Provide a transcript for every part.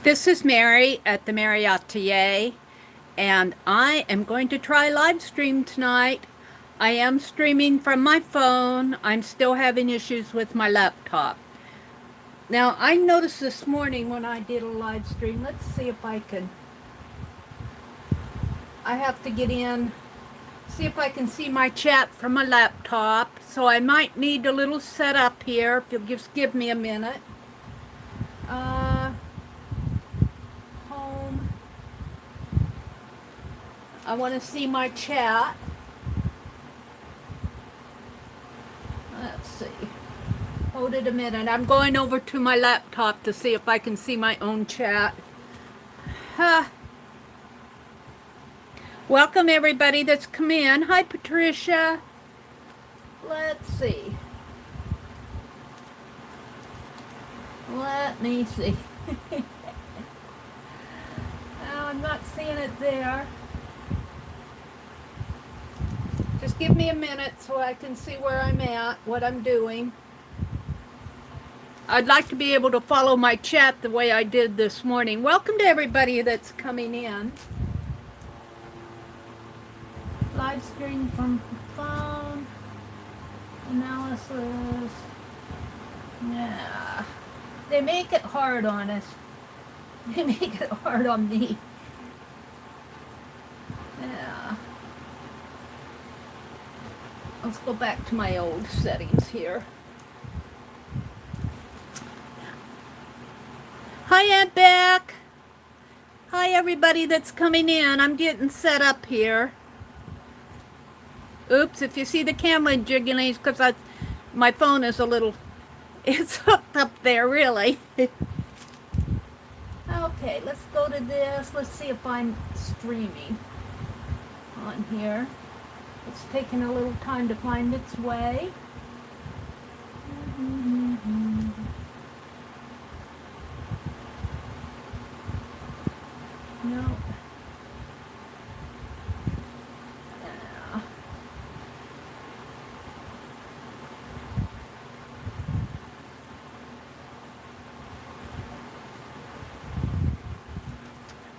This is Mary at the.meri.atelier, and I am going to try live stream tonight. I am streaming from my phone. I'm still having issues with my laptop. Now, I noticed this morning when I did a live stream, let's see if I can. I have to get in, see if I can see my chat from my laptop. So I might need a little setup here, if you'll just give me a minute. Home. I want to see my chat. Let's see. Hold it a minute. I'm going over to my laptop to see if I can see my own chat. Welcome everybody that's come in. Hi Patricia. Let's see. Let me see. Oh, I'm not seeing it there. Just give me a minute so I can see where I'm at, what I'm doing. I'd like to be able to follow my chat the way I did this morning. Welcome to everybody that's coming in. Live stream from phone. Analysis. Yeah. They make it hard on us. They make it hard on me. Yeah. Let's go back to my old settings here. Hi Aunt Beck. Hi everybody that's coming in. I'm getting set up here. Oops, if you see the camera jiggling, it's because my phone is a little, it's hooked up there really. Okay, let's go to this. Let's see if I'm streaming on here. It's taking a little time to find its way. No.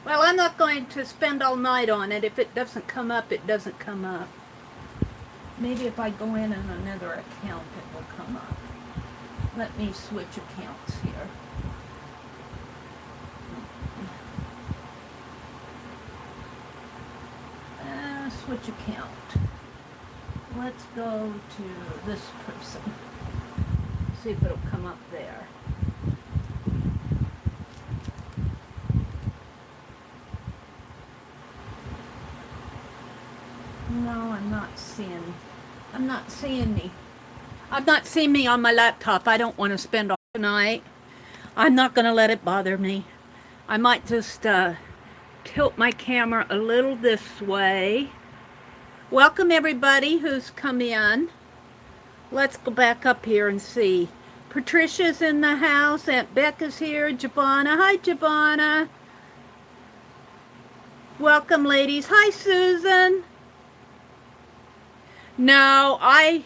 Well, I'm not going to spend all night on it. If it doesn't come up, it doesn't come up. Maybe if I go in on another account, it will come up. Let me switch accounts here. Switch account. Let's go to this person. See if it'll come up there. No, I'm not seeing me. I'm not seeing me on my laptop. I don't want to spend all night. I'm not going to let it bother me. I might just tilt my camera a little this way. Welcome everybody who's come in. Let's go back up here and see. Patricia's in the house. Aunt Becca's here. Giovanna. Hi, Giovanna. Welcome, ladies. Hi, Susan. No, I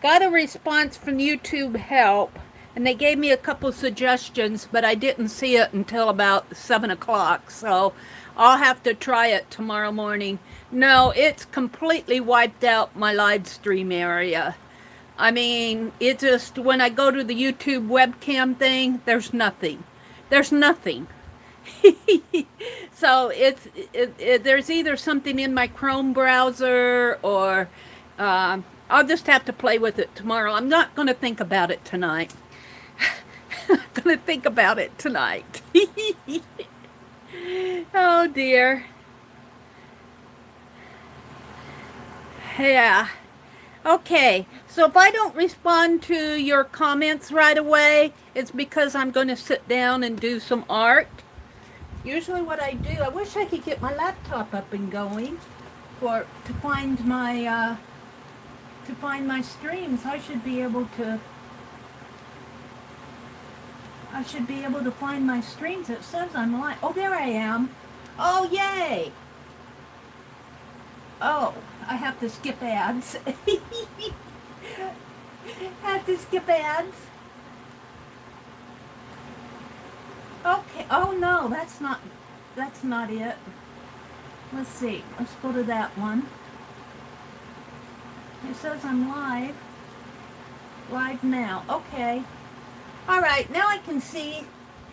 got a response from YouTube Help, and they gave me a couple suggestions, but I didn't see it until about 7 o'clock, so I'll have to try it tomorrow morning. No, it's completely wiped out my live stream area. I mean, it just, when I go to the YouTube webcam thing, there's nothing. There's nothing. So there's either something in my Chrome browser or I'll just have to play with it tomorrow. I'm not going to think about it tonight. I'm going to think about it tonight. Oh dear. Yeah. Okay, so if I don't respond to your comments right away, it's because I'm going to sit down and do some art. Usually what I do, I wish I could get my laptop up and going to find my streams. I should be able to find my streams. It says I'm live. Oh, there I am. Oh, yay. Oh, I have to skip ads. Have to skip ads. Oh no, that's not it. Let's see. Let's go to that one. It says I'm live. Live now. Okay. All right. Now I can see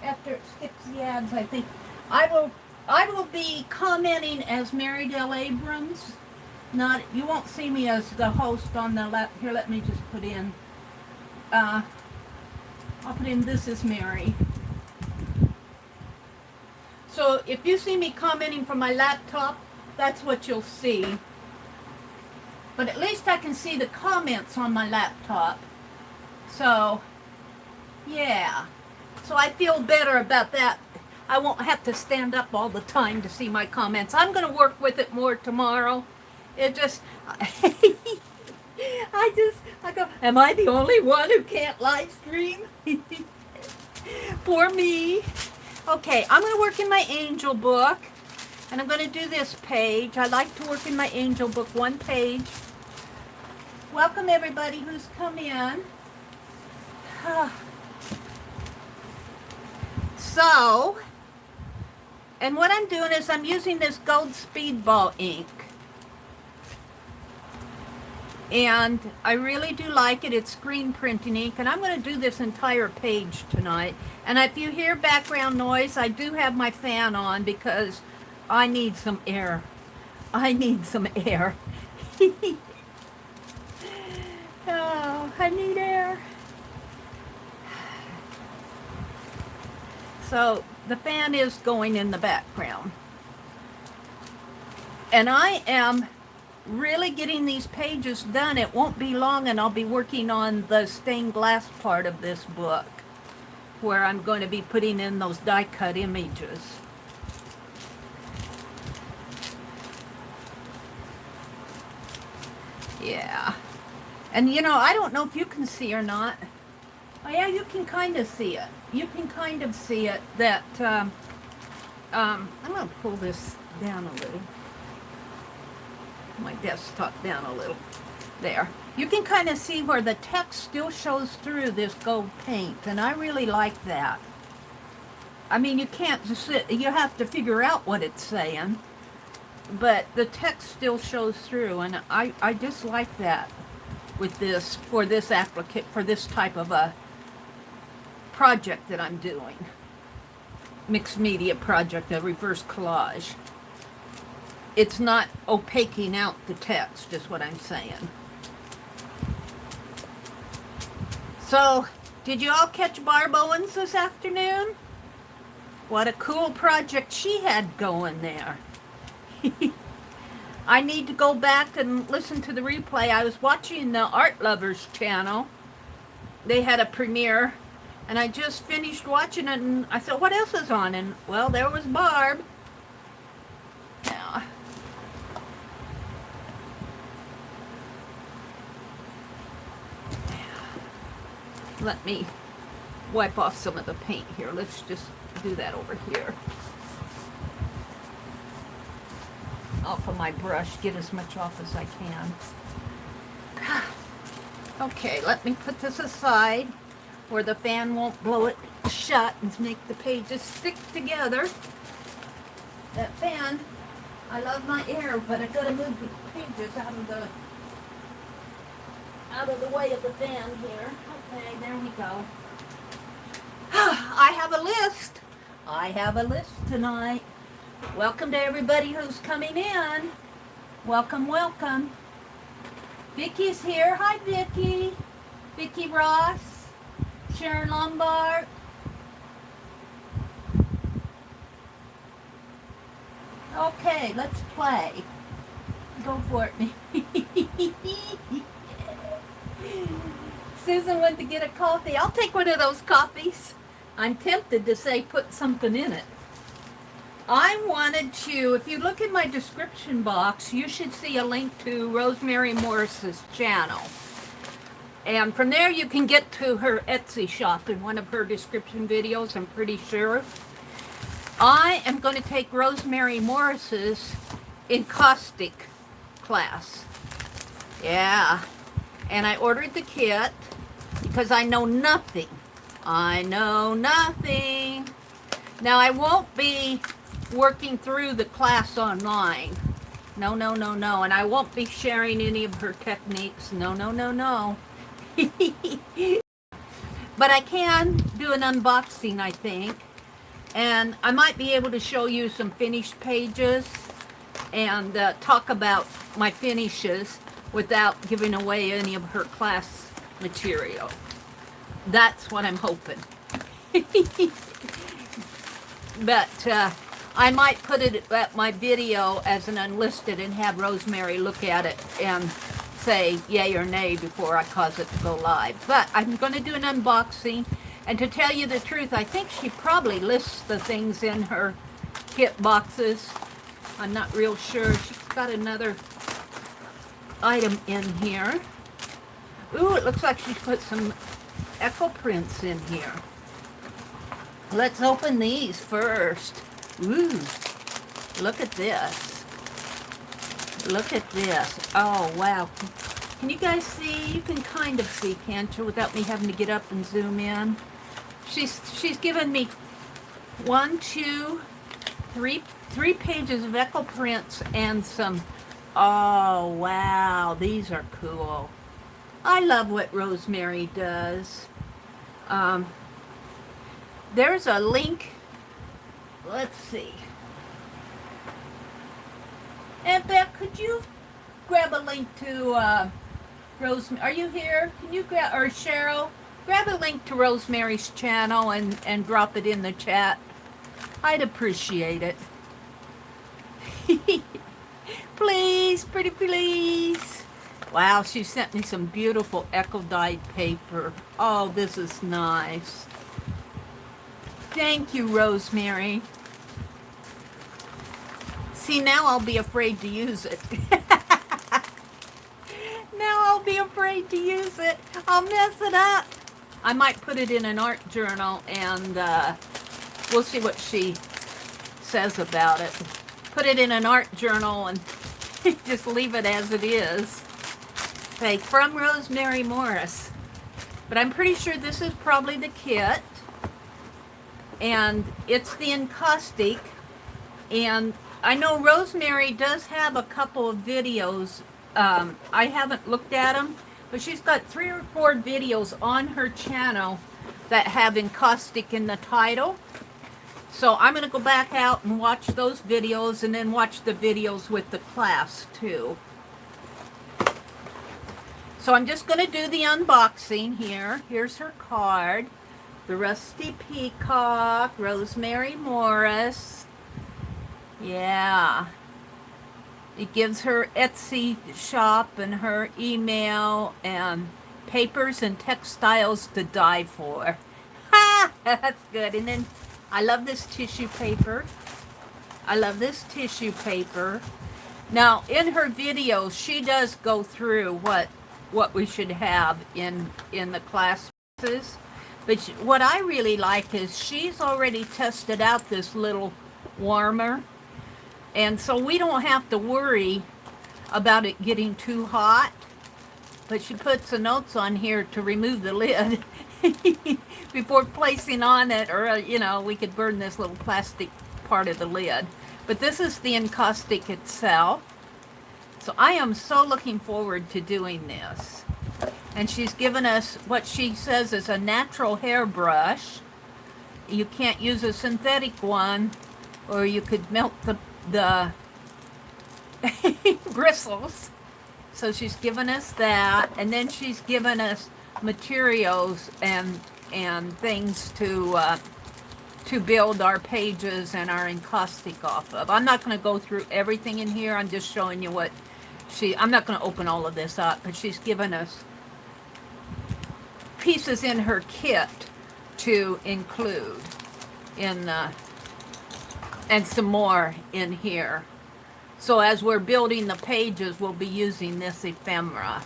after it skips the ads. I think I will be commenting as Mary Del Abrams. Not, you won't see me as the host on the left. Here, let me just put in. I'll put in this is Mary. So if you see me commenting from my laptop, that's what you'll see. But at least I can see the comments on my laptop. So, yeah. So I feel better about that. I won't have to stand up all the time to see my comments. I'm going to work with it more tomorrow. It just, I go, am I the only one who can't live stream? Poor me. Okay, I'm going to work in my angel book. And I'm going to do this page. I like to work in my angel book one page. Welcome everybody who's come in. So, and what I'm doing is I'm using this gold speedball ink. And I really do like it. It's screen printing ink. And I'm going to do this entire page tonight. And if you hear background noise, I do have my fan on because I need some air. I need some air. Oh, I need air. So the fan is going in the background. And I am really getting these pages done. It won't be long and I'll be working on the stained glass part of this book where I'm going to be putting in those die cut images. Yeah. And you know, I don't know if you can see or not. Oh yeah, you can kind of see it. You can kind of see it that, I'm going to pull this down a little. My desktop down a little. There. You can kind of see where the text still shows through this gold paint. And I really like that. I mean, you can't just sit, you have to figure out what it's saying. But the text still shows through. And I just like that with this, for this type of a project that I'm doing. Mixed media project, a reverse collage. It's not opaquing out the text, is what I'm saying. So, did you all catch Barb Owens this afternoon? What a cool project she had going there. I need to go back and listen to the replay. I was watching the Art Lovers channel. They had a premiere, and I just finished watching it, and I thought, what else is on? And, well, there was Barb. Now, let me wipe off some of the paint here. Let's just do that over here. Off of my brush, get as much off as I can. Okay, let me put this aside where the fan won't blow it shut and make the pages stick together. That fan, I love my air, but I gotta move the pages out of the way of the fan here. Okay, there we go. I have a list. I have a list tonight. Welcome to everybody who's coming in. Welcome, welcome. Vicky's here. Hi, Vicky. Vicky Ross. Sharon Lombard. Okay, let's play. Go for it. Susan went to get a coffee. I'll take one of those coffees. I'm tempted to say put something in it. I wanted to, if you look in my description box, you should see a link to Rosemary Morris's channel. And from there you can get to her Etsy shop in one of her description videos, I'm pretty sure. I am going to take Rosemary Morris's encaustic class. Yeah. And I ordered the kit because I know nothing. I know nothing. Now, I won't be working through the class online. No, no, no, no. And I won't be sharing any of her techniques. No, no, no, no. But I can do an unboxing, I think. And I might be able to show you some finished pages and talk about my finishes without giving away any of her class material. That's what I'm hoping. But I might put it at my video as an unlisted and have Rosemary look at it and say yay or nay before I cause it to go live. But I'm going to do an unboxing, and to tell you the truth, I think she probably lists the things in her kit boxes. I'm not real sure. She's got another item in here. Ooh, it looks like she's put some echo prints in here. Let's open these first. Ooh, look at this. Look at this. Oh, wow. Can you guys see? You can kind of see, can't you, without me having to get up and zoom in? She's given me three pages of echo prints and some. Oh, wow. These are cool. I love what Rosemary does. There's a link. Let's see. And Beth, could you grab a link to Rosemary? Are you here? Can you grab, or Cheryl, grab a link to Rosemary's channel and drop it in the chat? I'd appreciate it. Please, pretty please. Wow, she sent me some beautiful echo dyed paper. Oh, this is nice. Thank you, Rosemary. See, now I'll be afraid to use it. Now I'll be afraid to use it. I'll mess it up. I might put it in an art journal, and we'll see what she says about it. Put it in an art journal and just leave it as it is. Say, from Rosemary Morris. But I'm pretty sure this is probably the kit. And it's the encaustic. And I know Rosemary does have a couple of videos. I haven't looked at them, but she's got 3 or 4 videos on her channel that have encaustic in the title. So I'm going to go back out and watch those videos, and then watch the videos with the class too. So I'm just going to do the unboxing here. Here's her card. The Rusty Peacock, Rosemary Morris. Yeah. It gives her Etsy shop and her email and papers and textiles to die for. Ha! That's good. And then I love this tissue paper. I love this tissue paper. Now, in her videos, she does go through what we should have in the classes. But what I really like is she's already tested out this little warmer. And so we don't have to worry about it getting too hot. But she puts the notes on here to remove the lid before placing on it, or, you know, we could burn this little plastic part of the lid. But this is the encaustic itself. So I am so looking forward to doing this. And she's given us what she says is a natural hairbrush. You can't use a synthetic one, or you could melt the bristles. So she's given us that, and then she's given us materials and things to build our pages and our encaustic off of. I'm not going to go through everything in here. I'm just showing you what I'm not going to open all of this up, but she's given us pieces in her kit to include in and some more in here. So as we're building the pages, we'll be using this ephemera.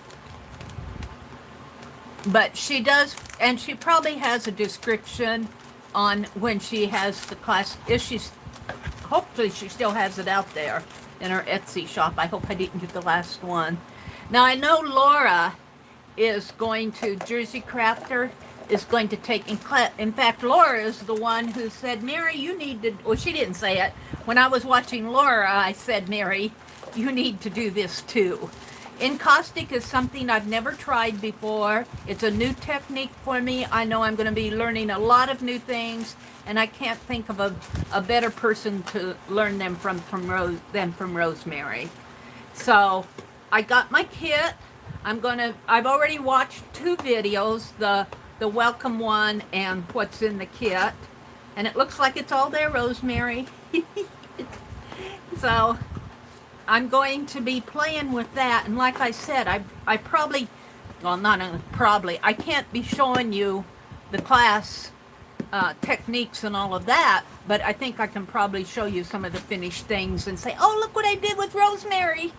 But she does, and she probably has a description on when she has the class. If she's, hopefully she still has it out there in her Etsy shop. I hope I didn't get the last one. Now I know Laura is going to Jersey Crafter is going to take in class. In fact, Laura is the one who said, Mary, you need to, well, she didn't say it. When I was watching Laura, I said, Mary, you need to do this too. Encaustic is something I've never tried before. It's a new technique for me. I know I'm going to be learning a lot of new things, and I can't think of a better person to learn them from Rosemary. So I got my kit. I've already watched 2 videos, the welcome one and what's in the kit. And it looks like it's all there, Rosemary. So I'm going to be playing with that. And like I said, I probably, well, not probably, I can't be showing you the class techniques and all of that, but I think I can probably show you some of the finished things and say, oh, look what I did with Rosemary.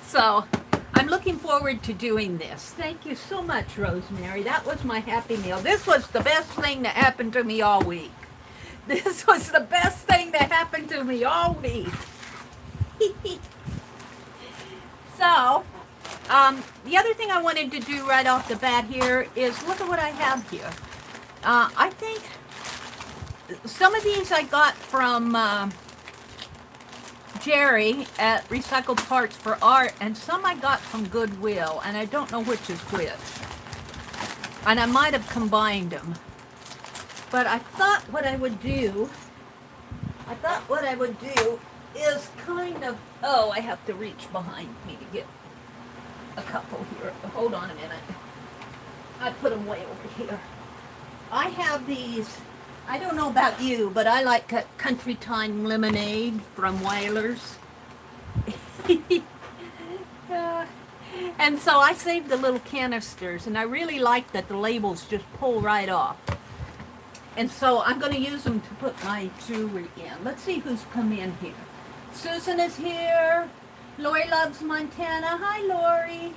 So I'm looking forward to doing this. Thank you so much, Rosemary. That was my happy meal. This was the best thing that happened to me all week. This was the best thing that happened to me all week. So, the other thing I wanted to do right off the bat here is look at what I have here. I think some of these I got from Jerry at Recycled Parts for Art, and some I got from Goodwill, and I don't know which is which. And I might have combined them. But I thought what I would do is kind of, oh, I have to reach behind me to get a couple here. Hold on a minute. I put them way over here. I have these, I don't know about you, but I like Country Time lemonade from Whalers. And so I saved the little canisters, and I really like that the labels just pull right off. And so I'm going to use them to put my jewelry in. Let's see who's come in here. Susan is here. Lori Loves Montana. Hi, Lori.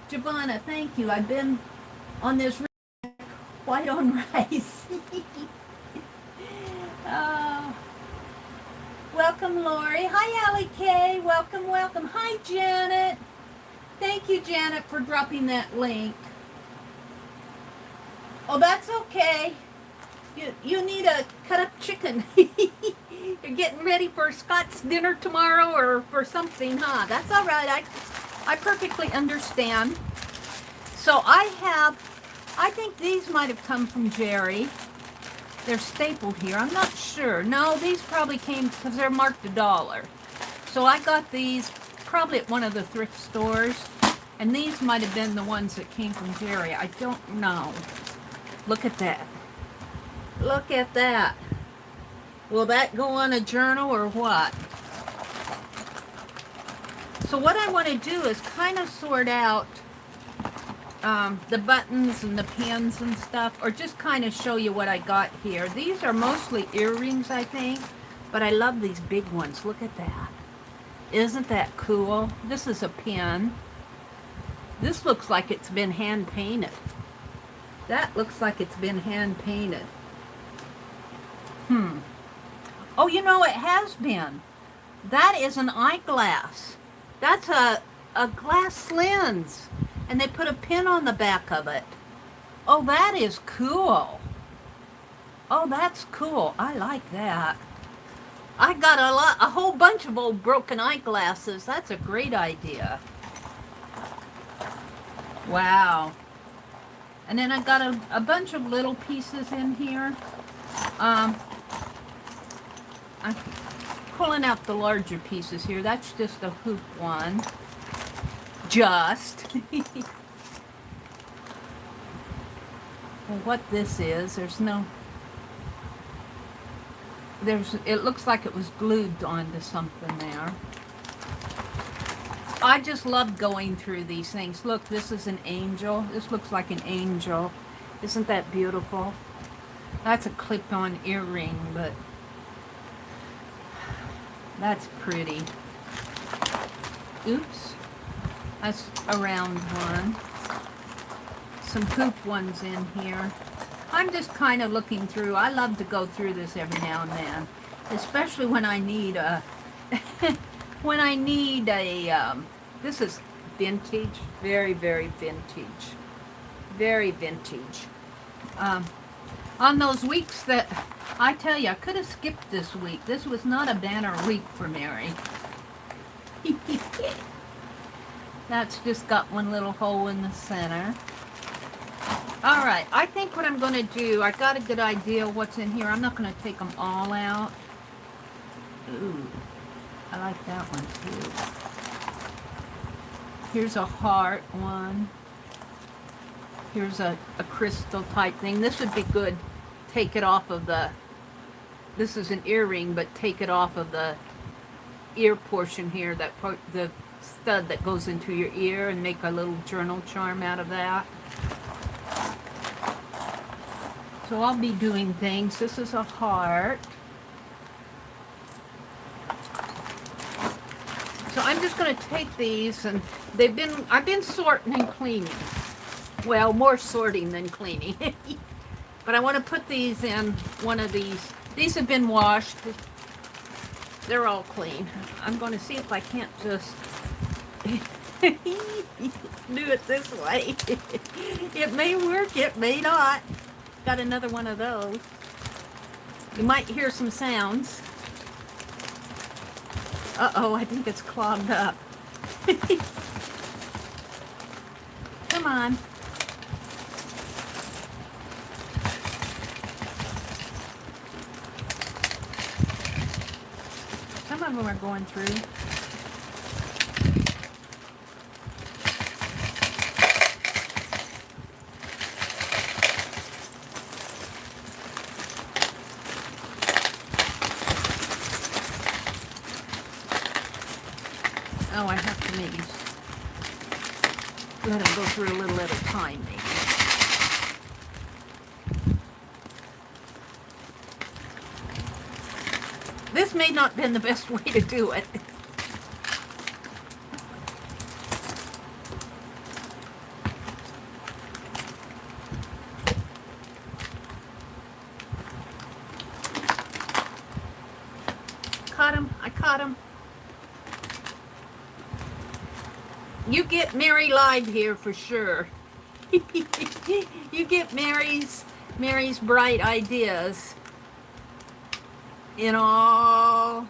Giovanna, thank you. I've been on this white on rice. Welcome, Lori. Hi, Allie Kay. Welcome, welcome. Hi, Janet. Thank you, Janet, for dropping that link. Oh, that's okay. You need a cut up chicken. You're getting ready for Scott's dinner tomorrow or for something, huh? That's all right. I perfectly understand. So I think these might have come from Jerry. They're stapled here. I'm not sure. No, these probably came because they're marked $1. So I got these probably at one of the thrift stores. And these might have been the ones that came from Jerry. I don't know. Look at that. Look at that. Will that go on a journal or what? So what I want to do is kind of sort out the buttons and the pins and stuff, or just kind of show you what I got here. These are mostly earrings, I think, but I love these big ones. Look at that. Isn't that cool? This is a pin. This looks like it's been hand painted. That looks like it's been hand painted. Oh, you know, it has been. That is an eyeglass. That's a glass lens. And they put a pin on the back of it. Oh, that is cool. Oh, that's cool. I like that. I got a whole bunch of old broken eyeglasses. That's a great idea. Wow. And then I got a bunch of little pieces in here. I'm pulling out the larger pieces here. That's just a hoop one. Just. Well, what this is, it looks like it was glued onto something there. I just love going through these things. Look, this is an angel. This looks like an angel. Isn't that beautiful? That's a clip-on earring, but that's pretty. Oops. That's a round one. Some hoop ones in here. I'm just kind of looking through. I love to go through this every now and then, especially when I need a this is vintage, very, very vintage. Very vintage. On those weeks that, I tell you, I could have skipped this week. This was not a banner week for Meri. That's just got one little hole in the center. All right, I think what I'm going to do, I got a good idea what's in here. I'm not going to take them all out. Ooh, I like that one too. Here's a heart one. Here's a crystal type thing. This would be good. Take it off of the, this is an earring, but take it off of the ear portion here, that part, the stud that goes into your ear, and make a little journal charm out of that. So I'll be doing things. This is a heart. So I'm just going to take these, and I've been sorting and cleaning. Well, more sorting than cleaning. But I want to put these in one of these. These have been washed. They're all clean. I'm going to see if I can't just do it this way. It may work, it may not. Got another one of those. You might hear some sounds. Uh-oh, I think it's clogged up. Come on. Some of them are going through. Oh, I have to maybe let them go through a little at a time, maybe. This may not have been the best way to do it. Caught him. I caught him. You get Meri live here for sure. You get Meri's bright ideas in all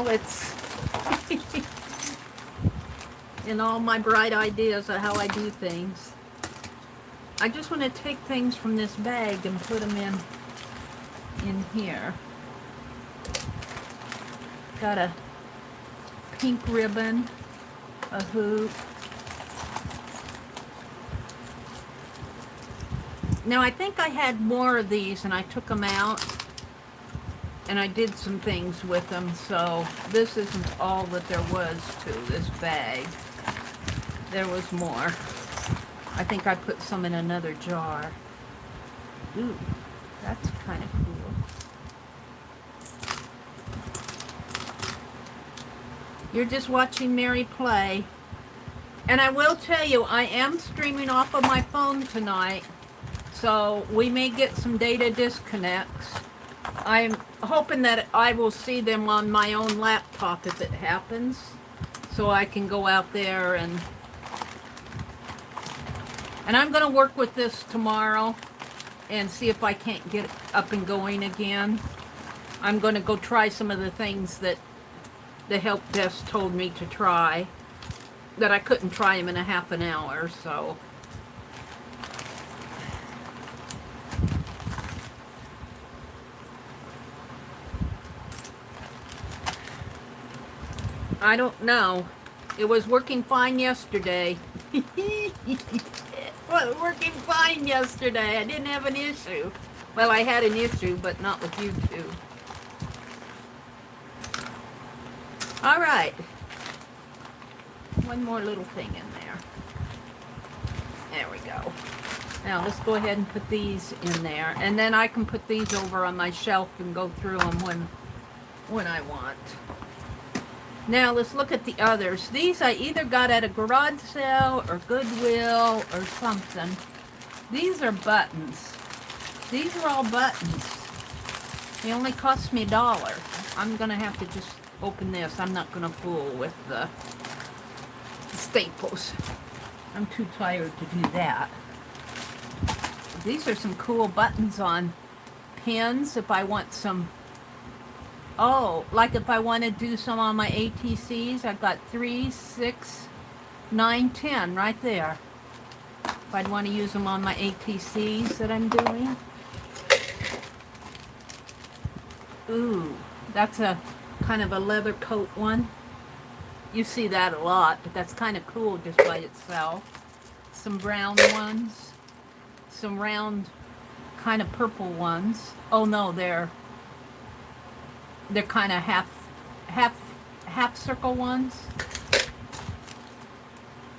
its in all my bright ideas of how I do things. I just want to take things from this bag and put them in here. Got a pink ribbon, a hoop. Now I think I had more of these and I took them out and I did some things with them, so this isn't all that there was to this bag. There was more. I think I put some in another jar. Ooh, that's kind of cool. You're just watching Meri play. And I will tell you, I am streaming off of my phone tonight, so we may get some data disconnects. I'm hoping that I will see them on my own laptop if it happens, so I can go out there and I'm going to work with this tomorrow and see if I can't get it up and going again. I'm going to go try some of the things that the help desk told me to try, that I couldn't try them in a half an hour, so. I don't know. It was working fine yesterday. Well, working fine yesterday. I didn't have an issue. Well, I had an issue, but not with you two. All right. One more little thing in there. There we go. Now let's go ahead and put these in there, and then I can put these over on my shelf and go through them when I want. Now let's look at the others. These I either got at a garage sale or Goodwill or something. These are buttons. These are all buttons. They only cost me $1. I'm gonna have to just open this. I'm not gonna fool with the staples. I'm too tired to do that. These are some cool buttons on pins if I want some. Oh, like if I want to do some on my ATCs, I've got 3, 6, 9, 10 right there. If I'd want to use them on my ATCs that I'm doing. Ooh, that's a kind of a leather coat one. You see that a lot, but that's kind of cool just by itself. Some brown ones. Some round kind of purple ones. Oh no, they're kind of half circle ones.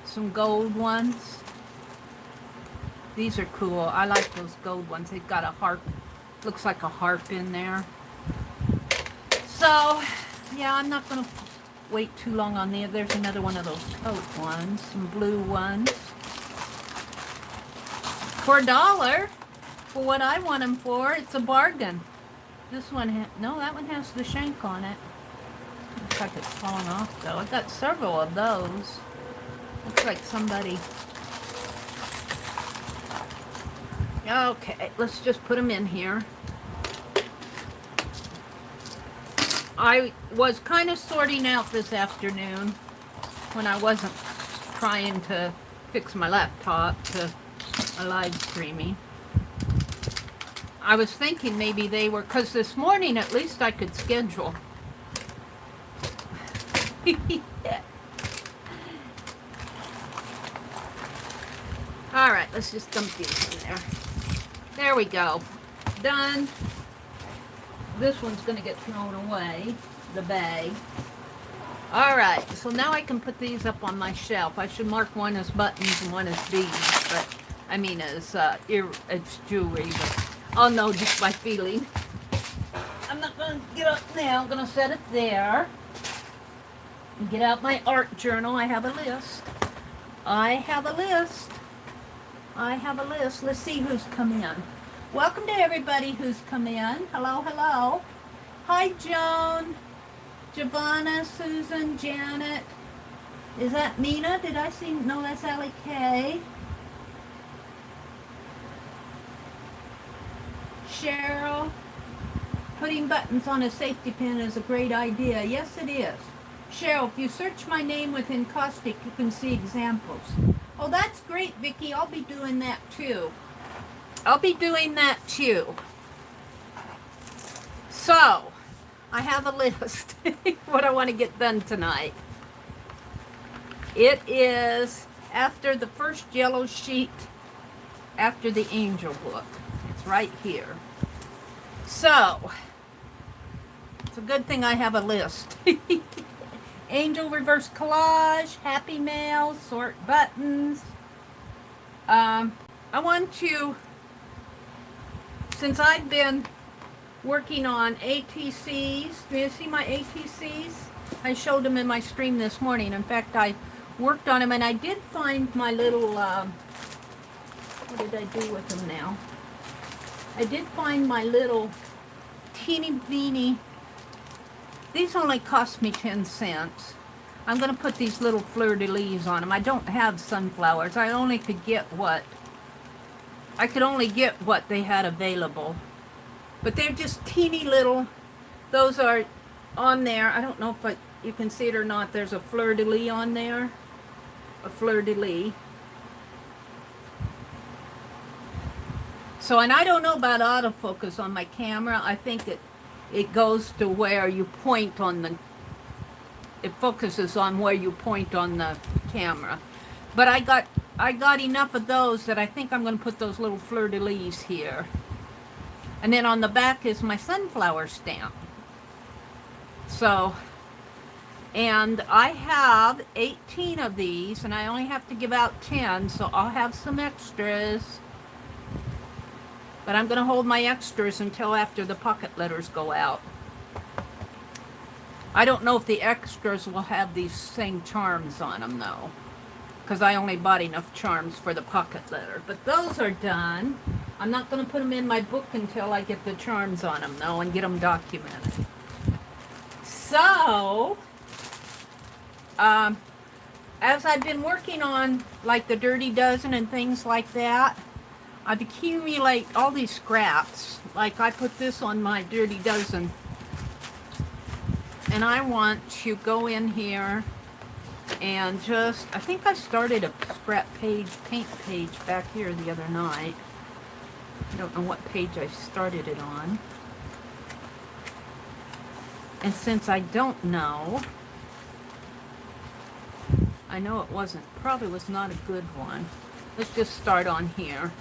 Some gold ones. These are cool. I like those gold ones. They've got a harp. Looks like a harp in there. So, yeah, I'm not going to wait too long on there. There's another one of those coat ones. Some blue ones. For $1, for what I want them for, it's a bargain. This one, no, that one has the shank on it. Looks like it's falling off though. I've got several of those. Looks like somebody. Okay, let's just put them in here. I was kind of sorting out this afternoon when I wasn't trying to fix my laptop to a live streaming. I was thinking maybe they were, because this morning at least I could schedule. All right, let's just dump these in there. There we go. Done. This one's going to get thrown away, the bag. All right, so now I can put these up on my shelf. I should mark one as buttons and one as beads, but I mean as it's jewelry. But I'll know just by feeling. I'm not going to get up now. I'm going to set it there. And get out my art journal. I have a list. I have a list. I have a list. Let's see who's come in. Welcome to everybody who's come in. Hello, hello. Hi, Joan. Giovanna, Susan, Janet. Is that Mina? Did I see? No, that's Allie Kay. Cheryl. Putting buttons on a safety pin is a great idea. Yes, it is. Cheryl, if you search my name with encaustic, you can see examples. Oh, that's great, Vicky. I'll be doing that too. I'll be doing that too. So, I have a list. What I want to get done tonight. It is after the first yellow sheet, after the angel book. It's right here. So, it's a good thing I have a list. Angel reverse collage, happy mail, sort buttons. I want to, since I've been working on ATCs, do you see my ATCs? I showed them in my stream this morning. In fact, I worked on them and I did find my little, what did I do with them now? I did find my little teeny weeny. These only cost me 10 cents. I'm going to put these little fleur-de-lis on them. I don't have sunflowers. I only could get what they had available. But they're just teeny little. Those are on there. I don't know if you can see it or not. There's a fleur-de-lis on there. A fleur-de-lis. So, and I don't know about autofocus on my camera. I think it goes to where you point on the, it focuses on where you point on the camera. But I got enough of those that I think I'm going to put those little fleur-de-lis here. And then on the back is my sunflower stamp. So, and I have 18 of these, and I only have to give out 10, so I'll have some extras. But I'm going to hold my extras until after the pocket letters go out. I don't know if the extras will have these same charms on them, though. Because I only bought enough charms for the pocket letter. But those are done. I'm not going to put them in my book until I get the charms on them, though, and get them documented. So, as I've been working on like the Dirty Dozen and things like that, I've accumulated all these scraps. Like I put this on my Dirty Dozen, and I want to go in here and just, I think I started a scrap page, paint page back here the other night. I don't know what page I started it on. And since I don't know, I know it wasn't, probably was not a good one. Let's just start on here.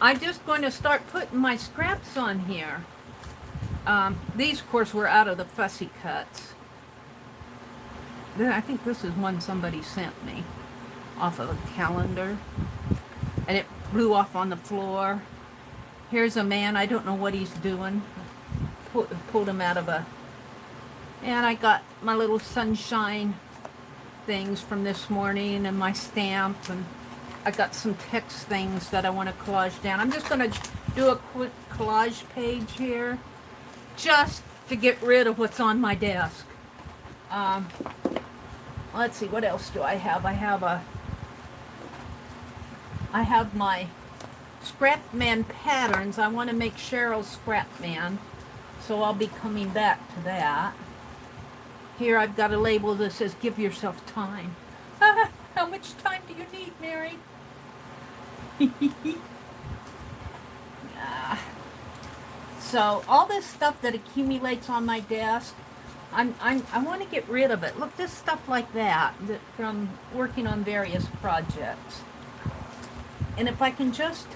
I'm just going to start putting my scraps on here. These, of course, were out of the fussy cuts. I think this is one somebody sent me off of a calendar. And it blew off on the floor. Here's a man, I don't know what he's doing. Pulled him out of a... And I got my little sunshine things from this morning and my stamp, and I got some text things that I want to collage down. I'm just going to do a quick collage page here just to get rid of what's on my desk. Let's see, what else do I have? I have my Scrapman patterns. I want to make Cheryl's Scrapman, so I'll be coming back to that. Here I've got a label that says, give yourself time. How much time do you need, Mary? So all this stuff that accumulates on my desk, I want to get rid of it. Look, this stuff like that from working on various projects. And if I can just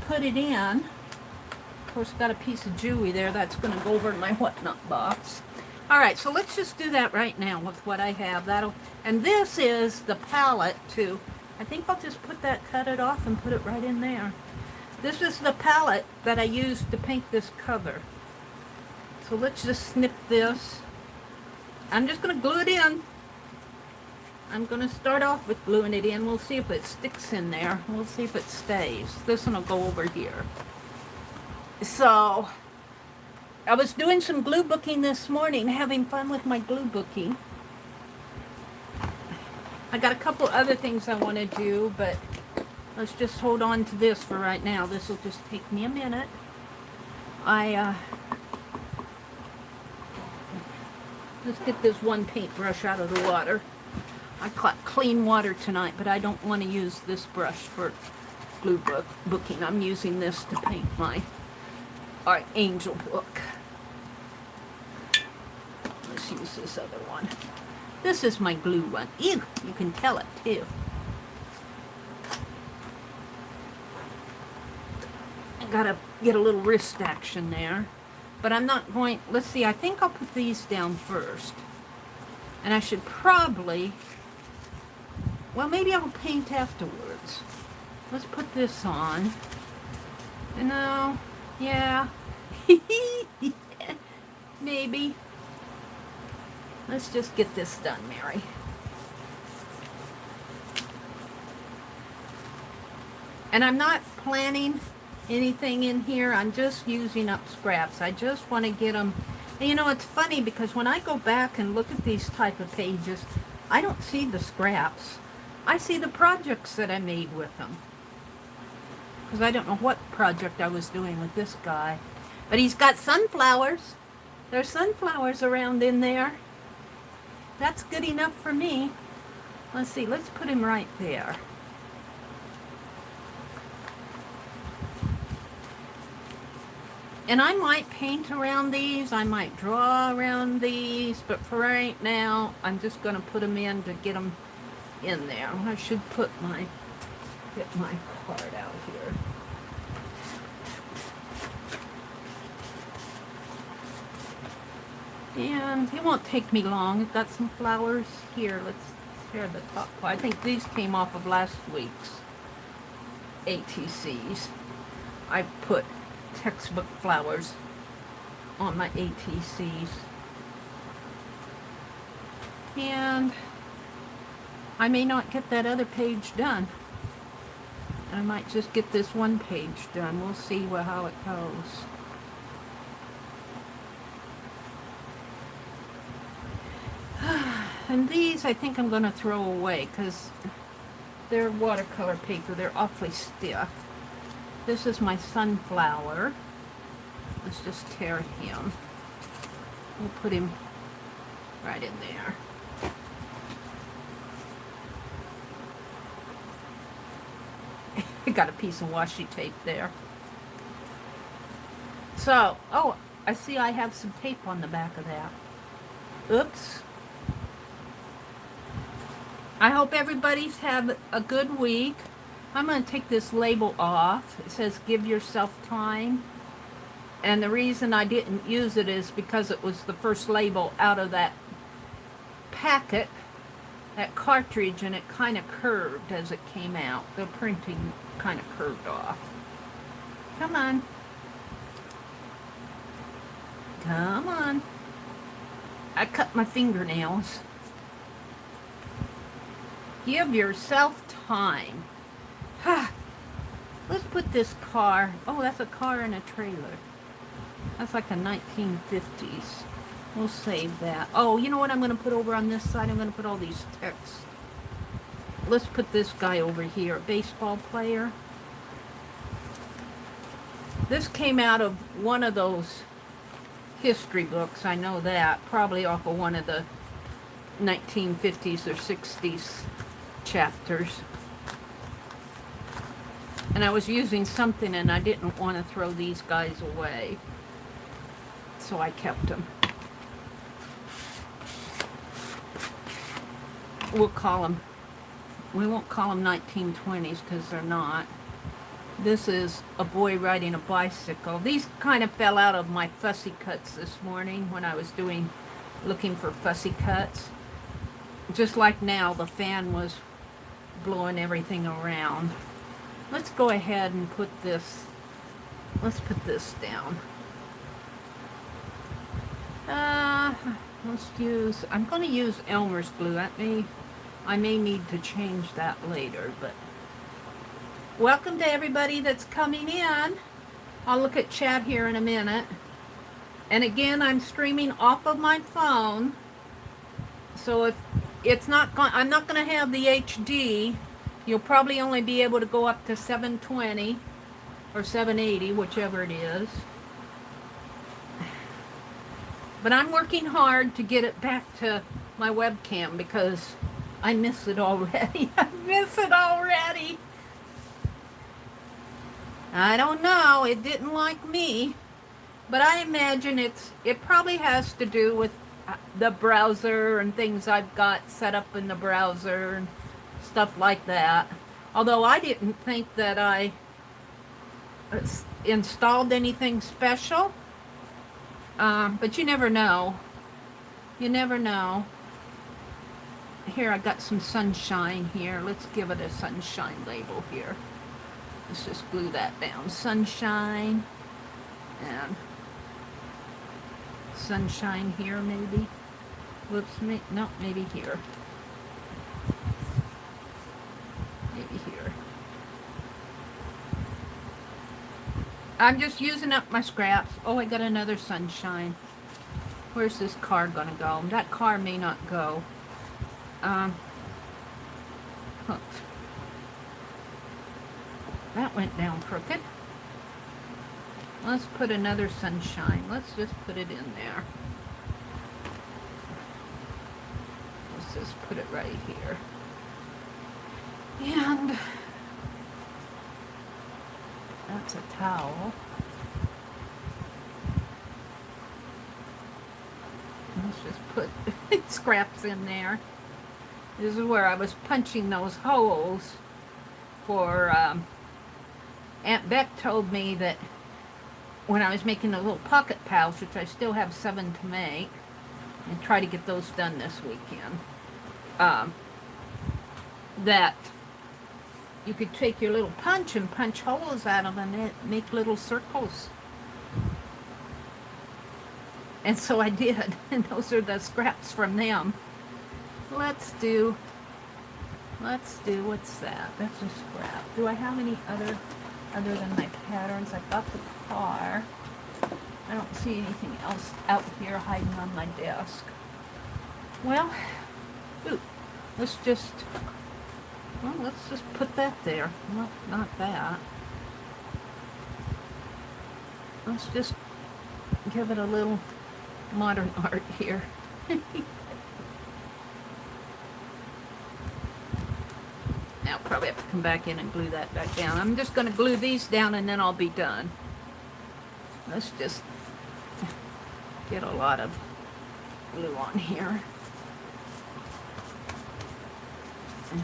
put it in, of course, got a piece of jewelry there that's going to go over in my whatnot box. All right, so let's just do that right now with what I have. And this is the palette too. I think I'll just cut it off and put it right in there. This is the palette that I used to paint this cover. So let's just snip this. I'm just going to glue it in. I'm going to start off with gluing it in. We'll see if it sticks in there. We'll see if it stays. This one will go over here. So I was doing some glue booking this morning, having fun with my glue booking. I got a couple other things I want to do, but let's just hold on to this for right now. This will just take me a minute. Let's get this one paintbrush out of the water. I caught clean water tonight, but I don't want to use this brush for glue booking. I'm using this to paint my angel book. Let's use this other one. This is my glue one. Ew, you can tell it too. I gotta get a little wrist action there. But I'm not going, let's see, I think I'll put these down first. And I should probably, well, maybe I'll paint afterwards. Let's put this on. You know, yeah. Maybe. Let's just get this done, Mary. And I'm not planning anything in here. I'm just using up scraps. I just want to get them. And you know, it's funny because when I go back and look at these type of pages, I don't see the scraps. I see the projects that I made with them. Because I don't know what project I was doing with this guy. But he's got sunflowers. There's sunflowers around in there. That's good enough for me. Let's see, let's put him right there. And I might paint around these, I might draw around these, but for right now, I'm just going to put them in to get them in there. I should get my card out here. And it won't take me long. I've got some flowers here. Let's tear the top part. I think these came off of last week's ATCs. I put textbook flowers on my ATCs. And I may not get that other page done. I might just get this one page done. We'll see how it goes. And these I think I'm going to throw away because they're watercolor paper. They're awfully stiff. This is my sunflower. Let's just tear him. We'll put him right in there. I got a piece of washi tape there. So, oh, I see I have some tape on the back of that. Oops. I hope everybody's had a good week. I'm going to take this label off. It says give yourself time. And the reason I didn't use it is because it was the first label out of that packet, that cartridge, and it kind of curved as it came out. The printing kind of curved off. Come on. Come on. I cut my fingernails. Give yourself time. Let's put this car. Oh, that's a car and a trailer. That's like the 1950s. We'll save that. Oh, you know what I'm going to put over on this side? I'm going to put all these texts. Let's put this guy over here. Baseball player. This came out of one of those history books. I know that. Probably off of one of the 1950s or 60s chapters. And I was using something and I didn't want to throw these guys away. So I kept them. We'll call them, we won't call them 1920s because they're not. This is a boy riding a bicycle. These kind of fell out of my fussy cuts this morning when I was looking for fussy cuts. Just like now, the fan was blowing everything around. Let's go ahead and put this, let's put this down. Let's use, I'm going to use Elmer's glue. I may need to change that later, but welcome to everybody that's coming in. I'll look at chat here in a minute. And again, I'm streaming off of my phone. So if it's not going, I'm not going to have the HD. You'll probably only be able to go up to 720 or 780, whichever it is. But I'm working hard to get it back to my webcam because I miss it already. I miss it already. I don't know. It didn't like me. But I imagine it probably has to do with the browser and things I've got set up in the browser and stuff like that. Although I didn't think that I installed anything special. But you never know. You never know. Here, I got some sunshine here. Let's give it a sunshine label here. Let's just glue that down. Sunshine. And sunshine here, maybe. Whoops, no, maybe here. Maybe here. I'm just using up my scraps. Oh, I got another sunshine. Where's this car gonna go? That car may not go. Oops. That went down crooked. Let's put another sunshine. Let's just put it in there. Let's just put it right here. And that's a towel. Let's just put scraps in there. This is where I was punching those holes for, Aunt Beck told me that when I was making a little pocket pouch, which I still have 7 to make, and try to get those done this weekend, that you could take your little punch and punch holes out of them and make little circles. And so I did, and those are the scraps from them. Let's do, what's that? That's a scrap. Do I have any other than my patterns? I got the car. I don't see anything else out here hiding on my desk. Well, let's just, well, let's just put that there. Well, not that. Let's just give it a little modern art here. Now probably have to come back in and glue that back down. I'm just going to glue these down and then I'll be done. Let's just get a lot of glue on here. And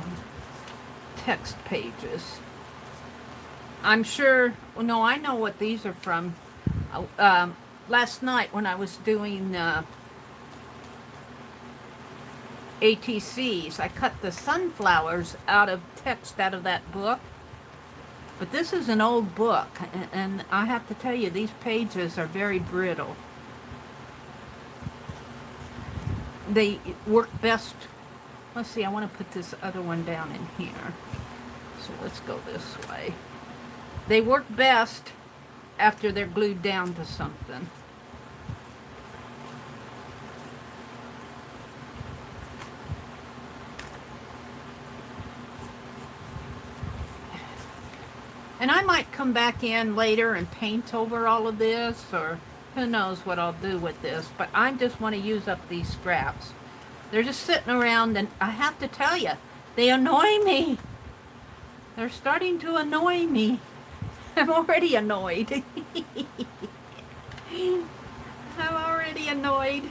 text pages. I'm sure, well, no, I know what these are from. Last night when I was doing ATCs, I cut the sunflowers out of text out of that book. But this is an old book, and I have to tell you, these pages are very brittle. They work best. Let's see, I want to put this other one down in here. So let's go this way. They work best after they're glued down to something. And I might come back in later and paint over all of this, or who knows what I'll do with this, but I just want to use up these scraps. They're just sitting around, and I have to tell you, they annoy me. They're starting to annoy me. I'm already annoyed. I'm already annoyed.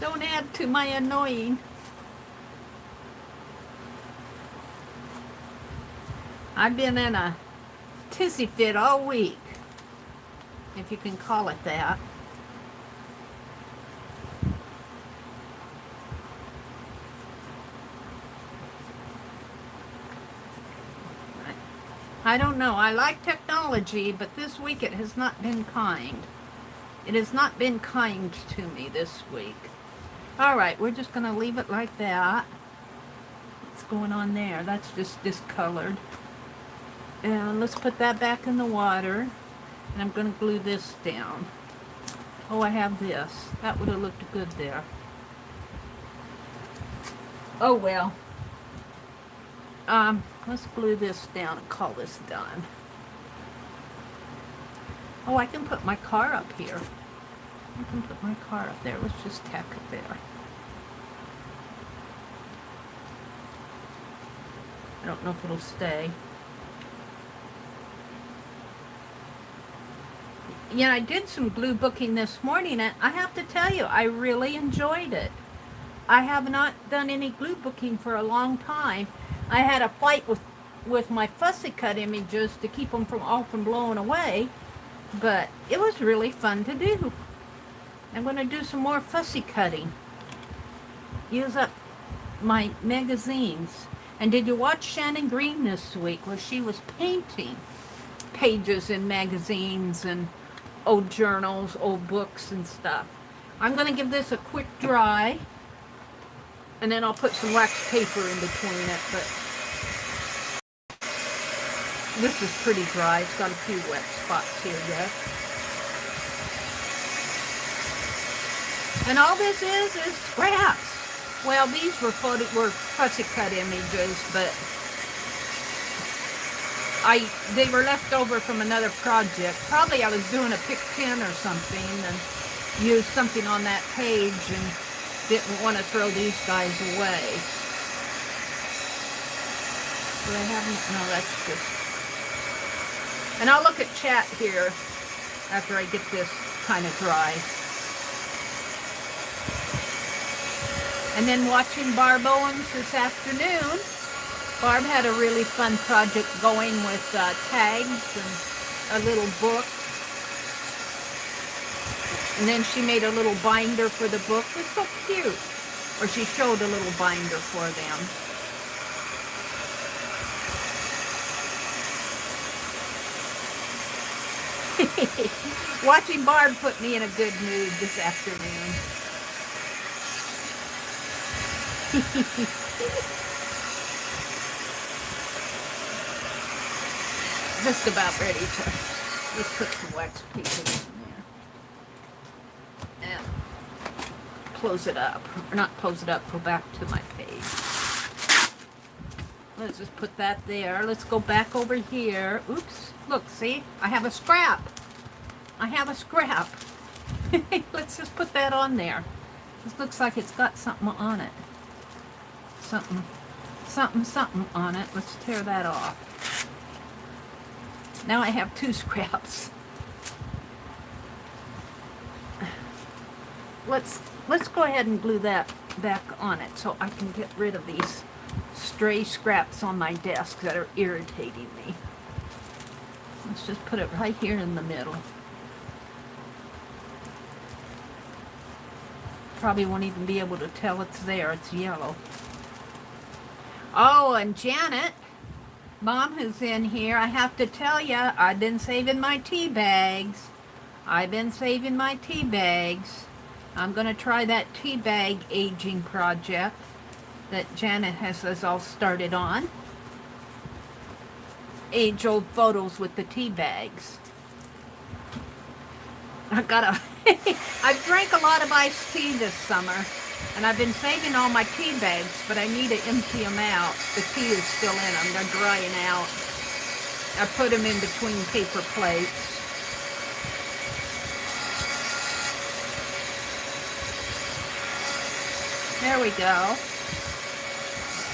Don't add to my annoying. I've been in a tizzy fit all week, if you can call it that. I don't know. I like technology, but this week it has not been kind. It has not been kind to me this week. All right, we're just going to leave it like that. What's going on there? That's just discolored. And let's put that back in the water. And I'm going to glue this down. Oh, I have this. That would have looked good there. Oh, well. Let's glue this down and call this done. Oh, I can put my car up here. I can put my car up there. Let's just tack it there. I don't know if it'll stay. Yeah, I did some glue booking this morning, and I have to tell you, I really enjoyed it. I have not done any glue booking for a long time. I had a fight with my fussy cut images to keep them from blowing away, but it was really fun to do. I'm going to do some more fussy cutting. Use up my magazines. And did you watch Shannon Green this week, where she was painting pages in magazines and old journals, old books and stuff? I'm going to give this a quick dry, and then I'll put some wax paper in between it, but this is pretty dry. It's got a few wet spots here yet. And all this is scraps. Well, these were fussy cut images, but they were left over from another project. Probably I was doing a pick pin or something and used something on that page and didn't want to throw these guys away. Do I have them? No, that's just... And I'll look at chat here after I get this kind of dry. And then watching Barb Owens this afternoon. Barb had a really fun project going with tags and a little book. And then she made a little binder for the book. It's so cute. Or she showed a little binder for them. Watching Barb put me in a good mood this afternoon. Just about ready to let's put some wax pieces in there. And close it up. Or not close it up, go back to my page. Let's just put that there. Let's go back over here. Oops. Look, see? I have a scrap. I have a scrap. Let's just put that on there. This looks like it's got something on it. Something on it. Let's tear that off. Now I have 2 scraps. Let's go ahead and glue that back on it so I can get rid of these stray scraps on my desk that are irritating me. Let's just put it right here in the middle. Probably won't even be able to tell it's there. It's yellow. Oh, and Janet, Mom, who's in here, I have to tell you, I've been saving my tea bags. I'm going to try that tea bag aging project that Janet has us all started on. Age old photos with the tea bags. I've drank a lot of iced tea this summer, and I've been saving all my tea bags, but I need to empty them out. The tea is still in them. They're drying out. I put them in between paper plates. There we go.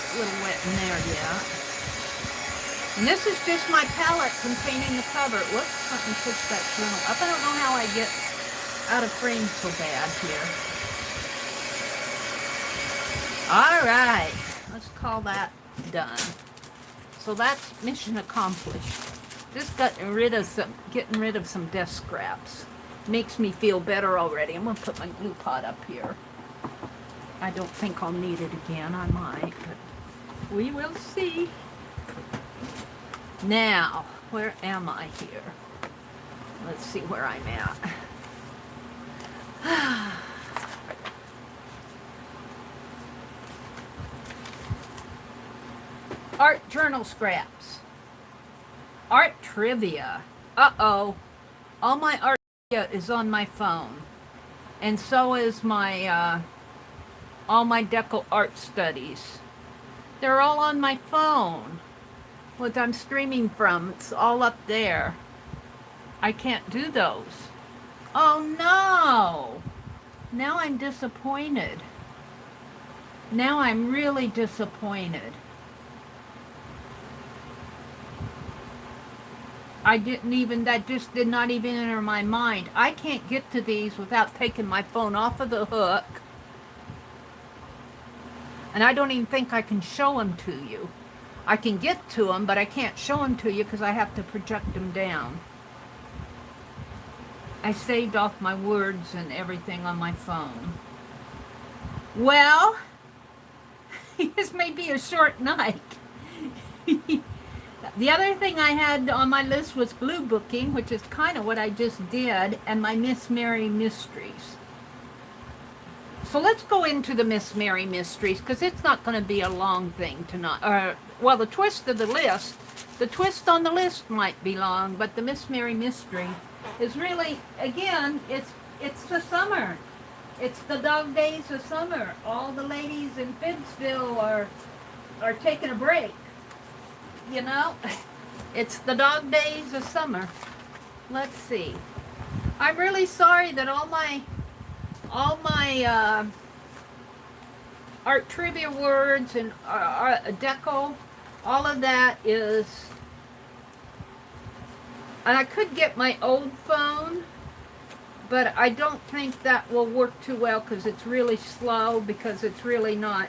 A little wet in there, yeah. And this is just my palette containing the cover. Whoops, let me push that journal up. I don't know how I get out of frame so bad here. All right, let's call that done. So that's mission accomplished. Just getting rid of some desk scraps. Makes me feel better already. I'm gonna put my glue pot up here. I don't think I'll need it again. I might, but we will see. Now, where am I here? Let's see where I'm at. Art journal scraps. Art trivia. Uh-oh. All my art trivia is on my phone. And so is my, all my deco art studies. They're all on my phone. What I'm streaming from, it's all up there. I can't do those. Oh no! Now I'm disappointed. Now I'm really disappointed. That just did not even enter my mind. I can't get to these without taking my phone off of the hook. And I don't even think I can show them to you. I can get to them, but I can't show them to you because I have to project them down. I saved off my words and everything on my phone. Well, this may be a short night. The other thing I had on my list was glue booking, which is kind of what I just did, and my Miss Mary Mysteries. So let's go into the Miss Mary Mysteries, because it's not going to be a long thing tonight. Well, the twist on the list might be long, but the Miss Mary Mystery is really, again, it's the summer. It's the dog days of summer. All the ladies in Fibbsville are taking a break. You know, it's the dog days of summer. Let's see. I'm really sorry that all my art trivia words and deco, all of that is, and I could get my old phone, but I don't think that will work too well because it's really slow, because it's really not,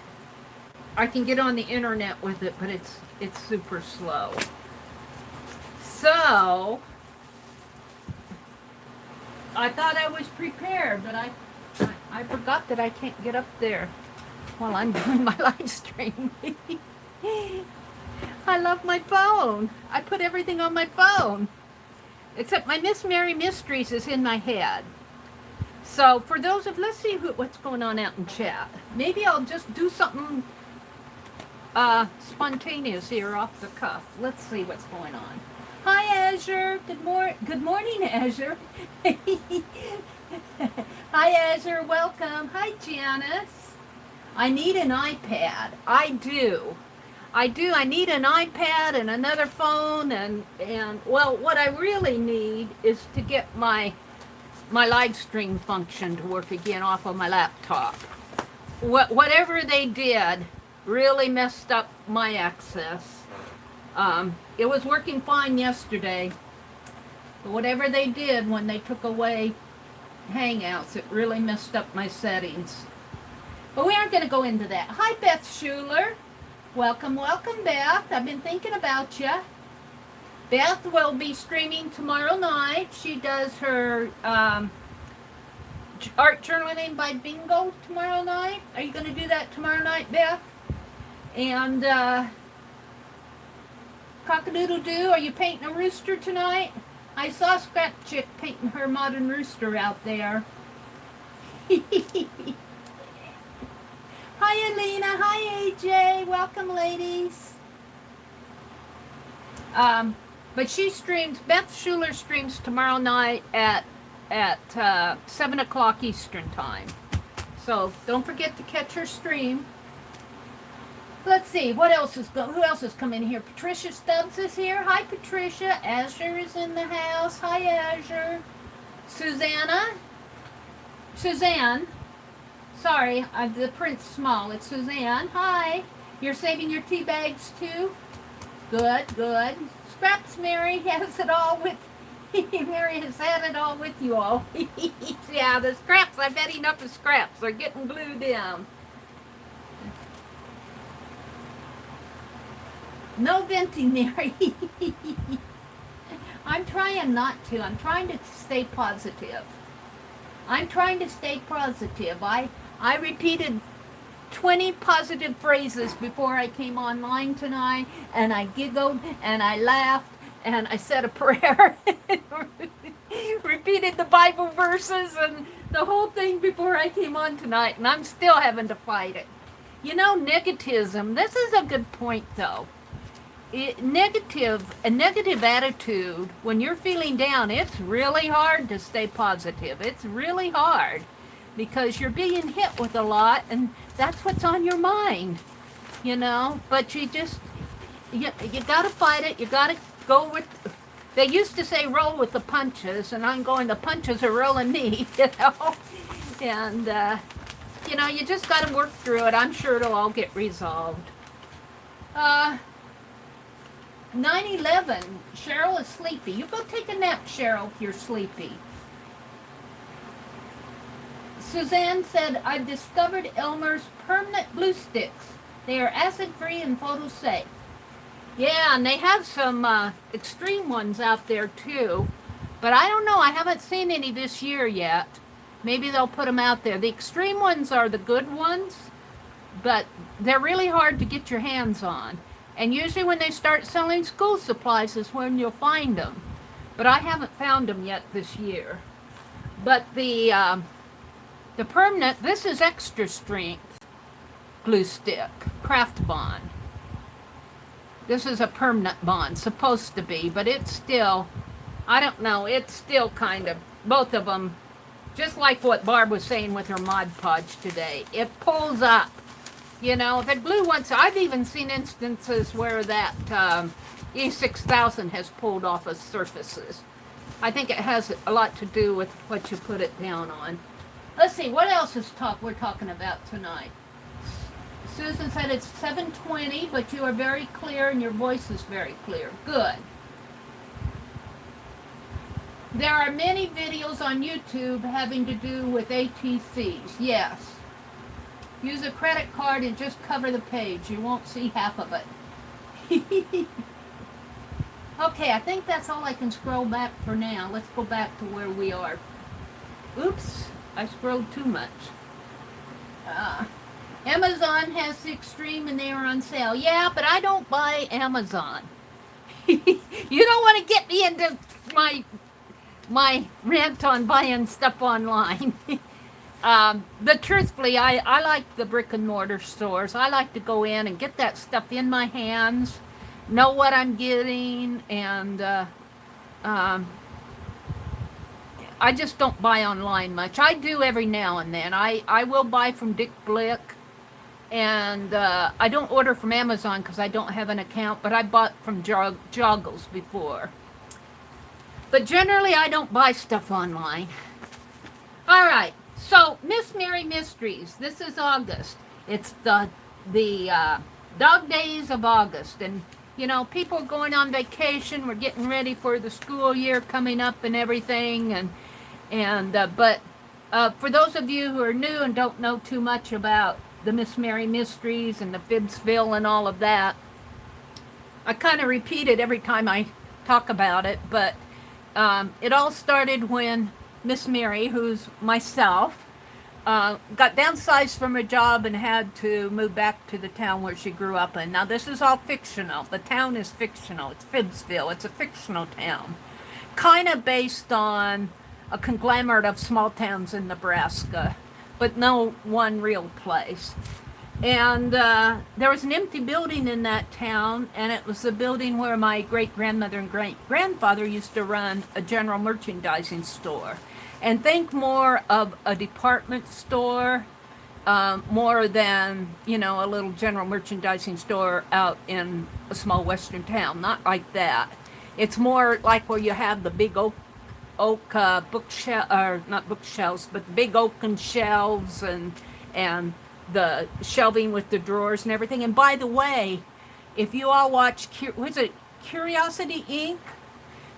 I can get on the internet with it, but it's super slow. So I thought I was prepared, but I forgot that I can't get up there while I'm doing my live stream. I love my phone. I put everything on my phone. Except my Miss Mary Mysteries is in my head. So for those of, let's see what's going on out in chat. Maybe I'll just do something spontaneous here off the cuff. Let's see what's going on. Hi, Azure. Good morning, Azure. Hi, Azure. Welcome. Hi, Janice. I need an iPad. I do. I need an iPad and another phone, and well, what I really need is to get my live stream function to work again off of my laptop. Whatever they did really messed up my access. It was working fine yesterday, but whatever they did when they took away Hangouts, it really messed up my settings. But we aren't going to go into that. Hi, Beth Schuler. Welcome, welcome, Beth. I've been thinking about you. Beth will be streaming tomorrow night. She does her art journaling by bingo tomorrow night. Are you going to do that tomorrow night, Beth? And cock-a-doodle-doo, are you painting a rooster tonight? I saw Scrap Chick painting her modern rooster out there. Hi, Alina. Hi, AJ. Welcome, ladies. But she streams, Beth Schuler streams tomorrow night at 7 o'clock Eastern time. So don't forget to catch her stream. Let's see, who else has come in here? Patricia Stubbs is here. Hi, Patricia. Azure is in the house. Hi, Azure. Suzanne. Sorry, the print's small. It's Suzanne. Hi. You're saving your tea bags too? Good, good. Scraps, Mary has it all with Mary has had it all with you all. Yeah, the scraps, I've had enough of scraps. They're getting glued down. No venting, Mary. I'm trying not to. I'm trying to stay positive. I repeated 20 positive phrases before I came online tonight, and I giggled, and I laughed, and I said a prayer, repeated the Bible verses, and the whole thing before I came on tonight, and I'm still having to fight it. You know, negativism, this is a good point, though. A negative attitude, when you're feeling down, it's really hard to stay positive. It's really hard because you're being hit with a lot, and that's what's on your mind, you know. But you got to fight it. You got to go with. They used to say roll with the punches, and I'm going. The punches are rolling me, you know. And you know, you just got to work through it. I'm sure it'll all get resolved. 9/11. Cheryl is sleepy. You go take a nap, Cheryl, if you're sleepy. Suzanne said, I've discovered Elmer's permanent glue sticks. They are acid-free and photo-safe. Yeah, and they have some extreme ones out there, too. But I don't know. I haven't seen any this year yet. Maybe they'll put them out there. The extreme ones are the good ones, but they're really hard to get your hands on. And usually when they start selling school supplies is when you'll find them. But I haven't found them yet this year. But the permanent, this is extra strength glue stick, Craft Bond. This is a permanent bond, supposed to be, but it's still, I don't know, it's still kind of, both of them, just like what Barb was saying with her Mod Podge today. It pulls up. You know, the glue once, I've even seen instances where that E6000 has pulled off of surfaces. I think it has a lot to do with what you put it down on. Let's see, what else is we're talking about tonight? Susan said it's 7:20, but you are very clear and your voice is very clear. Good. There are many videos on YouTube having to do with ATCs. Yes. Use a credit card and just cover the page. You won't see half of it. Okay, I think that's all I can scroll back for now. Let's go back to where we are. Oops, I scrolled too much. Amazon has the Extreme and they are on sale. Yeah, but I don't buy Amazon. You don't want to get me into my rant on buying stuff online. But truthfully, I like the brick and mortar stores. I like to go in and get that stuff in my hands know what I'm getting, and um, I just don't buy online much. I do every now and then. I will buy from Dick Blick, and I don't order from Amazon because I don't have an account, but I bought from Joggles before. But generally, I don't buy stuff online. All right, so Miss Mary Mysteries. This is August. It's the dog days of August, and you know people are going on vacation. We're getting ready for the school year coming up and everything, but for those of you who are new and don't know too much about the Miss Mary Mysteries and the Phibbsville and all of that, I kind of repeat it every time I talk about it, but it all started when Miss Mary, who's myself, got downsized from her job and had to move back to the town where she grew up in. Now, this is all fictional. The town is fictional. It's Phibbsville. It's a fictional town, kind of based on a conglomerate of small towns in Nebraska, but no one real place. And there was an empty building in that town, and it was the building where my great-grandmother and great-grandfather used to run a general merchandising store. And think more of a department store, more than, you know, a little general merchandising store out in a small western town. Not like that. It's more like where you have the big oak bookshelf, or not bookshelves, but big oaken shelves and the shelving with the drawers and everything. And by the way, if you all watch, was it Curiosity Inc.?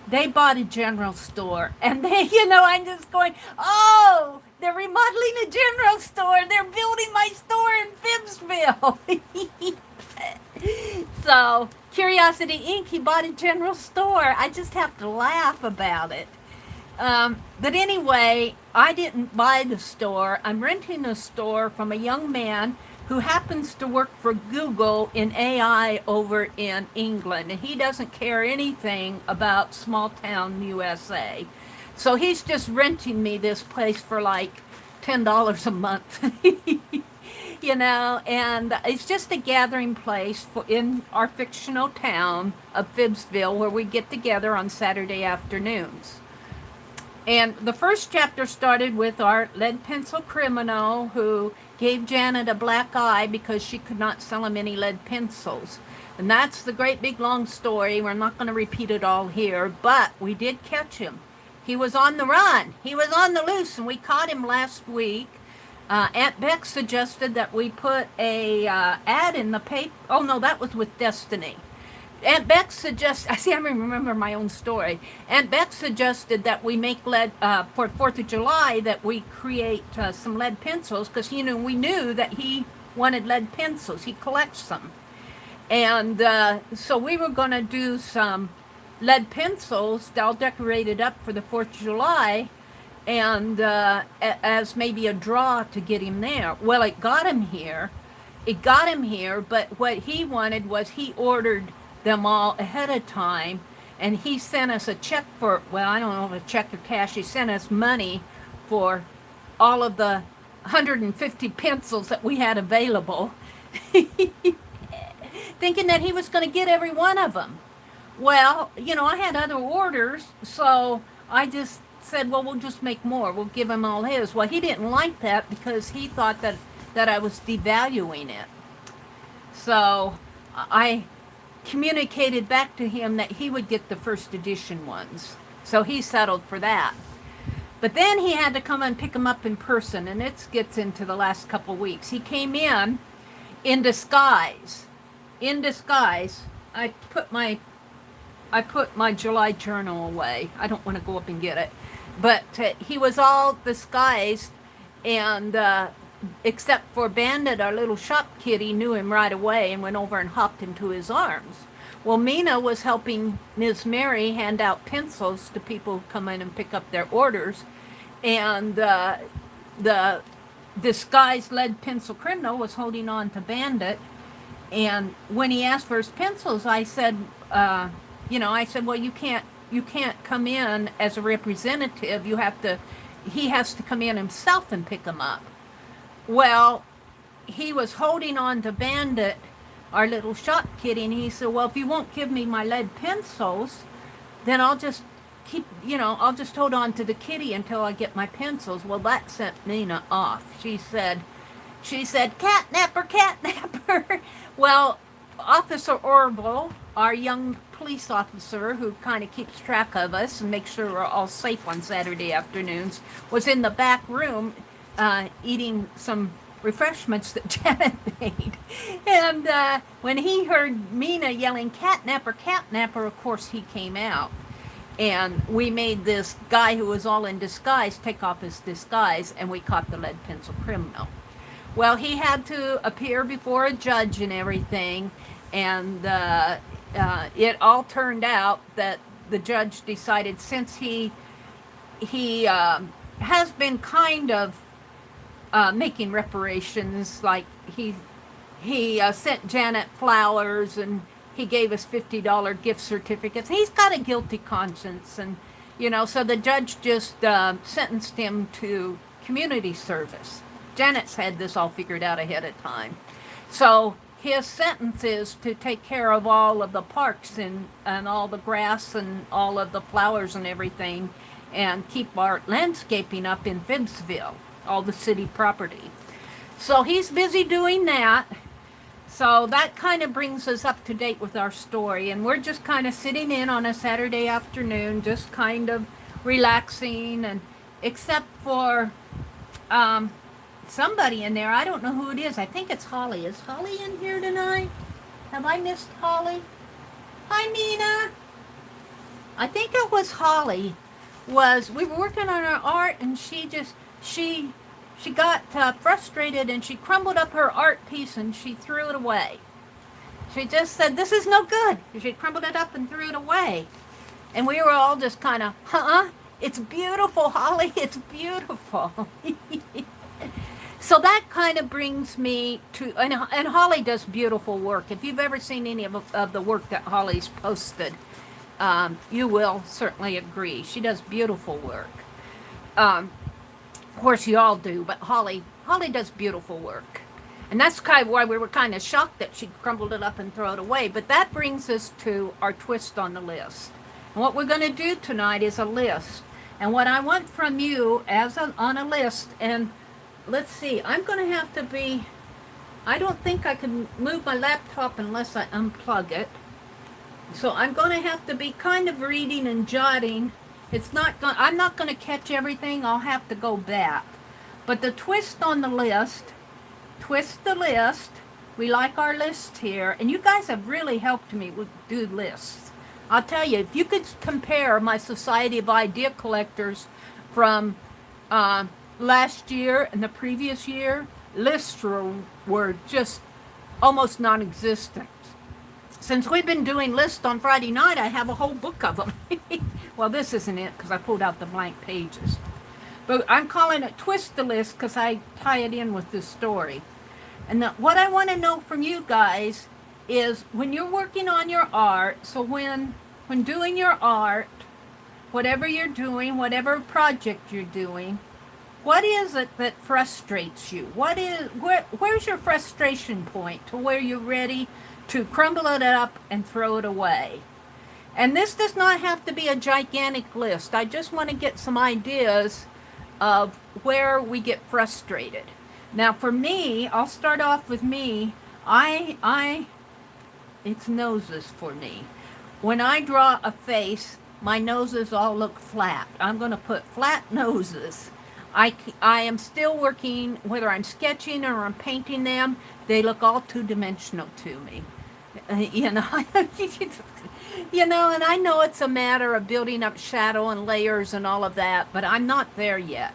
They bought a general store, and they, you know, I'm just going, oh, they're remodeling a general store. They're building my store in Phibbsville. So, Curiosity Inc., he bought a general store. I just have to laugh about it. But anyway, I didn't buy the store. I'm renting a store from a young man who happens to work for Google in AI over in England. And he doesn't care anything about small town USA. So he's just renting me this place for like $10 a month. You know, and it's just a gathering place in our fictional town of Phibbsville where we get together on Saturday afternoons. And the first chapter started with our lead pencil criminal who gave Janet a black eye because she could not sell him any lead pencils. And that's the great big long story. We're not going to repeat it all here, but we did catch him. He was on the run. He was on the loose, and we caught him last week. Aunt Beck suggested that we put a ad in the paper. Oh, no, that was with Destiny. Aunt Beck suggested, I see, I remember my own story. Aunt Beck suggested that we make lead, for 4th of July, that we create some lead pencils, because, you know, we knew that he wanted lead pencils. He collects them. And so we were going to do some lead pencils, all decorated up for the 4th of July, and as maybe a draw to get him there. Well, it got him here. It got him here, but what he wanted was he ordered them all ahead of time, and he sent us a check for, well, I don't know if a check or cash, he sent us money for all of the 150 pencils that we had available, thinking that he was going to get every one of them. Well, you know, I had other orders, so I just said, well, we'll just make more. We'll give him all his. Well, he didn't like that because he thought that I was devaluing it. So I communicated back to him that he would get the first edition ones. So he settled for that. But then he had to come and pick them up in person, and it gets into the last couple weeks. He came in disguise. In disguise. I put my July journal away. I don't want to go up and get it. But he was all disguised, and except for Bandit, our little shop kitty, knew him right away and went over and hopped into his arms. Well, Mina was helping Ms. Mary hand out pencils to people who come in and pick up their orders, and the disguised lead pencil criminal was holding on to Bandit. And when he asked for his pencils, I said, well, you can't come in as a representative. He has to come in himself and pick them up. Well, he was holding on to Bandit our little shop kitty, and he said, well, if you won't give me my lead pencils, then I'll just I'll just hold on to the kitty until I get my pencils. Well, that sent Nina off. She said, catnapper, catnapper. Well, Officer Orville, our young police officer who kind of keeps track of us and makes sure we're all safe on Saturday afternoons, was in the back room eating some refreshments that Janet made. And when he heard Mina yelling, catnapper, catnapper, of course he came out. And we made this guy who was all in disguise take off his disguise, and we caught the lead pencil criminal. Well, he had to appear before a judge and everything, and it all turned out that the judge decided, since he has been kind of making reparations, like he sent Janet flowers, and he gave us $50 gift certificates. He's got a guilty conscience, and so the judge just sentenced him to community service. Janet's had this all figured out ahead of time. So his sentence is to take care of all of the parks and all the grass and all of the flowers and everything, and keep our landscaping up in Phibbsville, all the city property. So he's busy doing that. So that kind of brings us up to date with our story, and we're just kind of sitting in on a Saturday afternoon, just kind of relaxing, and except for somebody in there. I don't know who it is. I think it's Holly. Is Holly in here tonight? Have I missed Holly? Hi, Nina. I think it was Holly. We were working on our art, and she got frustrated, and she crumbled up her art piece and she threw it away. She just said, this is no good. She crumbled it up and threw it away. And we were all just kind of, it's beautiful, Holly, it's beautiful. So that kind of brings me to, and Holly does beautiful work. If you've ever seen any of the work that Holly's posted, you will certainly agree. She does beautiful work. Of course, you all do, but Holly does beautiful work. And that's kind of why we were kind of shocked that she crumbled it up and threw it away. But that brings us to our twist on the list. And what we're going to do tonight is a list. And what I want from you on a list, and let's see, I'm going to have to be, I don't think I can move my laptop unless I unplug it. So I'm going to have to be kind of reading and jotting. I'm not going to catch everything. I'll have to go back. But the twist on the list, twist the list. We like our list here. And you guys have really helped me do lists. I'll tell you, if you could compare my Society of Idea Collectors from last year and the previous year, lists were just almost non-existent. Since we've been doing lists on Friday night, I have a whole book of them. Well, this isn't it because I pulled out the blank pages. But I'm calling it Twist the List because I tie it in with this story. And what I want to know from you guys is when you're working on your art, so when doing your art, whatever you're doing, whatever project you're doing, what is it that frustrates you? Where's your frustration point to where you're ready to crumble it up and throw it away? And this does not have to be a gigantic list. I just want to get some ideas of where we get frustrated. Now for me, I'll start off with me. It's noses for me. When I draw a face, my noses all look flat. I'm going to put flat noses. I am still working, whether I'm sketching or I'm painting them, they look all two-dimensional to me. And I know it's a matter of building up shadow and layers and all of that, but I'm not there yet.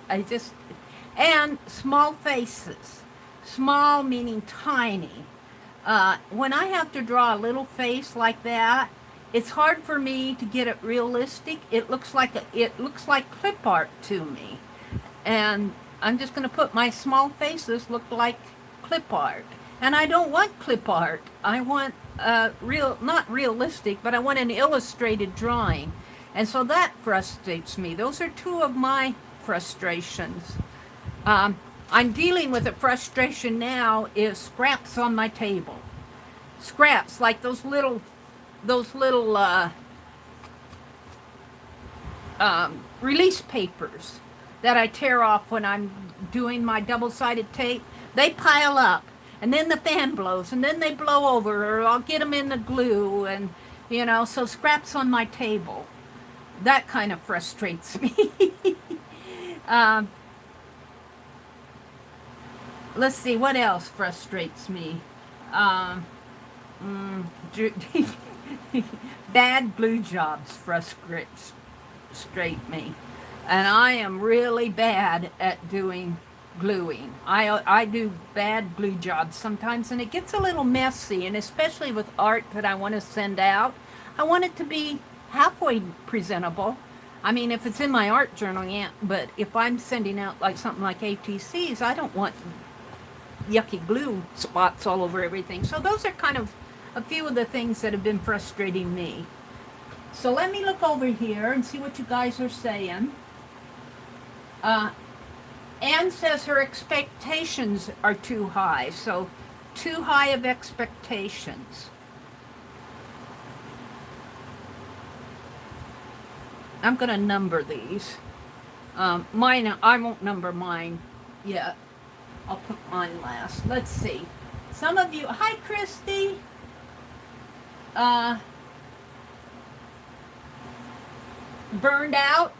And small faces. Small meaning tiny. When I have to draw a little face like that, it's hard for me to get it realistic. It looks like clip art to me. And I'm just going to put my small faces look like clip art. And I don't want clip art. I want not realistic, but I want an illustrated drawing. And so that frustrates me. Those are two of my frustrations. I'm dealing with a frustration now is scraps on my table. scraps, like those little release papers that I tear off when I'm doing my double-sided tape. They pile up, and then the fan blows, and then they blow over, or I'll get them in the glue, and so scraps on my table. That kind of frustrates me. um, let's see, what else frustrates me? Bad glue jobs frustrate me. And I am really bad at doing gluing. I do bad glue jobs sometimes, and it gets a little messy, and especially with art that I want to send out, I want it to be halfway presentable. I mean, if it's in my art journal, yeah, but if I'm sending out like something like ATCs, I don't want yucky glue spots all over everything. So those are kind of a few of the things that have been frustrating me. So let me look over here and see what you guys are saying. Anne says her expectations are too high, so too high of expectations. I'm going to number these. Mine, I won't number mine yet. I'll put mine last. Let's see. Some of you, hi Christy. Burnout.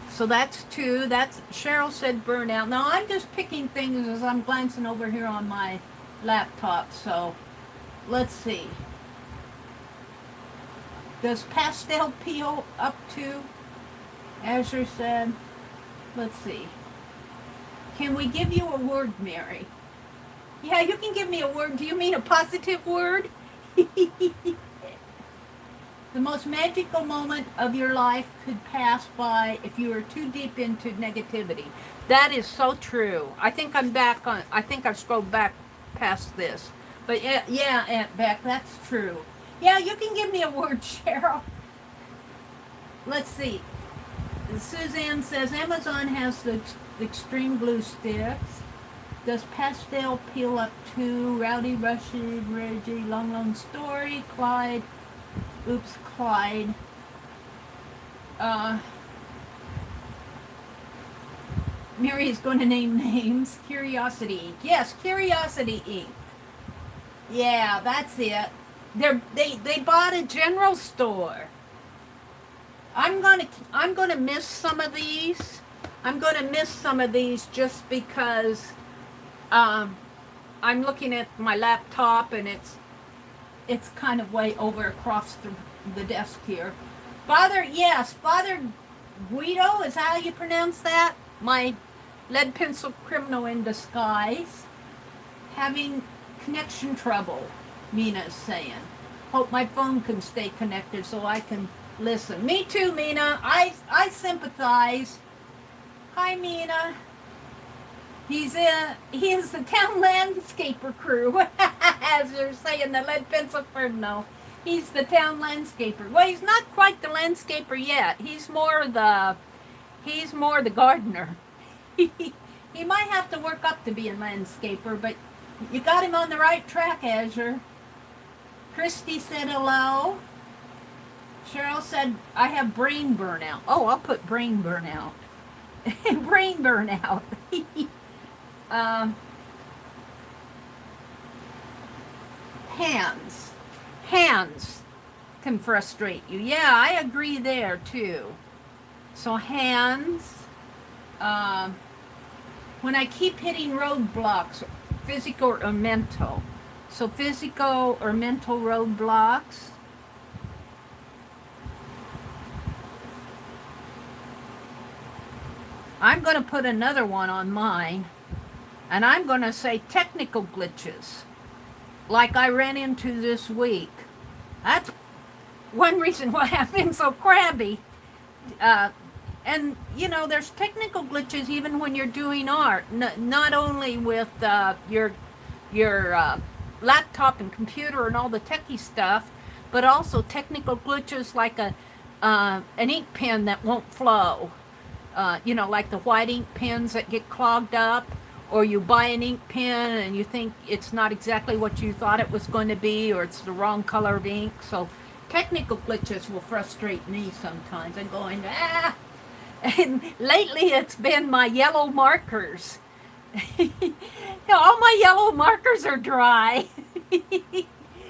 So that's 2. That's Cheryl said burnout. Now I'm just picking things as I'm glancing over here on my laptop. So let's see. Does pastel peel up to? Azure said. Let's see. Can we give you a word, Mary? Yeah, you can give me a word. Do you mean a positive word? The most magical moment of your life could pass by if you were too deep into negativity. That is so true. I think I'm back on, I think I've scrolled back past this. But yeah, Aunt Beck, that's true. Yeah, you can give me a word, Cheryl. Let's see. Suzanne says Amazon has the extreme glue sticks. Does pastel peel up too? Rowdy, Rushy, Reggie, long story, Clyde. Oops, Clyde. Mary is going to name names. Curiosity Ink. Yes, Curiosity Ink. Yeah, that's it. They bought a general store. I'm gonna miss some of these. I'm gonna miss some of these just because I'm looking at my laptop and it's kind of way over across the desk here. Father Guido, is that how you pronounce that? My lead pencil criminal in disguise. Having connection trouble, Mina's saying. Hope my phone can stay connected so I can listen. Me too, Mina. I sympathize. Hi, Mina. He is the town landscaper crew. As you're saying, the lead pencil criminal. He's the town landscaper. Well, he's not quite the landscaper yet. He's more the gardener. He might have to work up to be a landscaper, but you got him on the right track, Azure. Christy said hello. Cheryl said, I have brain burnout. Oh, I'll put brain burnout. Brain burnout. Hands can frustrate you. Yeah, I agree there too. So hands, when I keep hitting roadblocks, physical or mental. So physical or mental roadblocks. I'm going to put another one on mine, and I'm going to say technical glitches, like I ran into this week. That's one reason why I've been so crabby. And, you know, there's technical glitches even when you're doing art, not only with your laptop and computer and all the techie stuff, but also technical glitches like an ink pen that won't flow. You know, like the white ink pens that get clogged up, or you buy an ink pen and you think it's not exactly what you thought it was going to be, or it's the wrong color of ink. So technical glitches will frustrate me sometimes. I'm going, ah! And lately it's been my yellow markers. All my yellow markers are dry.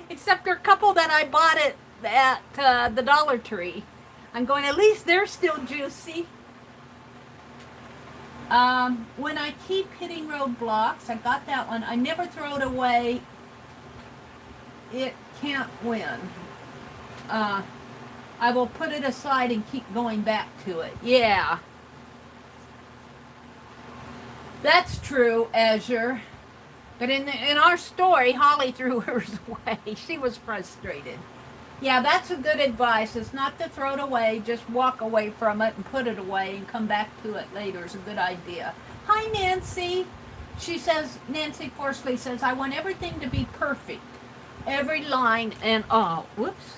Except for a couple that I bought at the Dollar Tree. I'm going, at least they're still juicy. When I keep hitting roadblocks, I got that one. I never throw it away. It can't win. I will put it aside and keep going back to it. Yeah. That's true, Azure. But in our story, Holly threw hers away. She was frustrated. Yeah, that's a good advice. It's not to throw it away. Just walk away from it and put it away and come back to it later is a good idea. Hi, Nancy. She says, Nancy Forsley says, I want everything to be perfect. Every line and all. Whoops.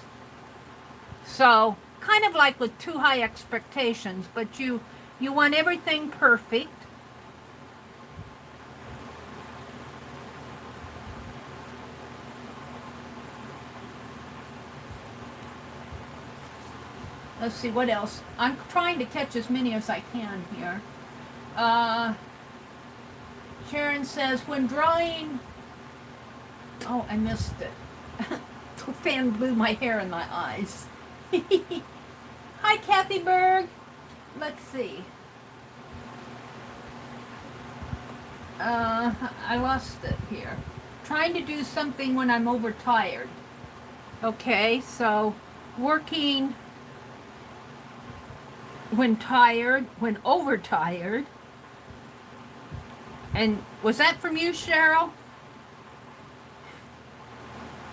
So, kind of like with too high expectations, but you want everything perfect. Let's see, what else? I'm trying to catch as many as I can here. Sharon says, when drawing... Oh, I missed it. The fan blew my hair in my eyes. Hi, Kathy Berg. Let's see. I lost it here. Trying to do something when I'm overtired. Okay, so working... when tired, when overtired. And was that from you, Cheryl?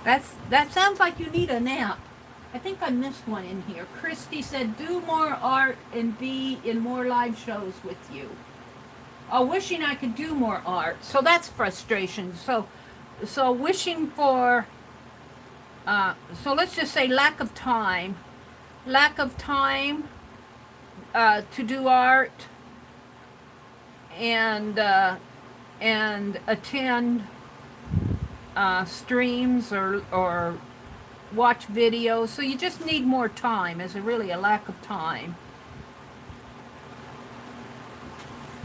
That sounds like you need a nap. I think I missed one in here. Christy said, do more art and be in more live shows with you. Oh, wishing I could do more art. So that's frustration. So wishing for, so let's just say lack of time. Lack of time to do art and attend streams or watch videos. So you just need more time. Is really a lack of time.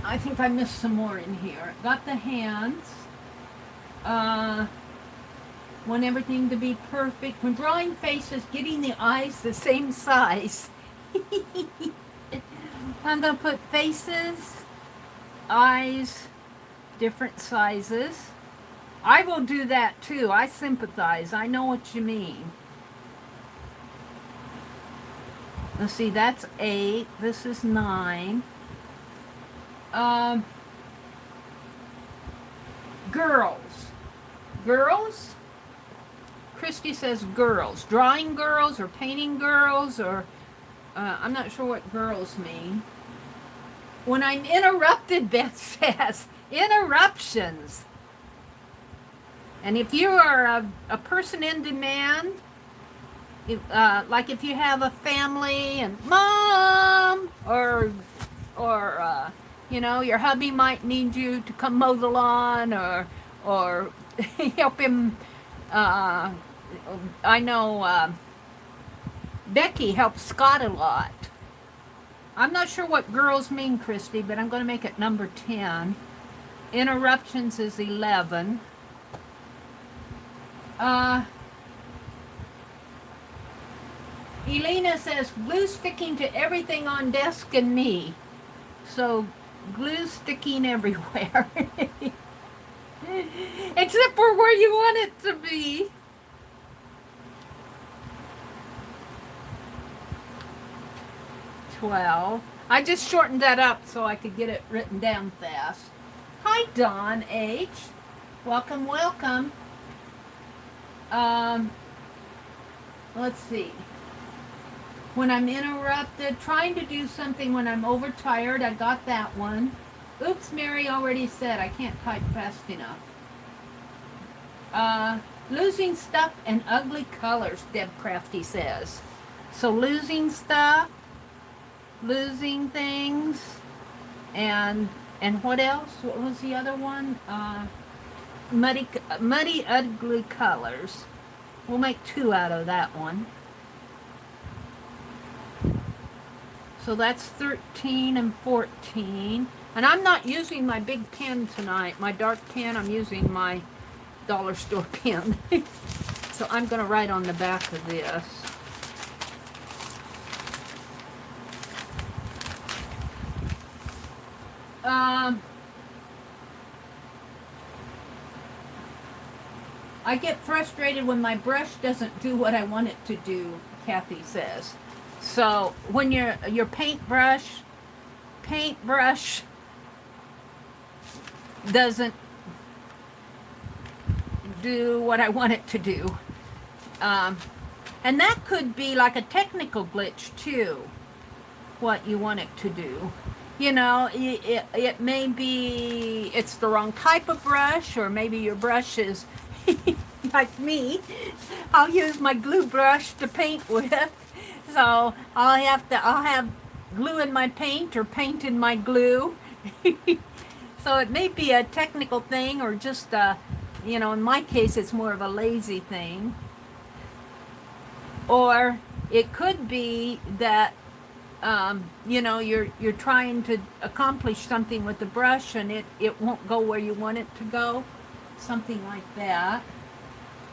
I think I missed some more in here. Got the hands. Want everything to be perfect. When drawing faces, getting the eyes the same size. I'm going to put faces, eyes, different sizes. I will do that too. I sympathize. I know what you mean. Let's see, that's 8. This is 9. Girls. Girls? Christy says girls. Drawing girls or painting girls or... I'm not sure what girls mean. When I'm interrupted, Beth says, interruptions. And if you are a person in demand, like if you have a family and mom, or you know, your hubby might need you to come mow the lawn or help him. I know Becky helps Scott a lot. I'm not sure what girls mean, Christy, but I'm going to make it number 10. Interruptions is 11. Elena says, glue sticking to everything on desk and me. So, glue sticking everywhere. Except for where you want it to be. I just shortened that up so I could get it written down fast. Hi, Dawn H. Welcome, welcome. Let's see. When I'm interrupted, trying to do something when I'm overtired, I got that one. Oops, Mary already said I can't type fast enough. Losing stuff and ugly colors, Deb Crafty says. So losing stuff, losing things, and And what else? What was the other one? Muddy Ugly Colors. We'll make 2 out of that one. So that's 13 and 14. And I'm not using my big pen tonight, my dark pen. I'm using my dollar store pen. So I'm going to write on the back of this. I get frustrated when my brush doesn't do what I want it to do, Kathy says. So when your paintbrush doesn't do what I want it to do. And that could be like a technical glitch too, what you want it to do. You know, it may be it's the wrong type of brush, or maybe your brush is like me. I'll use my glue brush to paint with, so I'll have glue in my paint or paint in my glue. So it may be a technical thing, or just you know, in my case it's more of a lazy thing. Or it could be that you know, you're trying to accomplish something with the brush and it won't go where you want it to go. Something like that.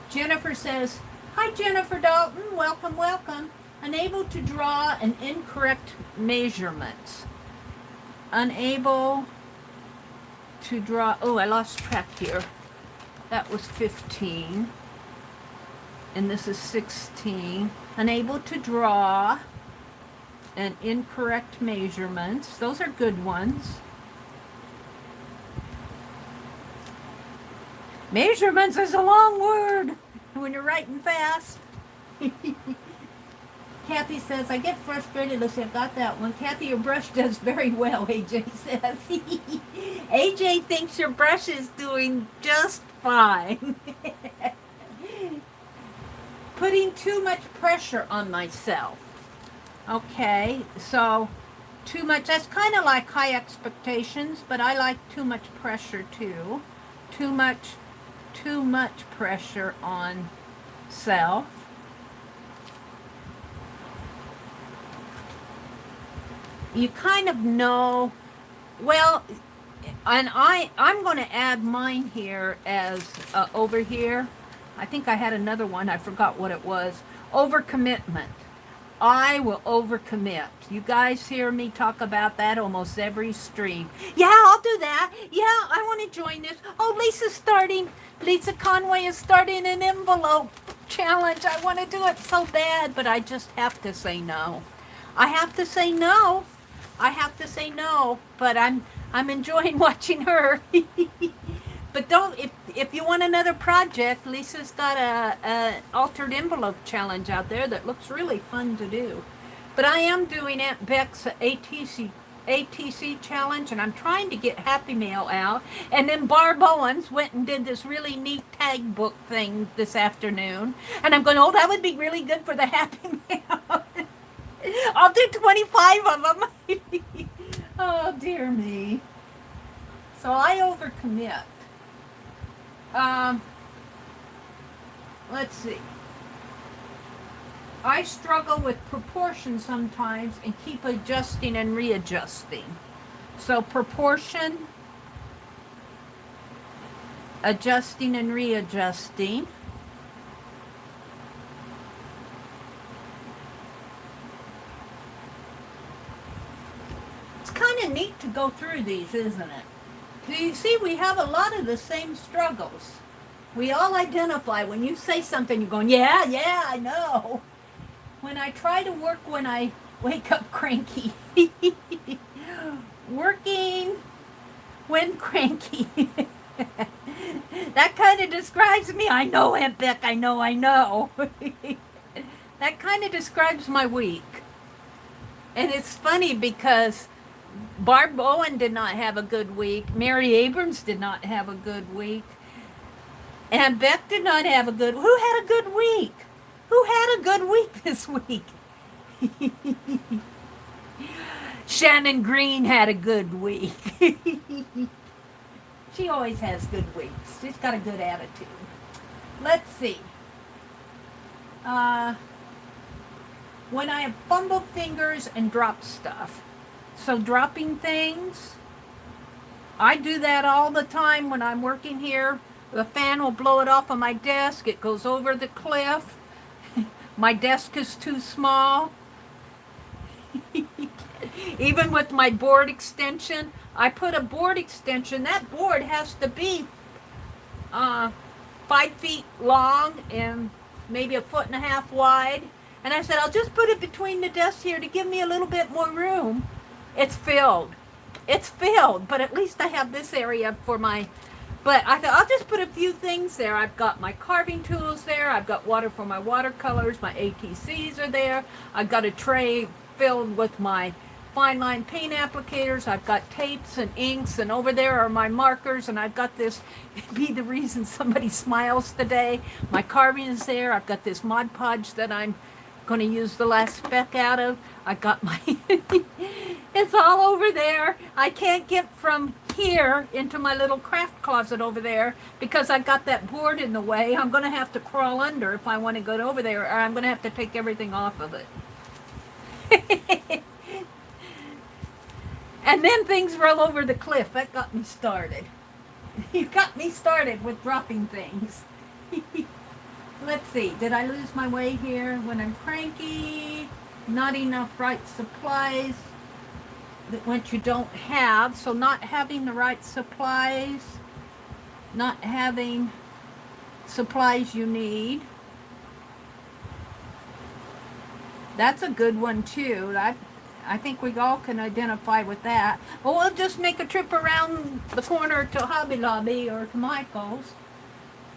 Jennifer says, "Hi Jennifer Dalton, welcome, welcome. Unable to draw an incorrect measurements. Unable to draw," oh, I lost track here. That was 15. And this is 16. Unable to draw and incorrect measurements. Those are good ones. Measurements is a long word when you're writing fast. Kathy says, "I get frustrated." Let's see, I've got that one. Kathy, your brush does very well, AJ says. AJ thinks your brush is doing just fine. Putting too much pressure on myself. Okay, so too much, that's kind of like high expectations, but I like too much pressure too. Too much pressure on self. You kind of know, well, and I'm going to add mine here as over here. I think I had another one, I forgot what it was. Overcommitment. I will overcommit. You guys hear me talk about that almost every stream. Yeah, I'll do that. Yeah, I want to join this. Oh, Lisa Conway is starting an envelope challenge. I want to do it so bad, but I just have to say no. I have to say no. But I'm enjoying watching her. But don't, if you want another project, Lisa's got a altered envelope challenge out there that looks really fun to do. But I am doing Aunt Beck's ATC challenge, and I'm trying to get Happy Mail out. And then Barb Owens went and did this really neat tag book thing this afternoon. And I'm going, oh, that would be really good for the Happy Mail. I'll do 25 of them. Oh, dear me. So I overcommit. Let's see. I struggle with proportion sometimes and keep adjusting and readjusting. So proportion, adjusting and readjusting. It's kind of neat to go through these, isn't it? Do you see, we have a lot of the same struggles. We all identify. When you say something, you're going, yeah, I know. When I try to work when I wake up cranky. Working when cranky. That kind of describes me. I know, Aunt Beck, I know. That kind of describes my week. And it's funny because Barb Bowen did not have a good week. Mary Abrams did not have a good week. And Beck did not have a good... Who had a good week? Who had a good week this week? Shannon Green had a good week. She always has good weeks. She's got a good attitude. Let's see. When I have fumbled fingers and dropped stuff. So dropping things, I do that all the time when I'm working here. The fan will blow it off of my desk. It goes over the cliff. My desk is too small. Even with my board extension, I put a board extension. That board has to be 5 feet long and maybe 1.5 feet wide. And I said, I'll just put it between the desks here to give me a little bit more room. It's filled. It's filled, but at least I have this area for my... But I thought, I'll just put a few things there. I've got my carving tools there. I've got water for my watercolors. My ATCs are there. I've got a tray filled with my fine line paint applicators. I've got tapes and inks, and over there are my markers, and I've got this, be the reason somebody smiles today. My carving is there. I've got this Mod Podge that I'm going to use the last speck out of. I got my... It's all over there. I can't get from here into my little craft closet over there because I got that board in the way. I'm going to have to crawl under if I want to go over there, or I'm going to have to take everything off of it. And then things roll over the cliff. That got me started. You got me started with dropping things. Let's see. Did I lose my way here? When I'm cranky, not enough right supplies, which you don't have. So not having the right supplies, not having supplies you need. That's a good one too. I think we all can identify with that. Well, we'll just make a trip around the corner to Hobby Lobby or to Michael's.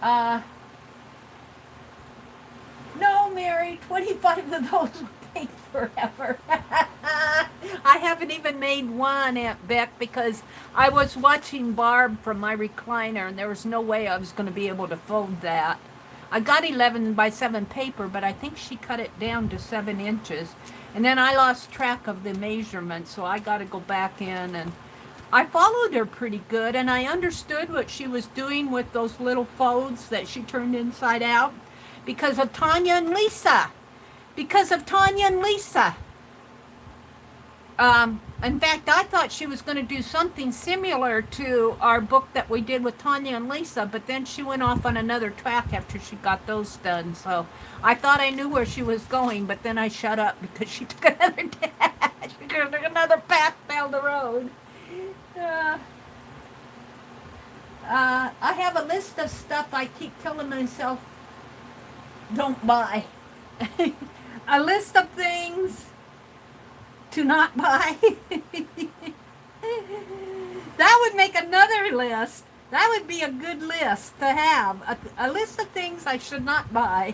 No, Mary, 25 of those will take forever. I haven't even made one, Aunt Beck, because I was watching Barb from my recliner, and there was no way I was going to be able to fold that. I got 11 by 7 paper, but I think she cut it down to 7 inches. And then I lost track of the measurement, so I got to go back in. And I followed her pretty good, and I understood what she was doing with those little folds that she turned inside out because of Tanya and Lisa. Because of Tanya and Lisa. In fact, I thought she was going to do something similar to our book that we did with Tanya and Lisa, but then she went off on another track after she got those done. So I thought I knew where she was going, but then I shut up because she took another she took another path down the road. I have a list of stuff I keep telling myself don't buy. A list of things to not buy. That would make another list. That would be a good list to have. A list of things I should not buy.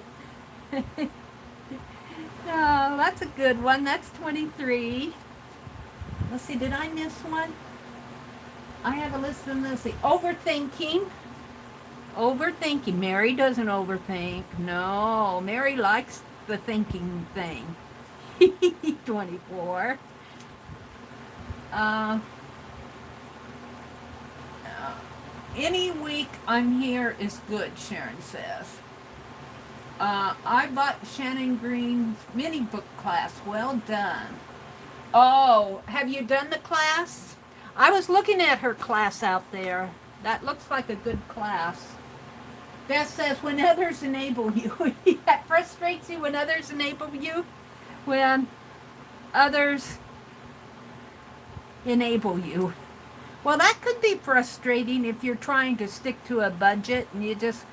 Oh, that's a good one. That's 23. Let's see, did I miss one? I have a list of, let's see, overthinking. Overthinking. Mary doesn't overthink. No, Mary likes the thinking thing. 24. Any week I'm here is good, Sharon says. I bought Shannon Green's mini book class. Well done. Oh, have you done the class? I was looking at her class out there. That looks like a good class. Beth says, when others enable you. That frustrates you when others enable you? When others enable you. Well, that could be frustrating if you're trying to stick to a budget and you just,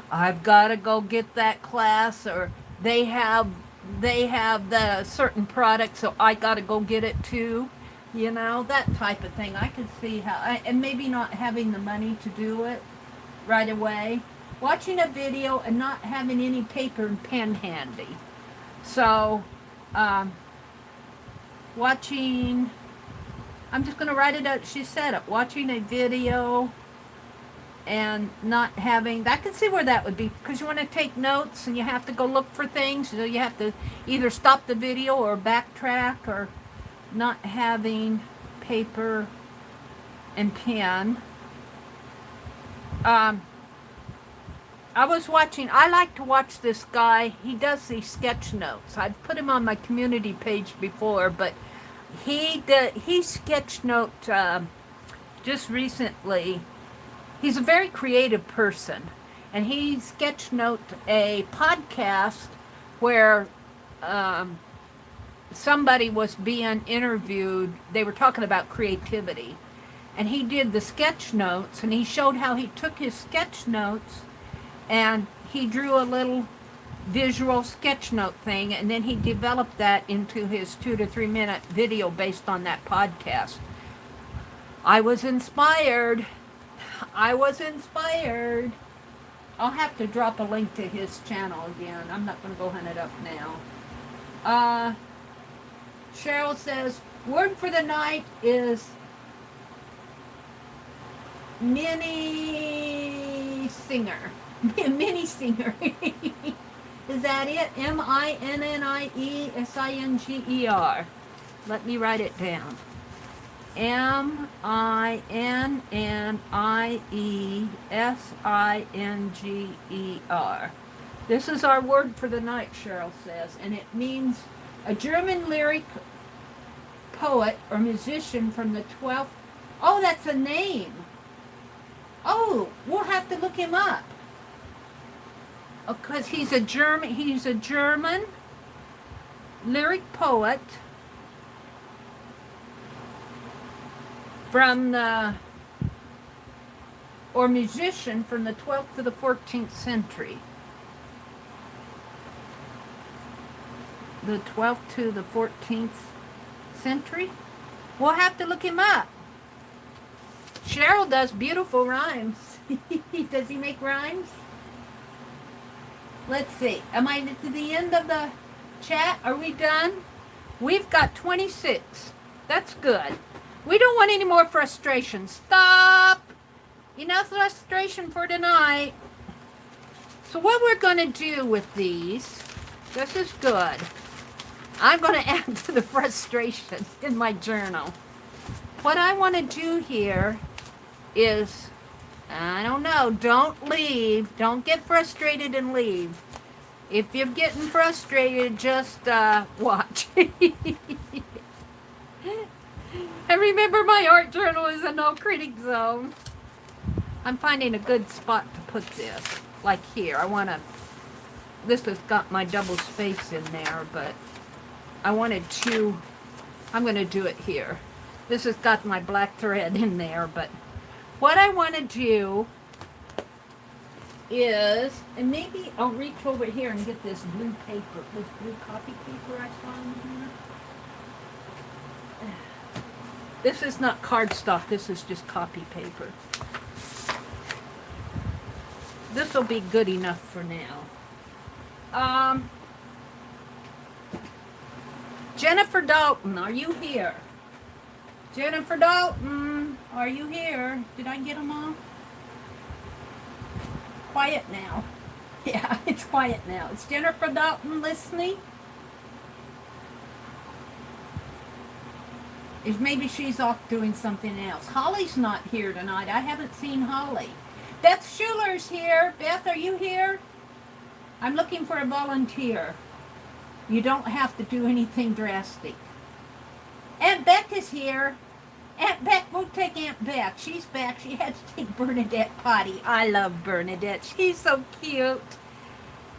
I've got to go get that class, or they have the certain product, so I got to go get it too. You know, that type of thing. I could see how, and maybe not having the money to do it right away. Watching a video and not having any paper and pen handy. So, watching, I'm just going to write it out. She said it. Watching a video and not having, I can see where that would be, because you want to take notes and you have to go look for things. So you have to either stop the video or backtrack or not having paper and pen. I like to watch this guy. He does these sketch notes. I've put him on my community page before, but he sketch note just recently. He's a very creative person, and he sketch note a podcast where somebody was being interviewed. They were talking about creativity, and he did the sketch notes, and he showed how he took his sketch notes and he drew a little visual sketch note thing, and then he developed that into his 2 to 3 minute video based on that podcast. I was inspired. I'll have to drop a link to his channel again. I'm not going to go hunt it up now. Cheryl says, word for the night is mini singer. Mini singer. Is that it? MINNIESINGER. Let me write it down. MINNIESINGER. This is our word for the night, Cheryl says, and it means a German lyric poet or musician from the 12th. Oh, that's a name. Oh, we'll have to look him up. Because he's a German lyric poet from the, or musician from the 12th to the 14th century. The 12th to the 14th century? We'll have to look him up. Cheryl does beautiful rhymes. Does he make rhymes? Let's see. Am I to the end of the chat? Are we done? We've got 26. That's good. We don't want any more frustration. Stop! Enough frustration for tonight. So what we're going to do with these, this is good. I'm going to add to the frustration in my journal. What I want to do here is, I don't know, don't leave. Don't get frustrated and leave. If you're getting frustrated, just watch. And remember, my art journal is a no critic zone. I'm finding a good spot to put this. Like here. This has got my double space in there, but I'm going to do it here. This has got my black thread in there, but what I want to do is, and maybe I'll reach over here and get this blue paper, this blue copy paper I saw in here. This is not cardstock, this is just copy paper. This will be good enough for now. Jennifer Dalton, are you here? Jennifer Dalton, are you here? Did I get them all? Quiet now. Yeah, it's quiet now. Is Jennifer Dalton listening? Maybe she's off doing something else. Holly's not here tonight. I haven't seen Holly. Beth Schuler's here. Beth, are you here? I'm looking for a volunteer. You don't have to do anything drastic. Aunt Beck is here. Aunt Beck, we'll take Aunt Beck. She's back. She had to take Bernadette potty. I love Bernadette. She's so cute.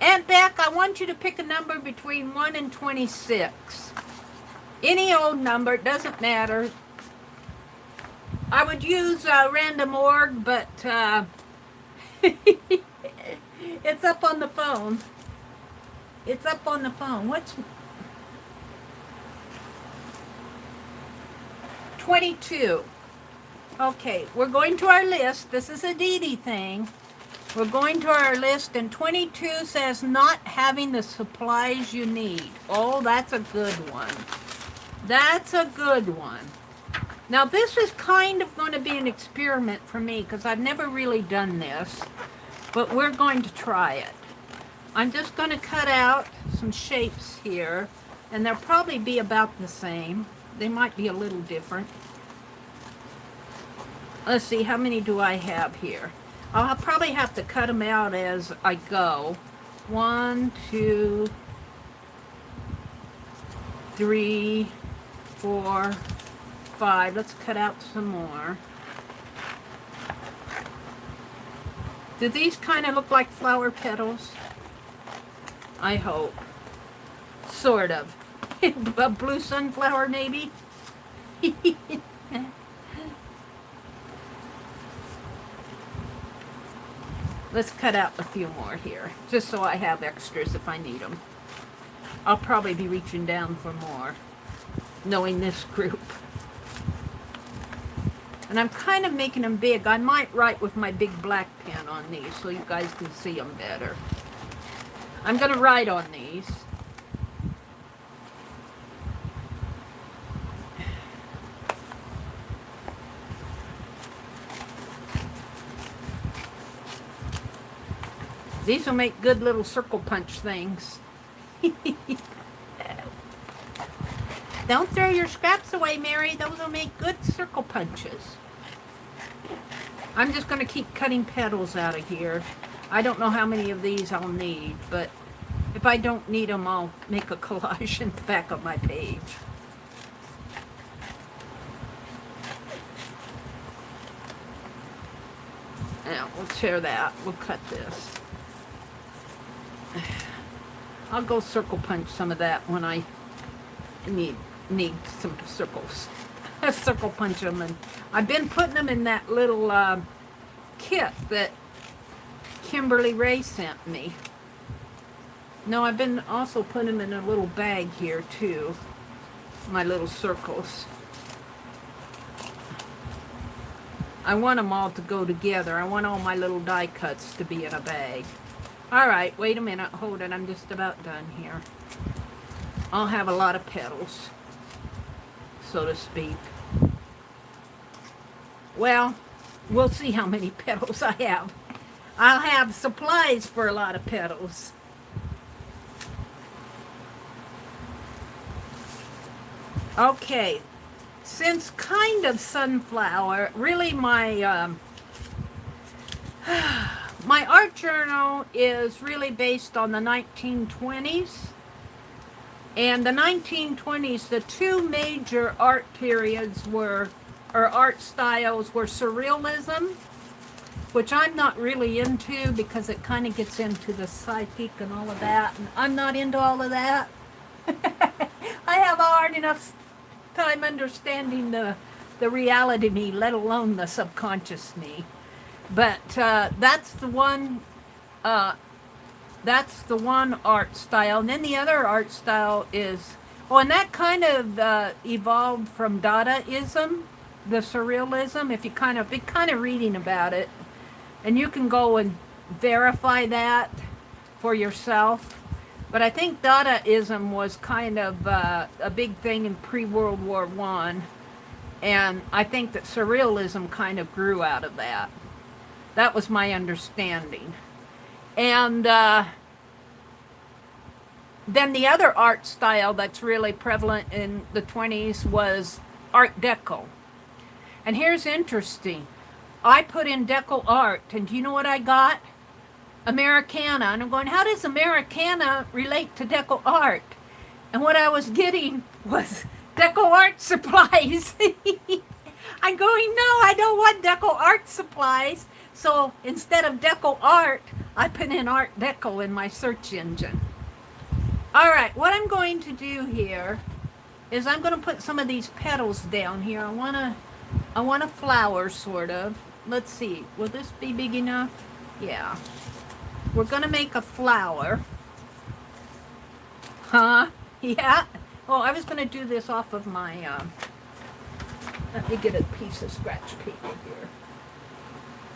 Aunt Beck, I want you to pick a number between 1 and 26. Any old number, it doesn't matter. I would use random org, but it's up on the phone. It's up on the phone. What's 22? Okay, we're going to our list. This is a Dee Dee thing. We're going to our list, and 22 says not having the supplies you need. Oh, that's a good one. That's a good one. Now, this is kind of going to be an experiment for me because I've never really done this, but we're going to try it. I'm just going to cut out some shapes here, and they'll probably be about the same. They might be a little different. Let's see, how many do I have here? I'll probably have to cut them out as I go. 1, 2, 3, 4, 5. Let's cut out some more. Do these kind of look like flower petals? I hope. Sort of. A blue sunflower, maybe? Let's cut out a few more here, just so I have extras if I need them. I'll probably be reaching down for more, knowing this group. And I'm kind of making them big. I might write with my big black pen on these so you guys can see them better. I'm going to write on these. These will make good little circle punch things. Don't throw your scraps away, Mary. Those will make good circle punches. I'm just going to keep cutting petals out of here. I don't know how many of these I'll need, but if I don't need them, I'll make a collage in the back of my page. Now, we'll share that. We'll cut this. I'll go circle punch some of that when I need some circles. Circle punch them, and I've been putting them in that little kit that Kimberly Ray sent me. No, I've been also putting them in a little bag here too. My little circles. I want them all to go together. I want all my little die cuts to be in a bag. Alright, wait a minute, hold it, I'm just about done here. I'll have a lot of petals, so to speak. Well, we'll see how many petals I have. I'll have supplies for a lot of petals. Okay, since kind of sunflower, really my my art journal is really based on the 1920s. And the 1920s, the two major art periods were, or art styles were surrealism, which I'm not really into because it kind of gets into the psychic and all of that. And I'm not into all of that. I have a hard enough time understanding the reality me, let alone the subconscious me. But that's the one art style. And then the other art style is, oh, and that kind of evolved from Dadaism, the surrealism. If you be kind of reading about it, and you can go and verify that for yourself. But I think Dadaism was kind of a big thing in pre-World War I, and I think that surrealism kind of grew out of that. That was my understanding. And then the other art style that's really prevalent in the 20s was Art Deco. And here's interesting. I put in Deco art, and do you know what I got? Americana. And I'm going, how does Americana relate to Deco art? And what I was getting was Deco art supplies. I'm going, no, I don't want Deco art supplies. So instead of Deco art, I put in Art Deco in my search engine. All right, what I'm going to do here is I'm going to put some of these petals down here. I want a flower, sort of. Let's see, will this be big enough? Yeah. We're going to make a flower. Huh? Yeah. Oh, I was going to do this off of my, let me get a piece of scratch paper here.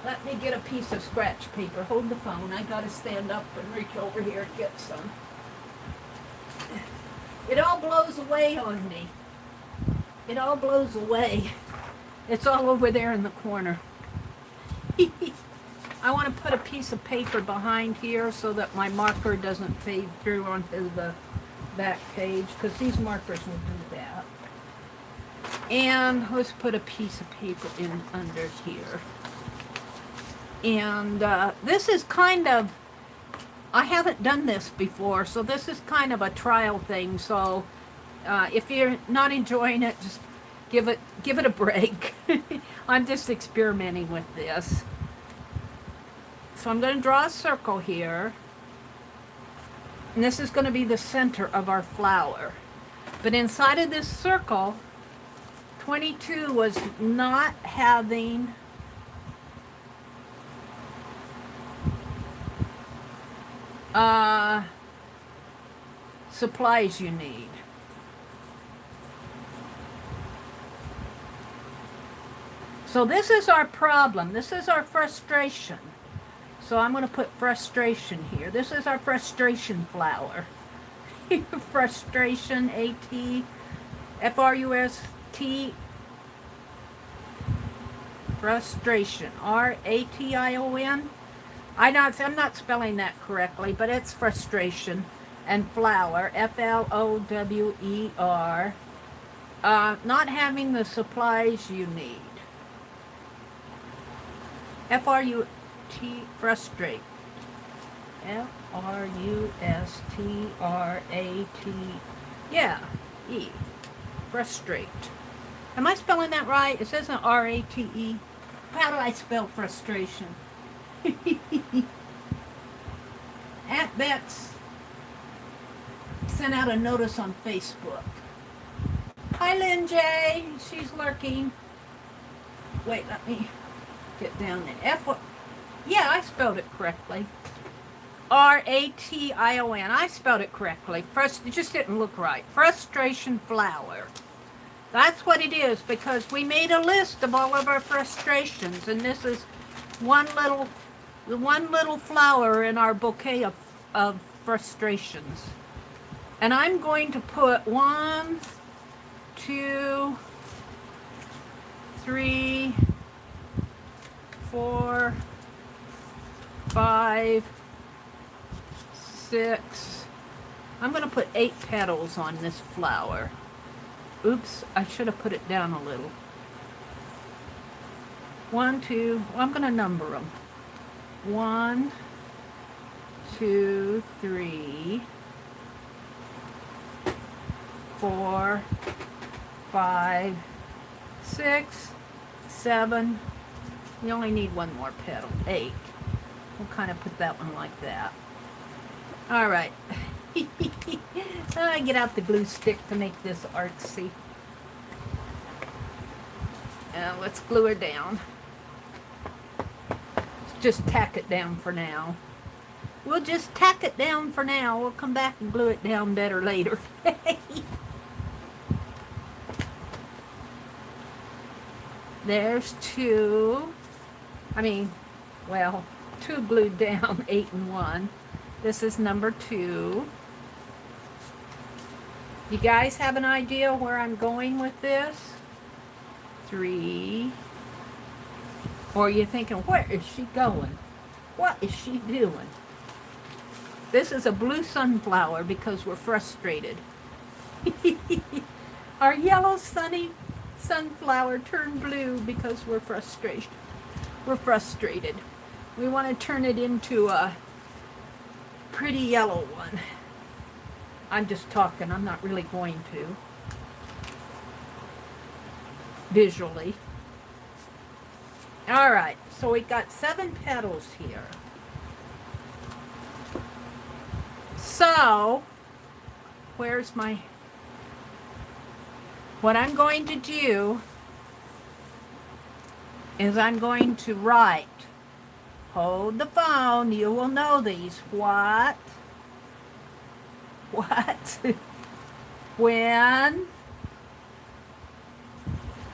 Let me get a piece of scratch paper. Hold the phone. I got to stand up and reach over here and get some. It all blows away on me. It all blows away. It's all over there in the corner. I want to put a piece of paper behind here so that my marker doesn't fade through onto the back page, because these markers will do that. And let's put a piece of paper in under here. And this is kind of, I haven't done this before, so this is kind of a trial thing. So if you're not enjoying it, just give it a break. I'm just experimenting with this. So I'm going to draw a circle here. And this is going to be the center of our flower. But inside of this circle, 22 was not having supplies you need. So this is our problem. This is our frustration. So I'm going to put frustration here. This is our frustration flower. Frustration, A-T, F-R-U-S-T, frustration, R-A-T-I-O-N. I'm not spelling that correctly, but it's frustration. And flower, F-L-O-W-E-R, not having the supplies you need. F-R-U-T, frustrate. F-R-U-S-T-R-A-T, yeah, E, frustrate. Am I spelling that right? It says an R-A-T-E. How do I spell frustration? Aunt Betts sent out a notice on Facebook. Hi, Lynn J. She's lurking. Wait, let me get down there. Yeah, I spelled it correctly. R-A-T-I-O-N. I spelled it correctly. It just didn't look right. Frustration flower. That's what it is, because we made a list of all of our frustrations, and this is one little flower in our bouquet of frustrations. And I'm going to put 1, 2, 3, 4, 5, 6. I'm going to put 8 petals on this flower. Oops, I should have put it down a little. 1, 2, I'm going to number them. 1, 2, 3, 4, 5, 6, 7. You only need one more petal. 8. We'll kind of put that one like that. All right. I get out the glue stick to make this artsy. Let's glue her down. Just tack it down for now. We'll just tack it down for now. We'll come back and glue it down better later. There's 2. Well, 2 glued down, 8 and 1. This is number 2. You guys have an idea where I'm going with this? 3. Or you're thinking, where is she going? What is she doing? This is a blue sunflower because we're frustrated. Our yellow sunny sunflower turned blue because we're frustrated. We're frustrated. We want to turn it into a pretty yellow one. I'm just talking. I'm not really going to. Visually. All right. So we got 7 petals here. So, where's my... What I'm going to do is I'm going to write, hold the phone, you will know these. What? When?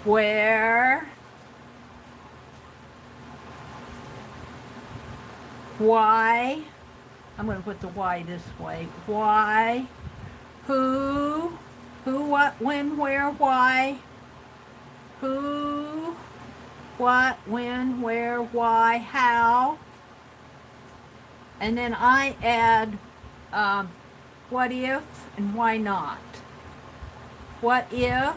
Where? Why? I'm going to put the why this way. Why? Who? Who, what, when, where, why? Who? What, when, where, why, how? And then I add what if and why not. What if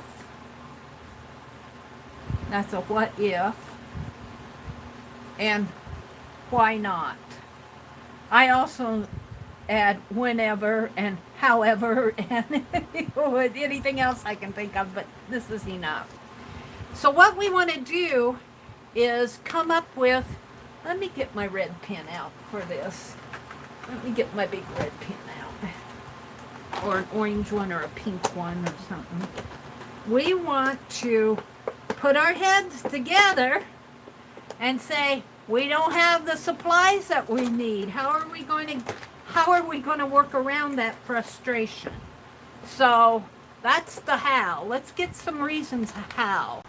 That's a what if. And why not? I also add whenever and however and anything else I can think of, but this is enough. So what we want to do is come up with, let me get my red pen out for this. Let me get my big red pen out. Or an orange one or a pink one or something. We want to put our heads together and say, we don't have the supplies that we need. How are we going to work around that frustration? So that's the how. Let's get some reasons how.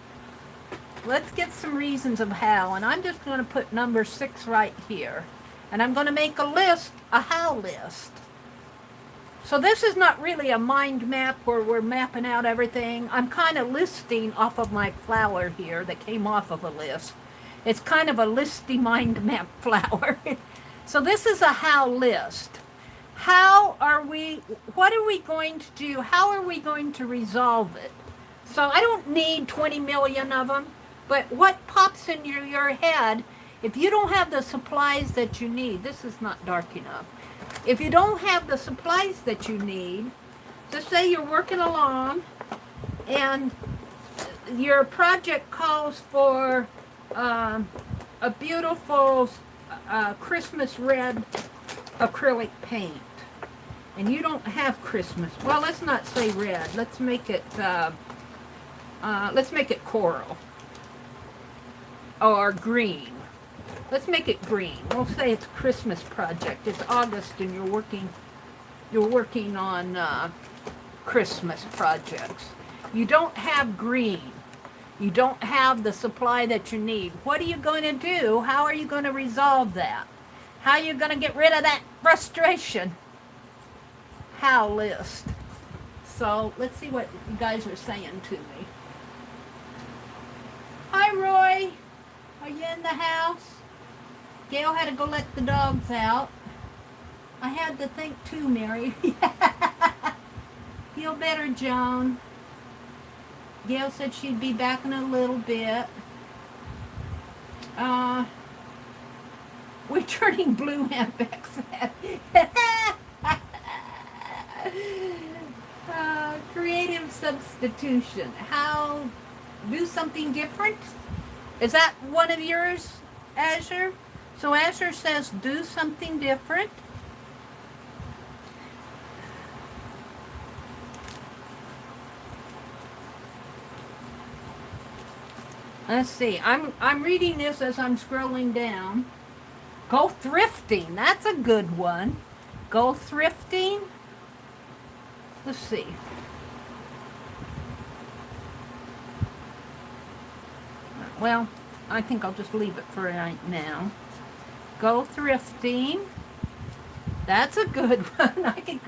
Let's get some reasons of how. And I'm just going to put number 6 right here. And I'm going to make a list, a how list. So this is not really a mind map where we're mapping out everything. I'm kind of listing off of my flower here that came off of a list. It's kind of a listy mind map flower. So this is a how list. What are we going to do? How are we going to resolve it? So I don't need 20 million of them, but what pops into your head, if you don't have the supplies that you need, this is not dark enough. If you don't have the supplies that you need, just say you're working along and your project calls for a beautiful Christmas red acrylic paint, and you don't have Christmas. Well, let's not say red. Let's make it coral or green. Let's make it green. We'll say it's a Christmas project. It's August, and you're working on Christmas projects. You don't have green. You don't have the supply that you need. What are you going to do? How are you going to resolve that? How are you going to get rid of that frustration? How list. So let's see what you guys are saying to me. Hi, Roy. Are you in the house? Gail had to go let the dogs out. I had to think too, Mary. Feel better, Joan. Gail said she'd be back in a little bit. We're turning blue handbags at. Creative substitution. How? Do something different? Is that one of yours, Azure? So Azure says do something different. Let's see. I'm reading this as I'm scrolling down. Go thrifting. That's a good one. Go thrifting. Let's see. Well, I think I'll just leave it for right now. Go thrifting. That's a good one. I could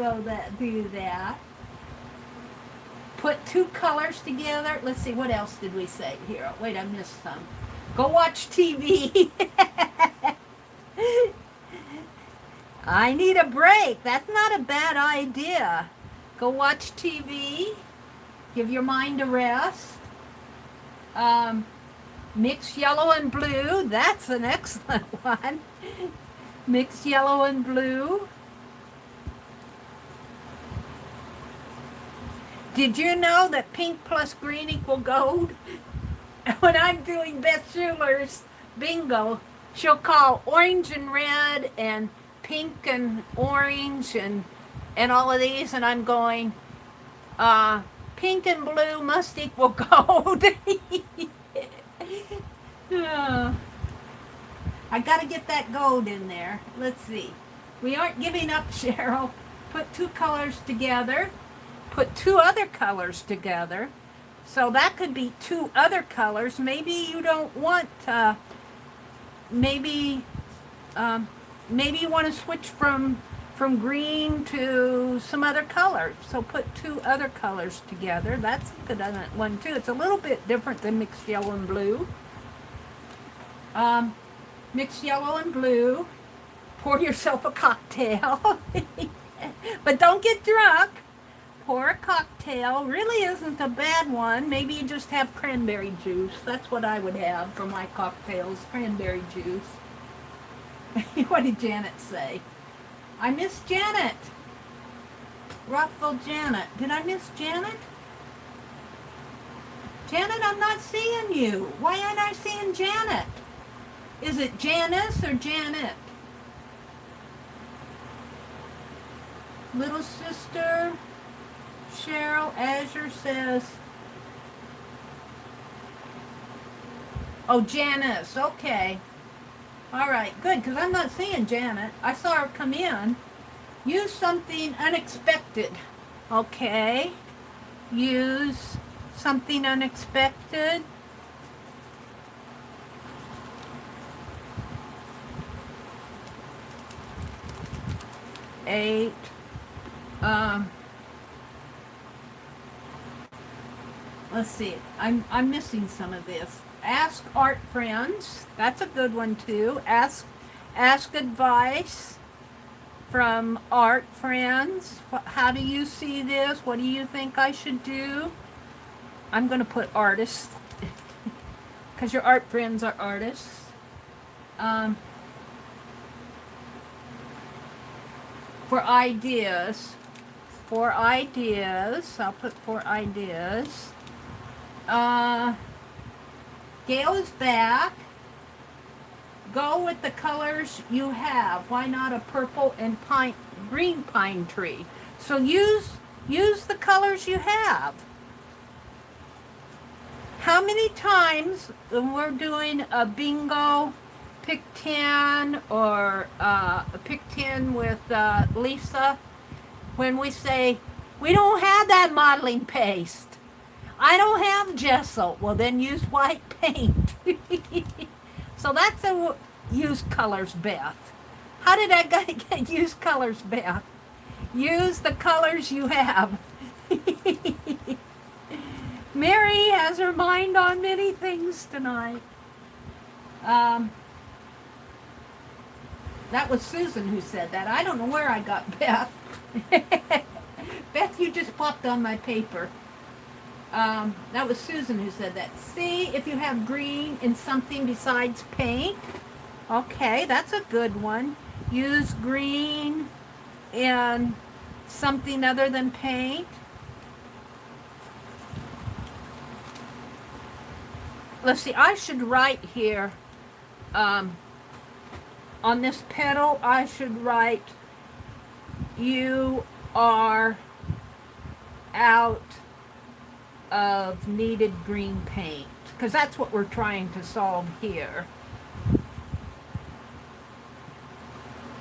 do that. Put 2 colors together. Let's see, what else did we say here? Wait, I missed some. Go watch TV. I need a break. That's not a bad idea. Go watch TV. Give your mind a rest. Mix yellow and blue. That's an excellent one. Mix yellow and blue. Did you know that pink plus green equal gold? When I'm doing Beth Schuler's bingo, she'll call orange and red and pink and orange and all of these, and I'm going, pink and blue must equal gold. I got to get that gold in there. Let's see. We aren't giving up, Cheryl. Put 2 colors together. Put 2 other colors together. So that could be 2 other colors. Maybe you don't want, maybe you want to switch from green to some other color. So put 2 other colors together. That's a good one too. It's a little bit different than mixed yellow and blue. Mix yellow and blue. Pour yourself a cocktail. But don't get drunk. pour a cocktail. Really isn't a bad one. Maybe you just have cranberry juice. That's what I would have for my cocktails, cranberry juice. What did Janet say? I miss Janet. Rockville Janet. Did I miss Janet? Janet, I'm not seeing you. Why aren't I seeing Janet? Is it Janice or Janet? Little sister Cheryl Azure says, oh, Janice, okay. All right, good, because I'm not seeing Janet. I saw her come in. Use something unexpected. Okay. Use something unexpected. Eight. Let's see. I'm missing some of this. Ask art friends. That's a good one too. Ask advice from art friends. How do you see this? What do you think I should do? I'm going to put artists because your art friends are artists. For ideas, I'll put for ideas. Gail is back. Go with the colors you have. Why not a purple and green pine tree? So use the colors you have. How many times when we're doing a bingo, pick 10 or pick 10 with Lisa, when we say, we don't have that modeling paste. I don't have gesso. Well, then use white paint. So that's a use colors, Beth. How did I get use colors, Beth? Use the colors you have. Mary has her mind on many things tonight. That was Susan who said that. I don't know where I got Beth. Beth, you just popped on my paper. That was Susan who said that. See if you have green in something besides paint. Okay, that's a good one. Use green in something other than paint. Let's see, I should write here, on this petal, I should write, you are out of needed green paint, because that's what we're trying to solve here.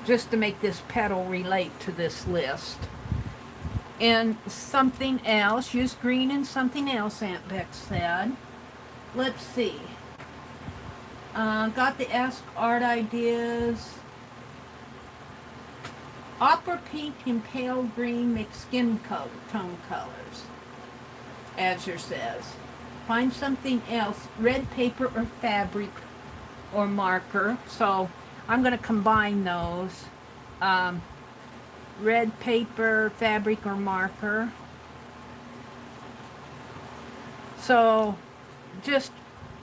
Just to make this petal relate to this list. And something else, use green and something else, Aunt Beck said. Let's see. Got the Ask Art ideas. Opera pink and pale green make skin tone colors. Azure says. Find something else, red paper or fabric or marker. So I'm going to combine those. Red paper, fabric, or marker. So just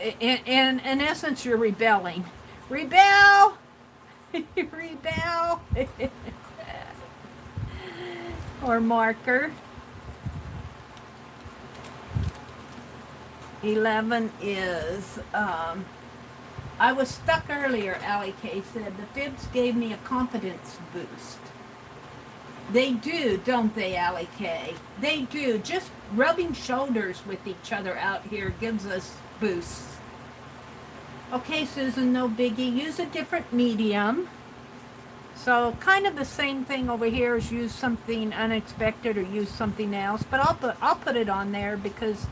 in essence, you're rebelling. Rebel! Rebel! Or marker. 11 is, I was stuck earlier, Allie Kay said. The fibs gave me a confidence boost. They do, don't they, Allie Kay? They do. Just rubbing shoulders with each other out here gives us boosts. Okay, Susan, no biggie. Use a different medium. So kind of the same thing over here as use something unexpected or use something else. But I'll put it on there because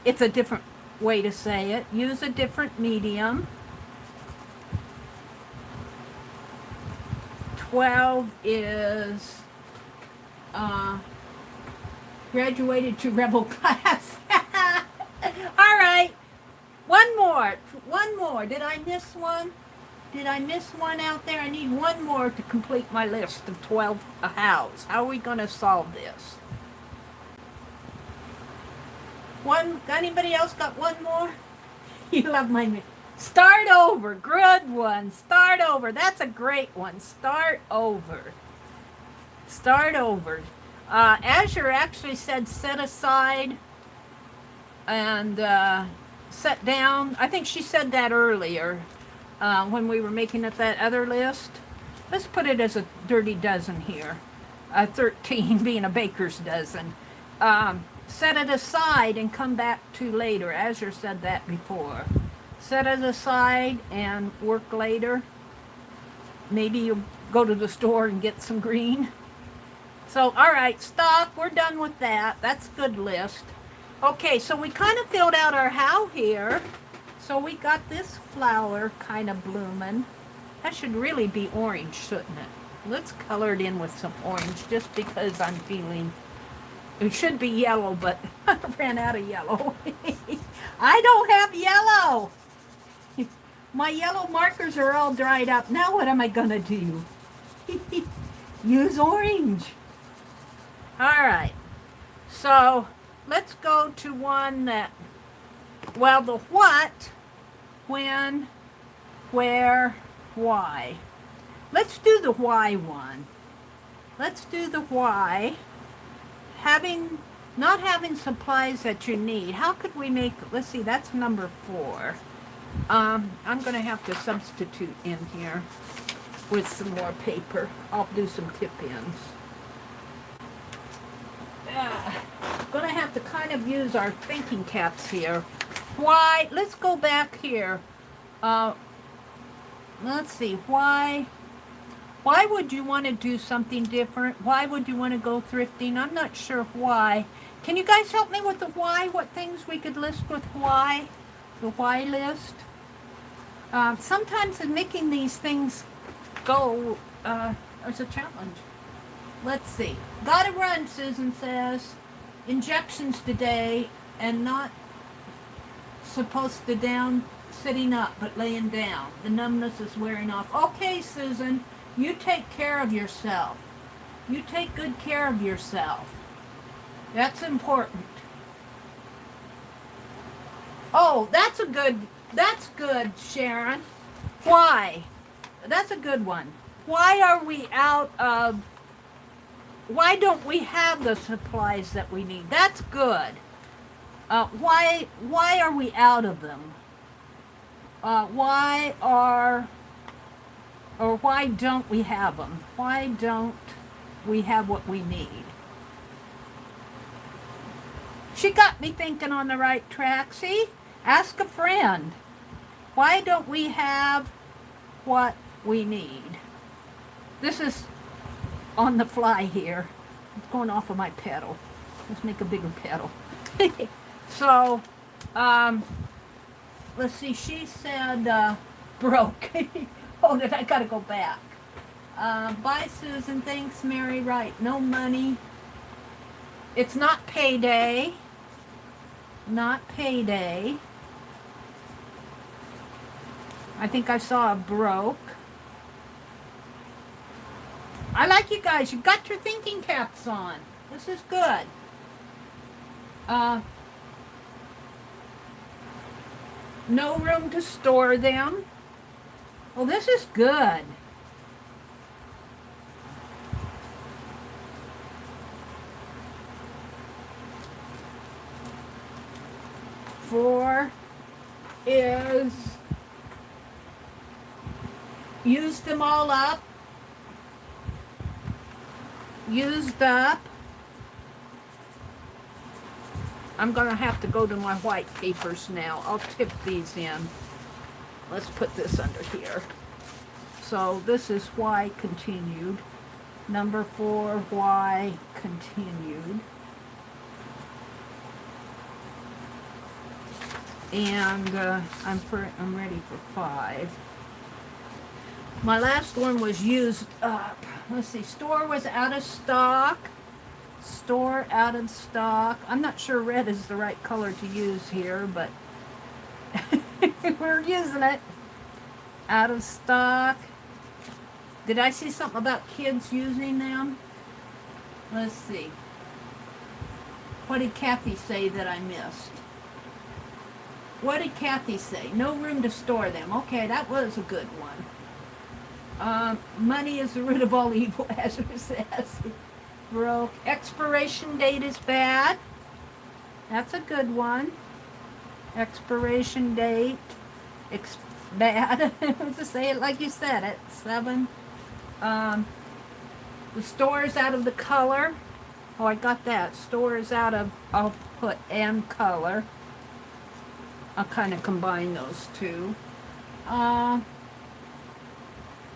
it's a different way to say it. Use a different medium. 12 is graduated to rebel class. All right. One more. Did I miss one? Did I miss one out there? I need one more to complete my list of 12 hows. How are we going to solve this? Anybody else got one more? You love my start over. Good one. Start over. That's a great one. Start over. Start over. Azure actually said set aside and set down. I think she said that earlier when we were making up that other list. Let's put it as a dirty dozen here. 13 being a baker's dozen. Set it aside and come back to later. Azure said that before. Set it aside and work later. Maybe you'll go to the store and get some green. So, all right, stop. We're done with that. That's a good list. Okay, so we kind of filled out our how here. So we got this flower kind of blooming. That should really be orange, shouldn't it? Let's color it in with some orange just because I'm feeling... It should be yellow, but I ran out of yellow. I don't have yellow. My yellow markers are all dried up. Now what am I going to do? Use orange. All right. So let's go to one that, well, the what, when, where, why. Let's do the why one. Let's do the why. Not having supplies that you need. How could we make, let's see, that's number 4. I'm going to have to substitute in here with some more paper. I'll do some tip-ins. Going to have to kind of use our thinking caps here. Why? Let's go back here. Let's see. Why would you want to do something different? Why would you want to go thrifting? I'm not sure why. Can you guys help me with the why? What things we could list with why? The why list. Sometimes in making these things go, there's a challenge. Let's see. Gotta run, Susan says. Injections today and not supposed to down sitting up but laying down. The numbness is wearing off. Okay, Susan, you take care of yourself. You take good care of yourself. That's important. Oh, that's good, Sharon. Why? That's a good one. Why are we out of, why don't we have the supplies that we need? That's good. Why are we out of them? Why don't we have them? Why don't we have what we need? She got me thinking on the right track. See? Ask a friend. Why don't we have what we need? This is on the fly here. It's going off of my pedal. Let's make a bigger pedal. So, let's see. She said broke. Hold it. I got to go back. Bye, Susan. Thanks, Mary. Right. No money. It's not payday. Not payday. I think I saw a broke. I like you guys. You got your thinking caps on. This is good. No room to store them. Well, this is good. Four is used them all up. Used up. I'm going to have to go to my white papers now. I'll tip these in. Let's put this under here. So this is why continued. Number 4, why continued. And I'm ready for 5. My last one was used up. Let's see, store was out of stock. Store out of stock. I'm not sure red is the right color to use here, but we're using it. Out of stock. Did I see something about kids using them? Let's see. What did Kathy say that I missed? What did Kathy say? No room to store them. Okay, that was a good one. Money is the root of all evil, as it says. Broke. Expiration date is bad. That's a good one. Expiration date. Bad. Just say it like you said it. 7. The store is out of the color. Oh, I got that. Store is out of, I'll put and color. I'll kind of combine those two.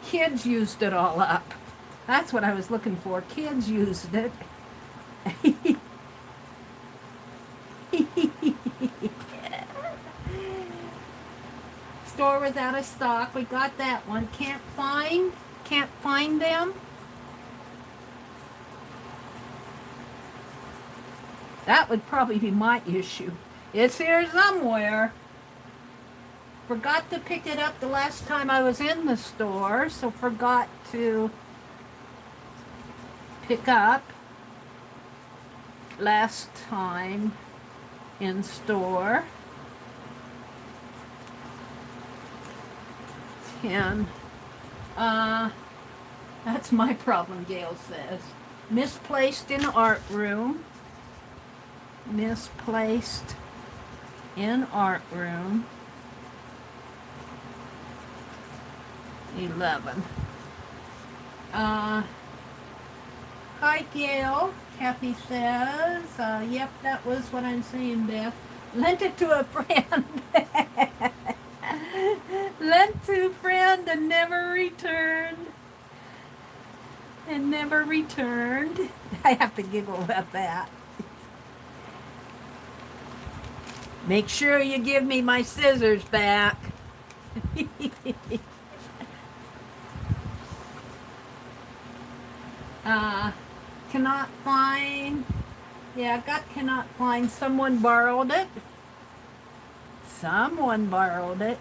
Kids used it all up. That's what I was looking for. Kids used it. Store was out of stock. We got that one. Can't find them. That would probably be my issue. It's here somewhere. Forgot to pick it up the last time I was in the store, so forgot to pick up last time in store. 10. That's my problem, Gail says. Misplaced in art room. Misplaced in art room. 11. Hi, Gail. Kathy says, yep, that was what I'm saying, Beth. Lent it to a friend. Lent to a friend and never returned. And never returned. I have to giggle about that. Make sure you give me my scissors back. Cannot find. Yeah, I got cannot find. Someone borrowed it. Someone borrowed it.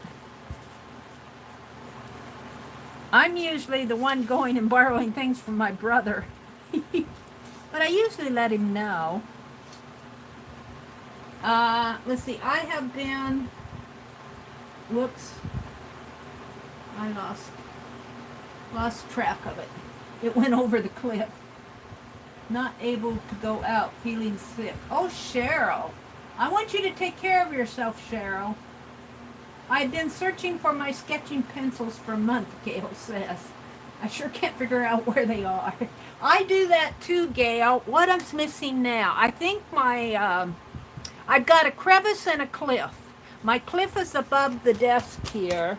I'm usually the one going and borrowing things from my brother. But I usually let him know. Let's see. I have been... Whoops. I lost track of it. It went over the cliff. Not able to go out, feeling sick. Oh, Cheryl. I want you to take care of yourself, Cheryl. I've been searching for my sketching pencils for a month, Gail says. I sure can't figure out where they are. I do that too, Gail. What I'm missing now? I think my... I've got a crevice and a cliff. My cliff is above the desk here.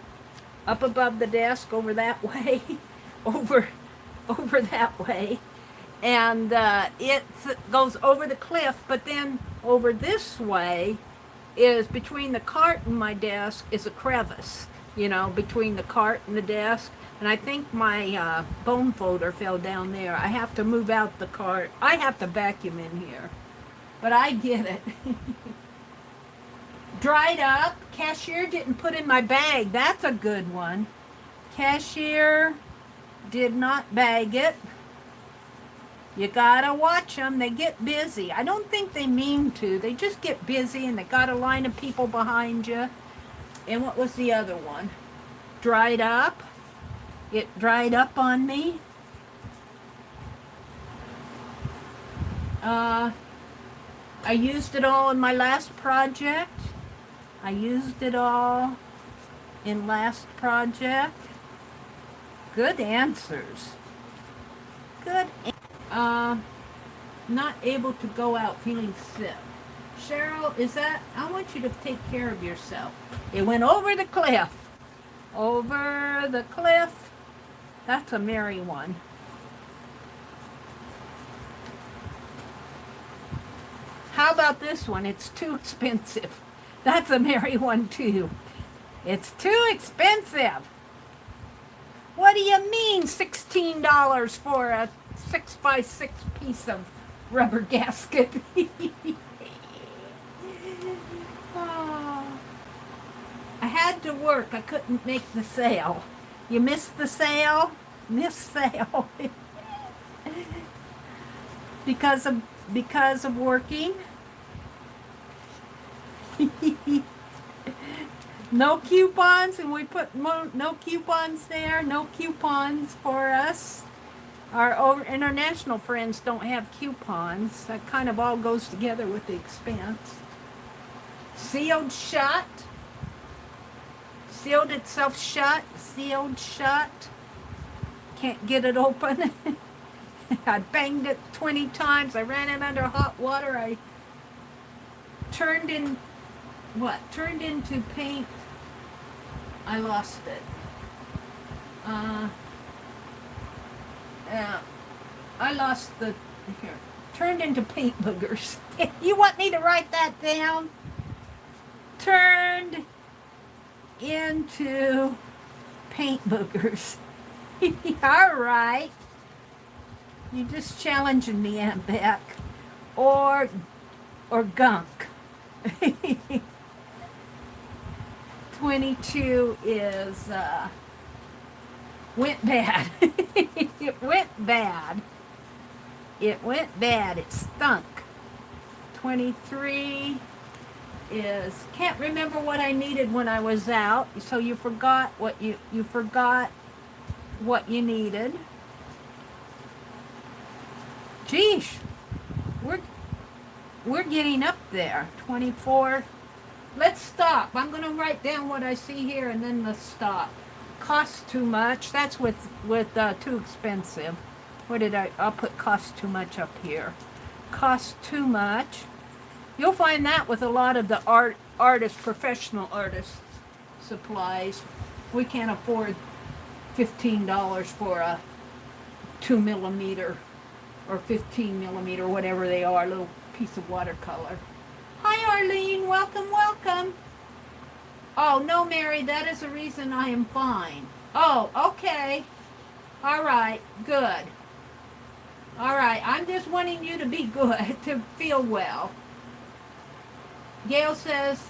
Up above the desk, over that way. over that way. And it goes over the cliff, but then over this way is between the cart and my desk is a crevice, you know, between the cart and the desk. And I think my bone folder fell down there. I have to move out the cart. I have to vacuum in here. But I get it. Dried up. Cashier didn't put in my bag. That's a good one. Cashier did not bag it. You gotta watch them. They get busy. I don't think they mean to. They just get busy and they got a line of people behind you. And what was the other one? Dried up. It dried up on me. I used it all in my last project. I used it all in last project. Good answers. Good. Not able to go out, feeling sick. Cheryl, is that... I want you to take care of yourself. It went over the cliff. Over the cliff. That's a Mary one. How about this one? It's too expensive. That's a Mary one too. It's too expensive. What do you mean $16 for a 6x6 piece of rubber gasket? Oh. I had to work. I couldn't make the sale. You missed the sale? Missed sale. because of working. No coupons, and we put no coupons there. No coupons for us. Our international friends don't have coupons. That kind of all goes together with the expense. Sealed shut. Sealed itself shut. Sealed shut. Can't get it open. I banged it 20 times. I ran it under hot water. I turned into paint. I lost it. I lost the, here, turned into paint boogers. You want me to write that down? Turned into paint boogers. All right. You're just challenging me, Aunt Beck. Or gunk. 22 is, went bad. It went bad. It went bad. It stunk. 23 is, can't remember what I needed when I was out. So you forgot what you forgot what you needed. Geesh, we're getting up there. 24. Let's stop. I'm going to write down what I see here and then let's stop. Costs too much. That's with too expensive. What did I'll put cost too much up here. Cost too much. You'll find that with a lot of the professional artists supplies. We can't afford $15 for a 2mm or 15mm, whatever they are, a little piece of watercolor. Hi Arlene, welcome, welcome. Oh, no, Mary, that is the reason I am fine. Oh, okay. All right, good. All right, I'm just wanting you to be good, to feel well. Gail says,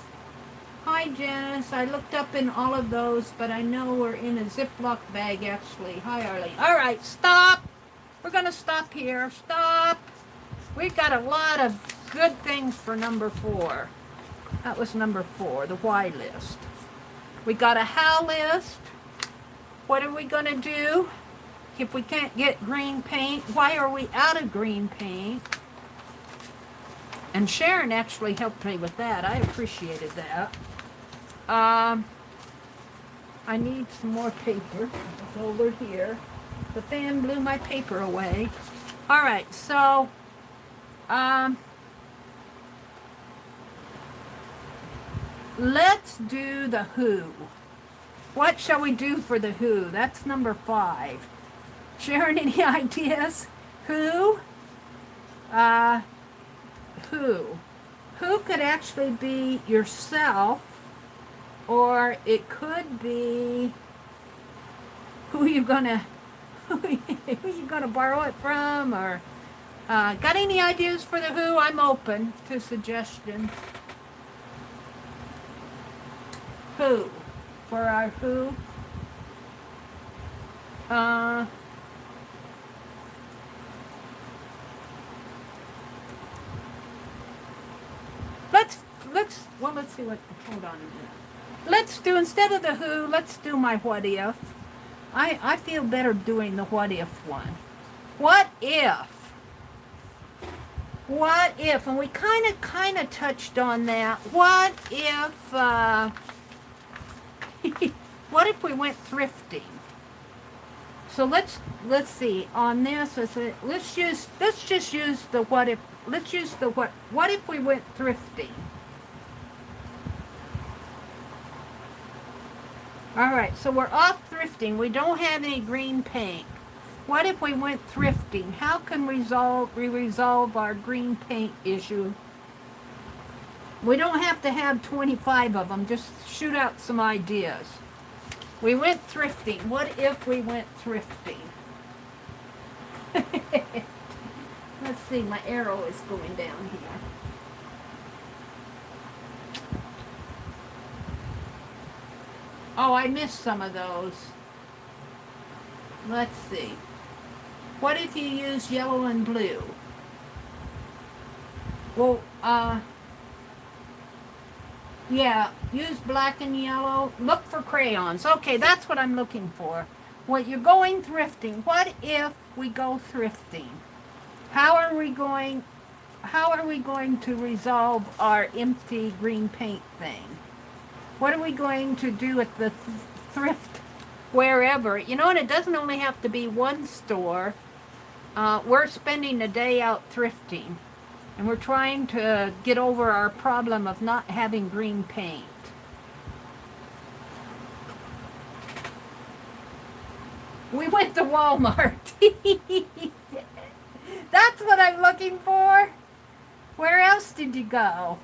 hi, Janice. I looked up in all of those, but I know we're in a Ziploc bag, actually. Hi, Arlene. All right, stop. We're going to stop here. Stop. We've got a lot of good things for number 4. That was number 4, the why list. We got a how list. What are we going to do if we can't get green paint? Why are we out of green paint? And Sharon actually helped me with that. I appreciated that. I need some more paper. It's over here. The fan blew my paper away. All right, so let's do the who. What shall we do for the who? That's number 5. Sharon, any ideas? Who? Who? Who could actually be yourself, or it could be who you gonna borrow it from, or got any ideas for the who? I'm open to suggestions. Who? For our who? Let's see what, hold on a minute. Let's do, instead of the who, let's do my what if. I feel better doing the what if one. What if? What if? And we kind of touched on that. What if, what if we went thrifting? So let's see, on this, let's just use the what if, let's use the what if we went thrifting? All right, so we're off thrifting. We don't have any green paint. What if we went thrifting? How can we resolve our green paint issue? We don't have to have 25 of them. Just shoot out some ideas. We went thrifting. What if we went thrifting? Let's see, my arrow is going down here. Oh, I missed some of those. Let's see. What if you use yellow and blue? Well, Yeah, use black and yellow. Look for crayons. Okay, that's what I'm looking for. What you're going thrifting. What if we go thrifting? How are we going to resolve our empty green paint thing? What are we going to do at the thrift wherever? You know, and it doesn't only have to be one store. We're spending a day out thrifting, and we're trying to get over our problem of not having green paint. We went to Walmart. That's what I'm looking for. Where else did you go?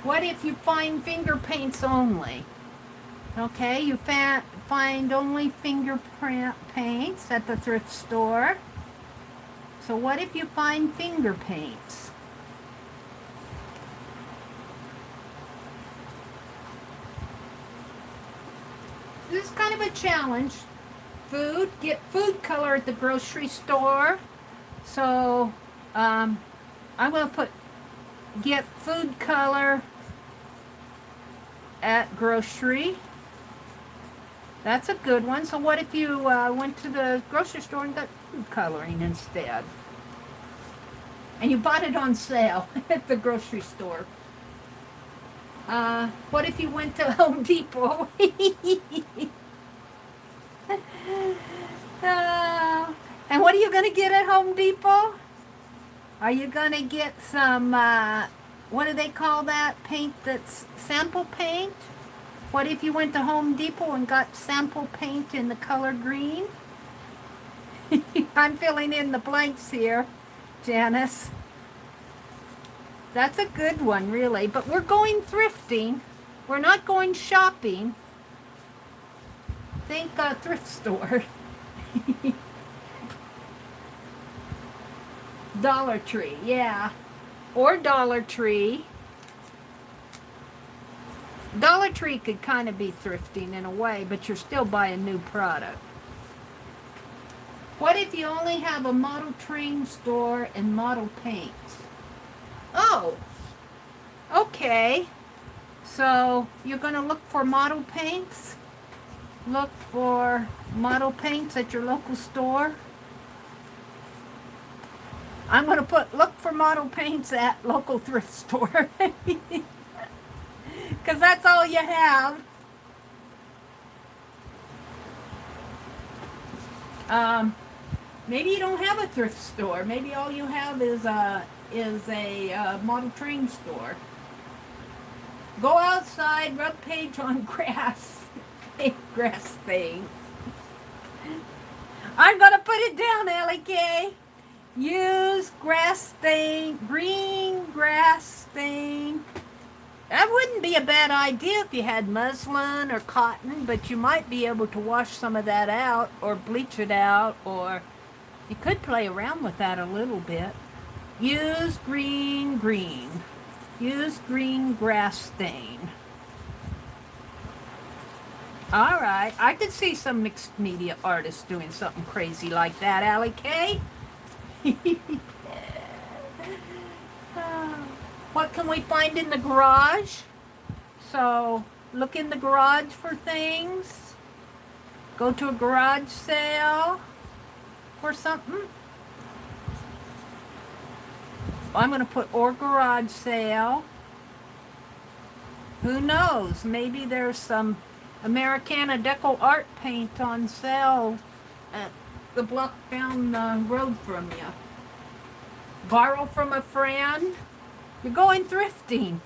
What if you find finger paints only? Okay, you find only finger paints at the thrift store. So what if you find finger paints? This is kind of a challenge. Get food color at the grocery store. So I'm going to get food color at grocery. That's a good one. So what if you went to the grocery store and got food coloring instead? And you bought it on sale at the grocery store. What if you went to Home Depot? And what are you going to get at Home Depot? Are you going to get some, what do they call that paint that's sample paint? What if you went to Home Depot and got sample paint in the color green? I'm filling in the blanks here, Janice. That's a good one, really. But we're going thrifting. We're not going shopping. Think thrift store. Dollar Tree, yeah. Or Dollar Tree. Dollar Tree could kind of be thrifting in a way, but you're still buying new product. What if you only have a model train store and model paints? Oh, okay. So you're going to look for model paints? Look for model paints at your local store? I'm going to look for model paints at local thrift store. Because that's all you have. Maybe you don't have a thrift store. Maybe all you have is a model train store. Go outside, rub paint on grass. Grass thing. I'm going to put it down, Ellie Kay. Use grass stain, green grass stain. That wouldn't be a bad idea if you had muslin or cotton, but you might be able to wash some of that out or bleach it out, or you could play around with that a little bit. Use green. Use green grass stain. All right, I could see some mixed media artists doing something crazy like that, Allie Kay. What can we find in the garage? So look in the garage for things. Go to a garage sale for something. I'm going to put or garage sale. Who knows? Maybe there's some Americana Deco art paint on sale at the block down the road from you. Borrow from a friend. You're going thrifting.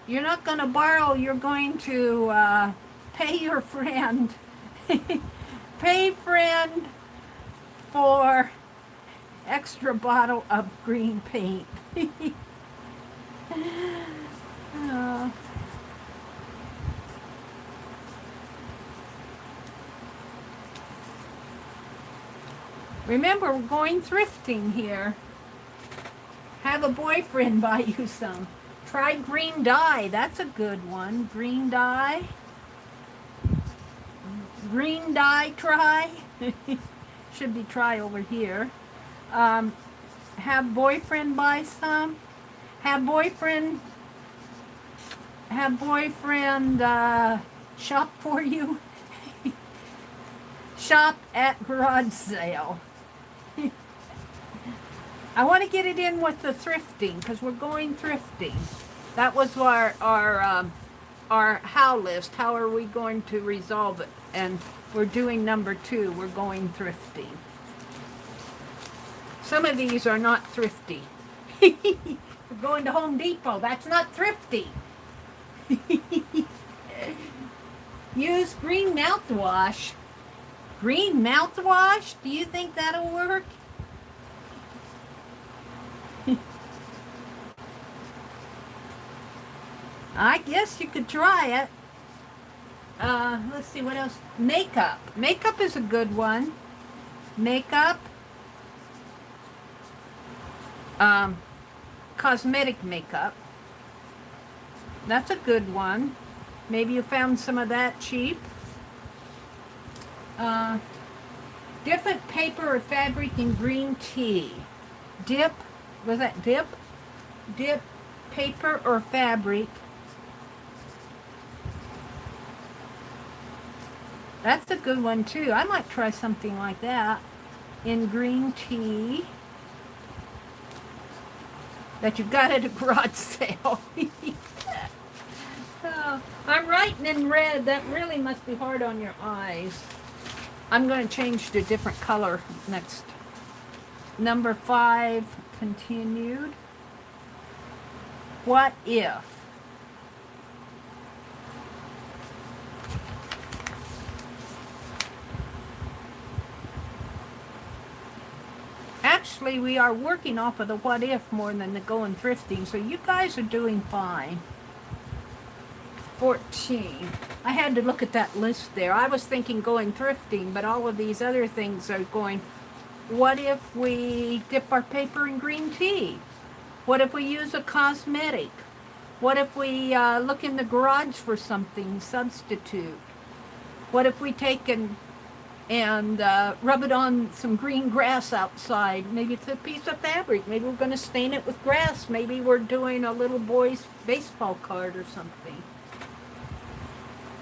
You're not going to borrow. You're going to pay your friend. Pay friend for extra bottle of green paint. Remember, we're going thrifting here. Have a boyfriend buy you some. Try green dye. That's a good one. Green dye. green dye try. Should be try over here. Have boyfriend buy some. Have boyfriend shop for you. Shop at garage sale. I want to get it in with the thrifting because we're going thrifting. That was our how list. How are we going to resolve it? And we're doing number 2. We're going thrifting. Some of these are not thrifty. We're going to Home Depot. That's not thrifty. Use green mouthwash. Green mouthwash? Do you think that'll work? I guess you could try it. Let's see what else. Makeup. Makeup is a good one. Makeup. Cosmetic makeup. That's a good one. Maybe you found some of that cheap. Different paper or fabric in green tea. Dip. Was that dip? Dip paper or fabric. That's a good one too. I might try something like that in green tea that you got at a garage sale. Oh, I'm writing in red. That really must be hard on your eyes. I'm going to change to a different color next. Number 5, continued. What if? Actually, we are working off of the what if more than the going thrifting, so you guys are doing fine. 14. I had to look at that list there. I was thinking going thrifting, but all of these other things are going, what if we dip our paper in green tea? What if we use a cosmetic? What if we look in the garage for something, substitute? What if we take and rub it on some green grass outside? Maybe it's a piece of fabric. Maybe we're going to stain it with grass. Maybe we're doing a little boy's baseball card or something.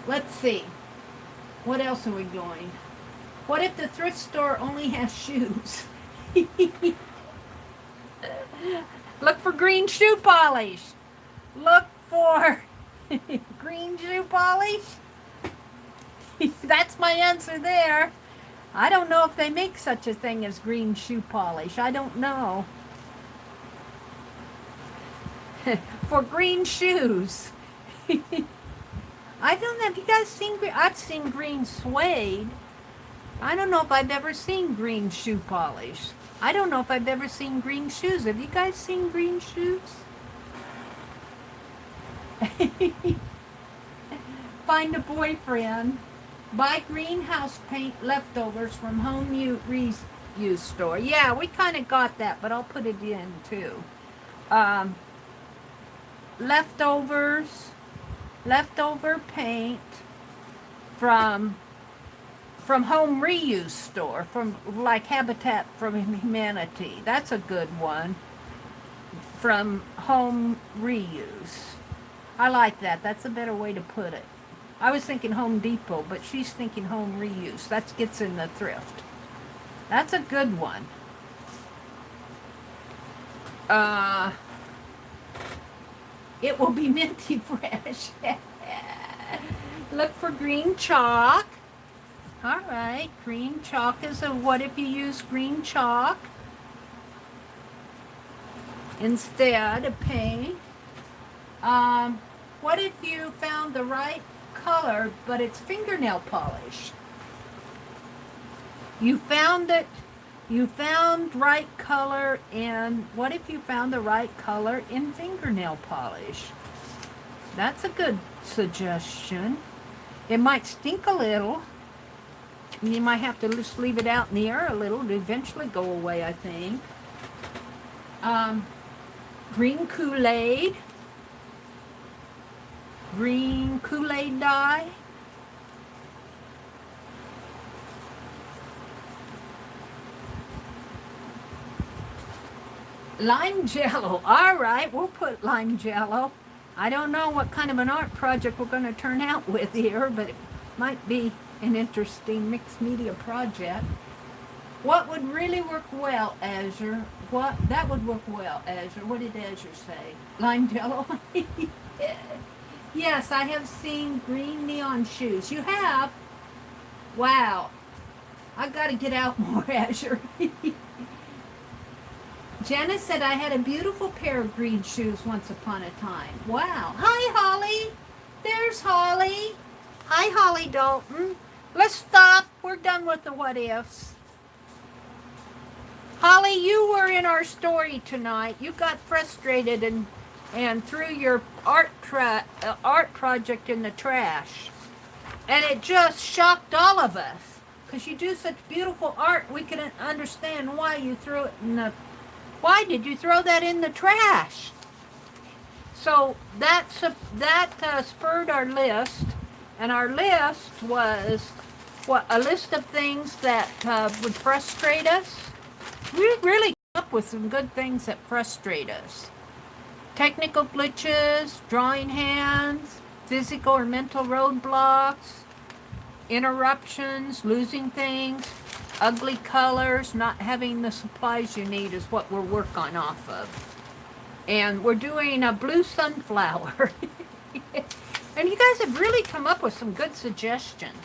Let's see. What else are we doing? What if the thrift store only has shoes? Look for green shoe polish. Look for green shoe polish. That's my answer there. I don't know if they make such a thing as green shoe polish. I don't know. For green shoes. I don't know. Have you guys seen green? I've seen green suede. I don't know if I've ever seen green shoe polish. I don't know if I've ever seen green shoes. Have you guys seen green shoes? Find a boyfriend. Buy greenhouse paint leftovers from home reuse store. Yeah, we kind of got that, but I'll put it in too. Leftover paint from home reuse store, from like Habitat for Humanity. That's a good one. From home reuse. I like that. That's a better way to put it. I was thinking Home Depot, but she's thinking home reuse. That gets in the thrift. That's a good one. It will be minty fresh. Look for green chalk. All right, green chalk is a what if you use green chalk instead of paint. What if you found the right color, but it's fingernail polish? You found it. You found right color, and what if you found the right color in fingernail polish? That's a good suggestion. It might stink a little. You might have to just leave it out in the air a little to eventually go away, I think. Green Kool-Aid. Green Kool-Aid dye. Lime jello. All right, we'll put lime jello. I don't know what kind of an art project we're going to turn out with here, but it might be an interesting mixed media project. What would really work well, Azure? What that would work well, Azure. What did Azure say? Lime jello? Yes, I have seen green neon shoes. You have? Wow. I've got to get out more, Azure. Janice said I had a beautiful pair of green shoes once upon a time. Wow. Hi, Holly. There's Holly. Hi, Holly Dalton. Let's stop. We're done with the what ifs. Holly, you were in our story tonight. You got frustrated and threw your art project in the trash. And it just shocked all of us. Because you do such beautiful art, we couldn't understand why you threw it in the... Why did you throw that in the trash? So that spurred our list. And our list was a list of things that would frustrate us. We really came up with some good things that frustrate us. Technical glitches, drawing hands, physical or mental roadblocks, interruptions, losing things, ugly colors, not having the supplies you need is what we're working off of. And we're doing a blue sunflower. And you guys have really come up with some good suggestions.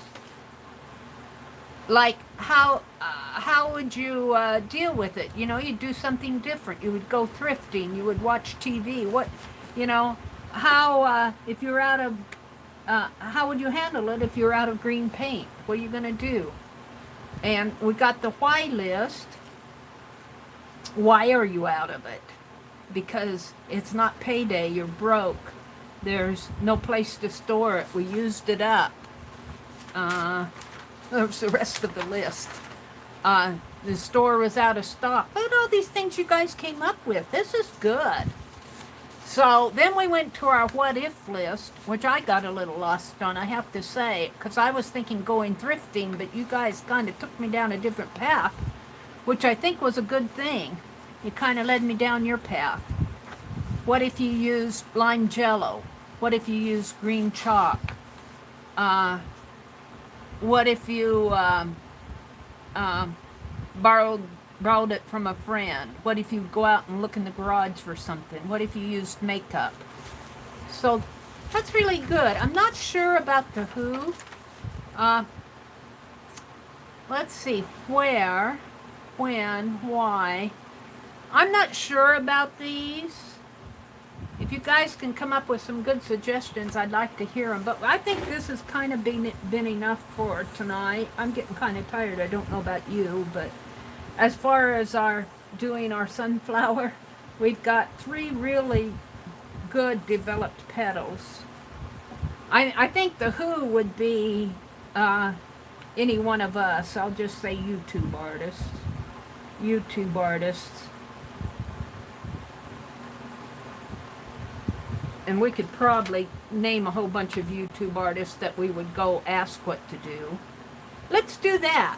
Like how would you deal with it? You know, you'd do something different. You would go thrifting. You would watch TV. What, you know, how if you're out of, how would you handle it if you're out of green paint? What are you going to do? And we got the why list. Why are you out of it? Because it's not payday. You're broke. There's no place to store it. We used it up. There's the rest of the list. The store was out of stock. Look at all these things you guys came up with. This is good. So then we went to our what if list, which I got a little lost on, I have to say, because I was thinking going thrifting, but you guys kind of took me down a different path, which I think was a good thing. You kind of led me down your path. What if you used lime jello? What if you used green chalk? What if you borrowed it from a friend? What if you go out and look in the garage for something? What if you used makeup? So that's really good. I'm not sure about the who. Let's see. Where, when, why. I'm not sure about these. If you guys can come up with some good suggestions, I'd like to hear them. But I think this has kind of been enough for tonight. I'm getting kind of tired. I don't know about you, but as far as doing our sunflower, we've got 3 really good developed petals. I think the who would be any one of us. I'll just say YouTube artists. YouTube artists. And we could probably name a whole bunch of YouTube artists that we would go ask what to do. Let's do that.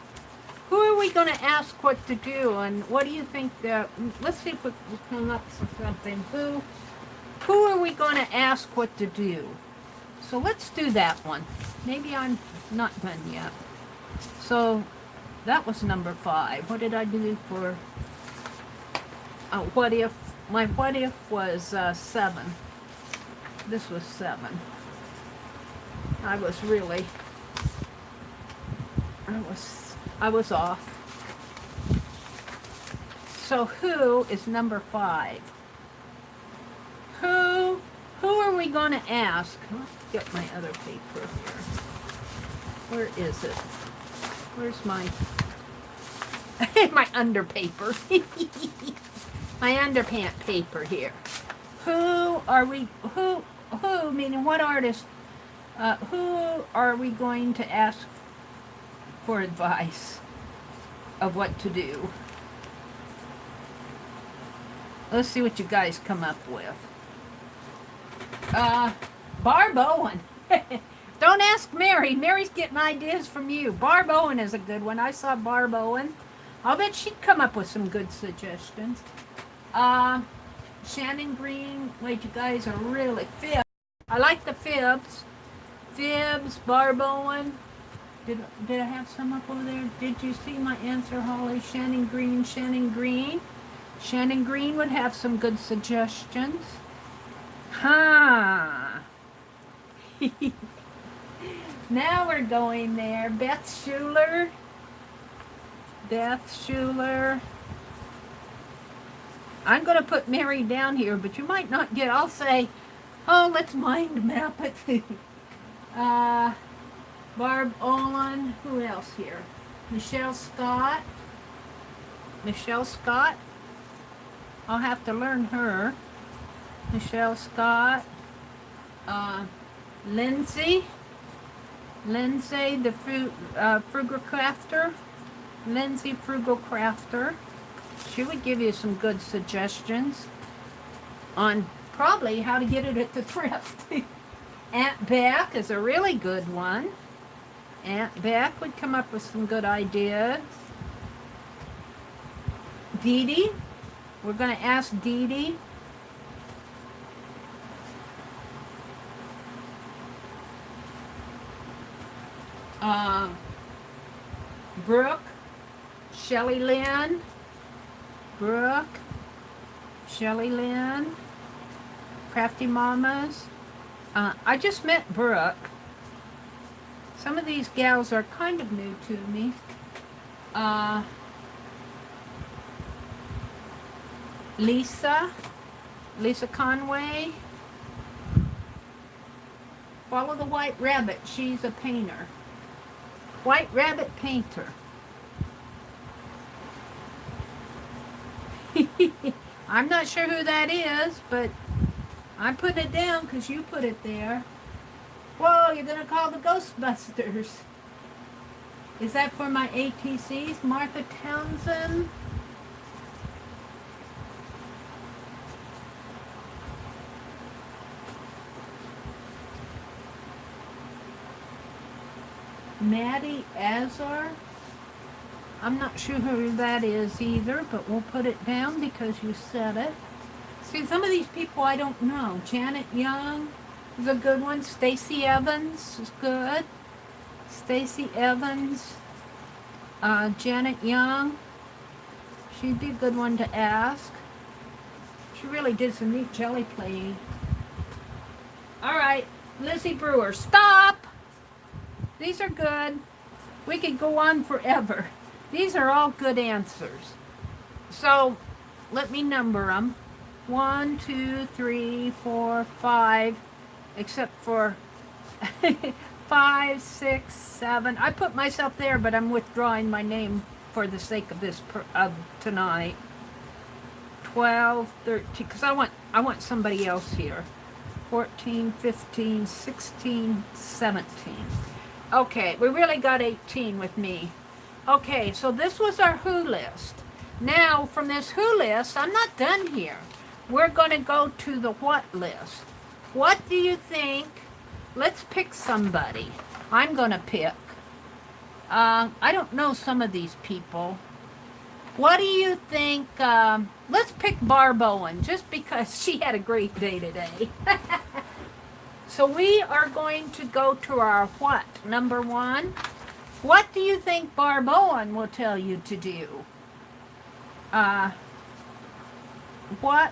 Who are we going to ask what to do? And what do you think let's see if we can come up with something. Who are we going to ask what to do? So let's do that one. Maybe I'm not done yet. So that was number 5. What did I do for what if? My what if was 7. This was 7. I was off. So who is number 5? Who are we going to ask? Let's get my other paper here. Where is it? Where's my my under paper? My underpant paper here. Who meaning what artist, who are we going to ask for advice of what to do? Let's see what you guys come up with. Barb Owen. Don't ask Mary. Mary's getting ideas from you. Barb Owen is a good one. I saw Barb Owen. I'll bet she'd come up with some good suggestions. Uh, Shannon Green. Wait, you guys are really fibs. I like the fibs. Fibs, Barb Owen. Did I have some up over there? Did you see my answer, Holly? Shannon Green, Shannon Green. Shannon Green would have some good suggestions. Huh. Now we're going there. Beth Schuler. Beth Schuler. I'm going to put Mary down here, but you might not get, I'll say, oh, let's mind map it. Barb Olin. Who else here? Michelle Scott. Michelle Scott. I'll have to learn her. Michelle Scott. Lindsay. Lindsay, the Frugal Crafter. Lindsay Frugal Crafter. She would give you some good suggestions on probably how to get it at the thrift. Aunt Beck is a really good one. Aunt Beck would come up with some good ideas. Dee Dee. We're going to ask Dee Dee. Brooke. Shelley Lynn. Brooke. Shelley Lynn. Crafty Mamas. I just met Brooke. Some of these gals are kind of new to me. Lisa Conway. Follow the White Rabbit. She's a painter. White Rabbit painter. I'm not sure who that is, but I put it down because you put it there. Whoa, you're going to call the Ghostbusters. Is that for my ATCs? Martha Townsend? Maddie Azar? I'm not sure who that is either, but we'll put it down because you said it. See, some of these people I don't know. Janet Young is a good one. Stacy Evans is good. Stacy Evans. Janet Young. She'd be a good one to ask. She really did some neat jelly plating. All right, Lizzie Brewer. Stop! These are good. We could go on forever. These are all good answers. So, let me number them. 1, 2, 3, 4, 5, except for 5, 6, 7. I put myself there, but I'm withdrawing my name for the sake of this tonight. 12, 13, because I want somebody else here. 14, 15, 16, 17. Okay, we really got 18 with me. Okay, so this was our who list. Now, from this who list, I'm not done here. We're going to go to the what list. What do you think? Let's pick somebody. I'm going to pick. I don't know some of these people. What do you think? Let's pick Barb Owen, just because she had a great day today. So we are going to go to our what, number 1. What do you think Barb Owen will tell you to do? What?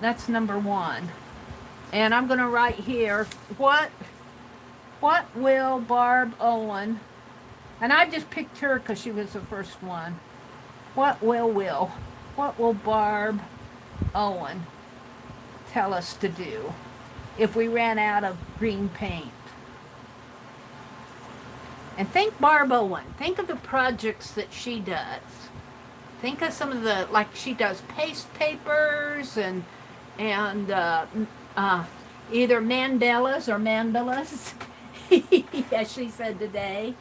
That's number 1. And I'm going to write here, what will Barb Owen, and I just picked her because she was the first one. What will Barb Owen tell us to do if we ran out of green paint? And think Barb Owen. Think of the projects that she does. Think of some of the, like she does paste papers and either mandalas or mandalas, as she said today.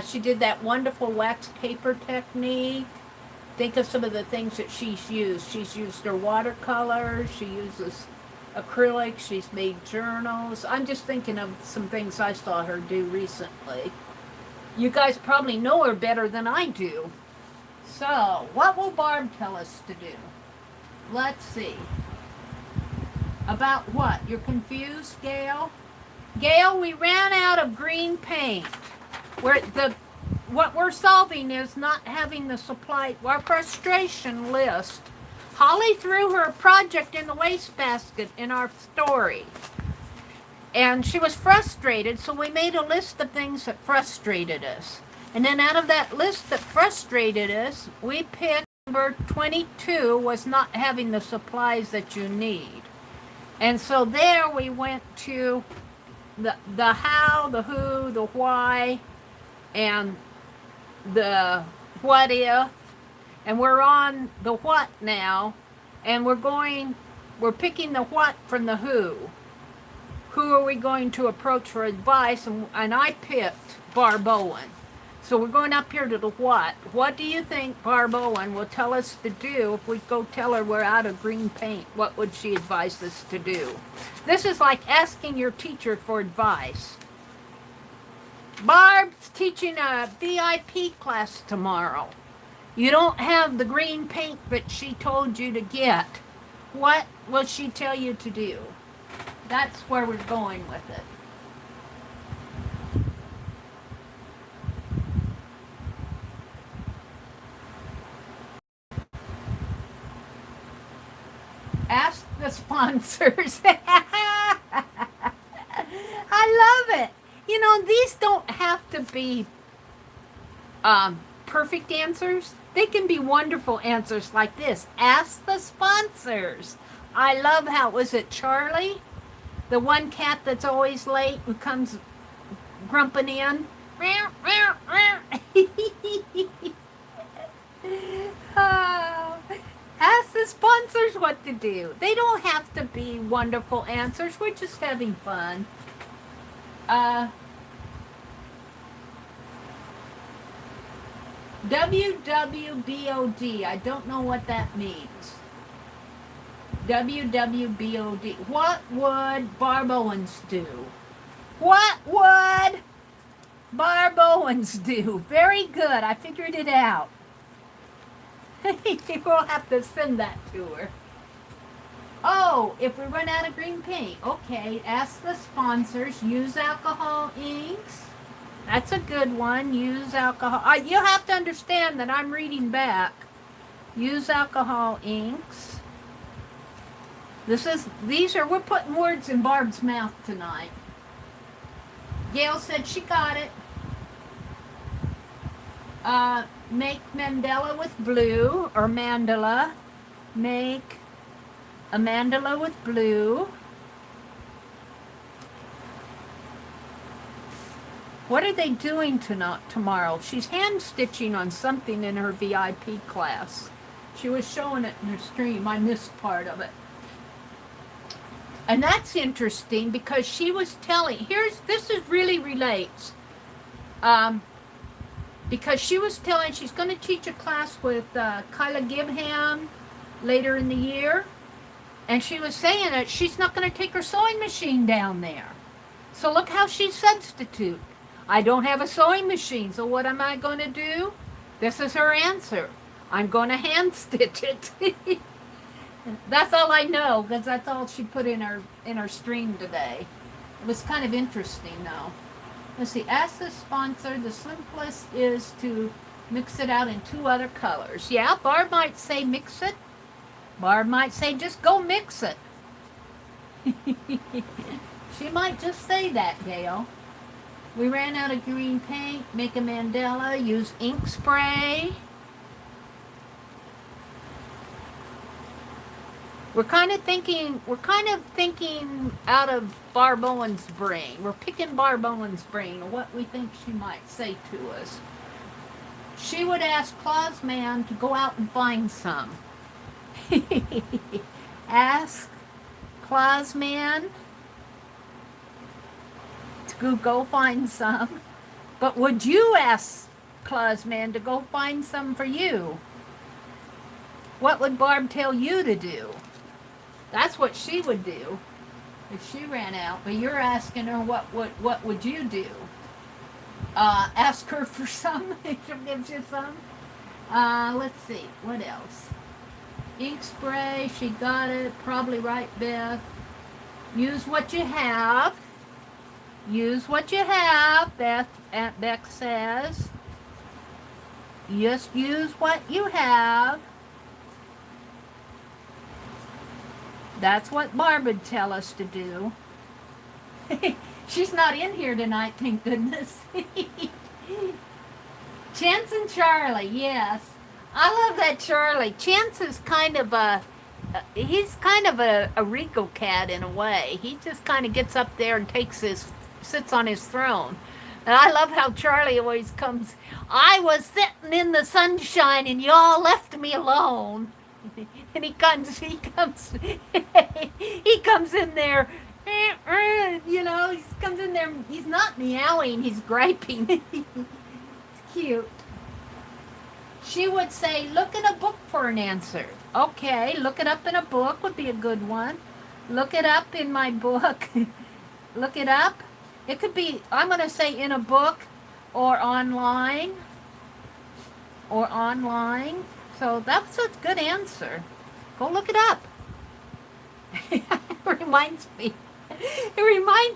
She did that wonderful wax paper technique. Think of some of the things that she's used. She's used her watercolors. She uses acrylic. She's made journals. I'm just thinking of some things I saw her do recently. You guys probably know her better than I do. So, what will Barb tell us to do? Let's see. About what? You're confused, Gail? Gail, we ran out of green paint. What we're solving is not having the supply, our frustration list. Holly threw her project in the wastebasket in our story. And she was frustrated, so we made a list of things that frustrated us. And then out of that list that frustrated us, we picked number 22 was not having the supplies that you need. And so there we went to the how, the who, the why, and the what if. And we're on the what now, and we're picking the what from the who. Who are we going to approach for advice? And I picked Barb Owen. So we're going up here to the what. What do you think Barb Owen will tell us to do if we go tell her we're out of green paint? What would she advise us to do? This is like asking your teacher for advice. Barb's teaching a VIP class tomorrow. You don't have the green paint that she told you to get. What will she tell you to do? That's where we're going with it. Ask the sponsors. I love it. You know, these don't have to be perfect answers. They can be wonderful answers like this. Ask the sponsors. I love how, was it Charlie? The one cat that's always late who comes grumping in. Oh, ask the sponsors what to do. They don't have to be wonderful answers. We're just having fun. WWBOD. I don't know what that means. WWBOD. What would Barb Owens do? What would Barb Owens do? Very good. I figured it out. We'll have to send that to her. Oh, if we run out of green paint. Okay, ask the sponsors. Use alcohol inks. That's a good one. Use alcohol. You have to understand that I'm reading back. Use alcohol inks. We're putting words in Barb's mouth tonight. Gail said she got it. Make mandala with blue, or mandala. Make a mandala with blue. What are they doing tomorrow? She's hand stitching on something in her VIP class. She was showing it in her stream. I missed part of it. And that's interesting because she was telling, this really relates. Because she was telling, she's going to teach a class with Kyla Gibham later in the year. And she was saying that she's not going to take her sewing machine down there. So look how she's substitute. I don't have a sewing machine, so what am I going to do? This is her answer. I'm going to hand stitch it. That's all I know, because that's all she put in her stream today. It was kind of interesting, though. Let's see. Ask the sponsor. The simplest is to mix it out in 2 other colors. Yeah, Barb might say mix it. Barb might say just go mix it. She might just say that, Gail. We ran out of green paint. Make a mandala. Use ink spray. We're kind of thinking out of Barb Owen's brain. We're picking Barb Owen's brain, what we think she might say to us. She would ask Claus Man to go out and find some. Ask Claus Man to go find some. But would you ask Claus Man to go find some for you? What would Barb tell you to do? That's what she would do if she ran out. But you're asking her what would you do? Ask her for some if she gives you some. Let's see. What else? Ink spray. She got it. Probably right, Beth. Use what you have. Use what you have, Beth. Aunt Beck says. Just use what you have. That's what Barb would tell us to do. She's not in here tonight, thank goodness. Chance and Charlie, yes. I love that Charlie. Chance is kind of he's kind of a regal cat in a way. He just kind of gets up there and sits on his throne. And I love how Charlie always comes. I was sitting in the sunshine and y'all left me alone. And he comes he comes in there, he comes in there, he's not meowing, he's griping. It's cute. She would say, look in a book for an answer. Okay, look it up in a book would be a good one. Look it up in my book. Look it up. It could be, I'm going to say in a book or online. Or online. So that's a good answer. Go look it up. It reminds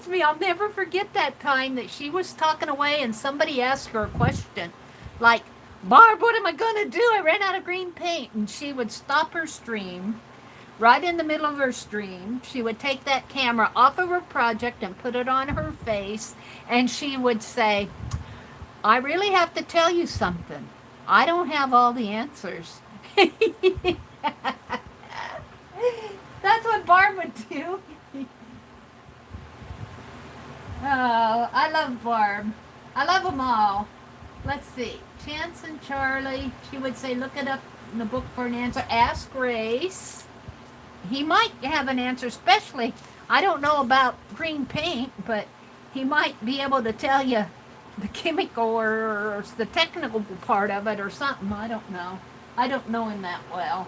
me, I'll never forget that time that she was talking away and somebody asked her a question. Like, Barb, what am I going to do? I ran out of green paint. And she would stop her stream. Right in the middle of her stream, she would take that camera off of her project and put it on her face. And she would say, I really have to tell you something. I don't have all the answers. That's what Barb would do. Oh, I love Barb. I love them all. Let's see. Chance and Charlie. She would say, look it up in the book for an answer. Ask Grace. He might have an answer, especially, I don't know about green paint, but he might be able to tell you the chemical or the technical part of it or something. I don't know. I don't know him that well.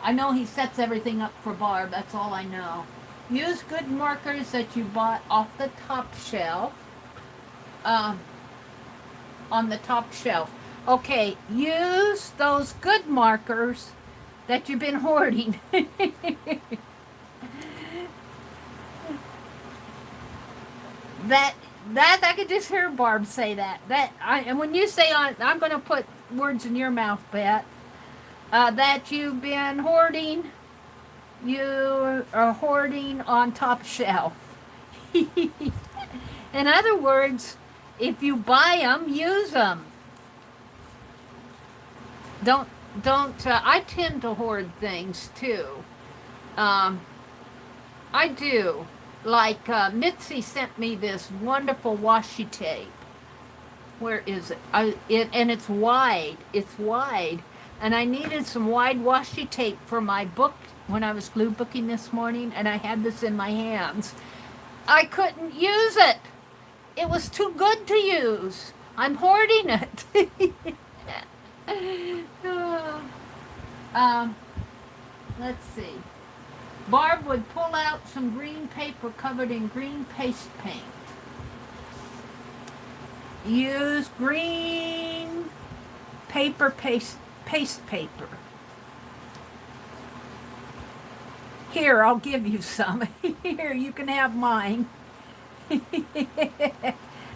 I know he sets everything up for Barb. That's all I know. Use good markers that you bought off the top shelf. On the top shelf. Okay, use those good markers that you've been hoarding. that I could just hear Barb say that. And when you say I'm going to put words in your mouth, Beth. That you've been hoarding. You are hoarding on top shelf. In other words, if you buy them, use them. Don't. I tend to hoard things too. I do. Like Mitzi sent me this wonderful washi tape. Where is it? And it's wide. It's wide. And I needed some wide washi tape for my book when I was glue booking this morning, and I had this in my hands. I couldn't use it. It was too good to use. I'm hoarding it. Let's see. Barb would pull out some green paper covered in green paste paint. Use green paste paper. Here, I'll give you some. Here, you can have mine.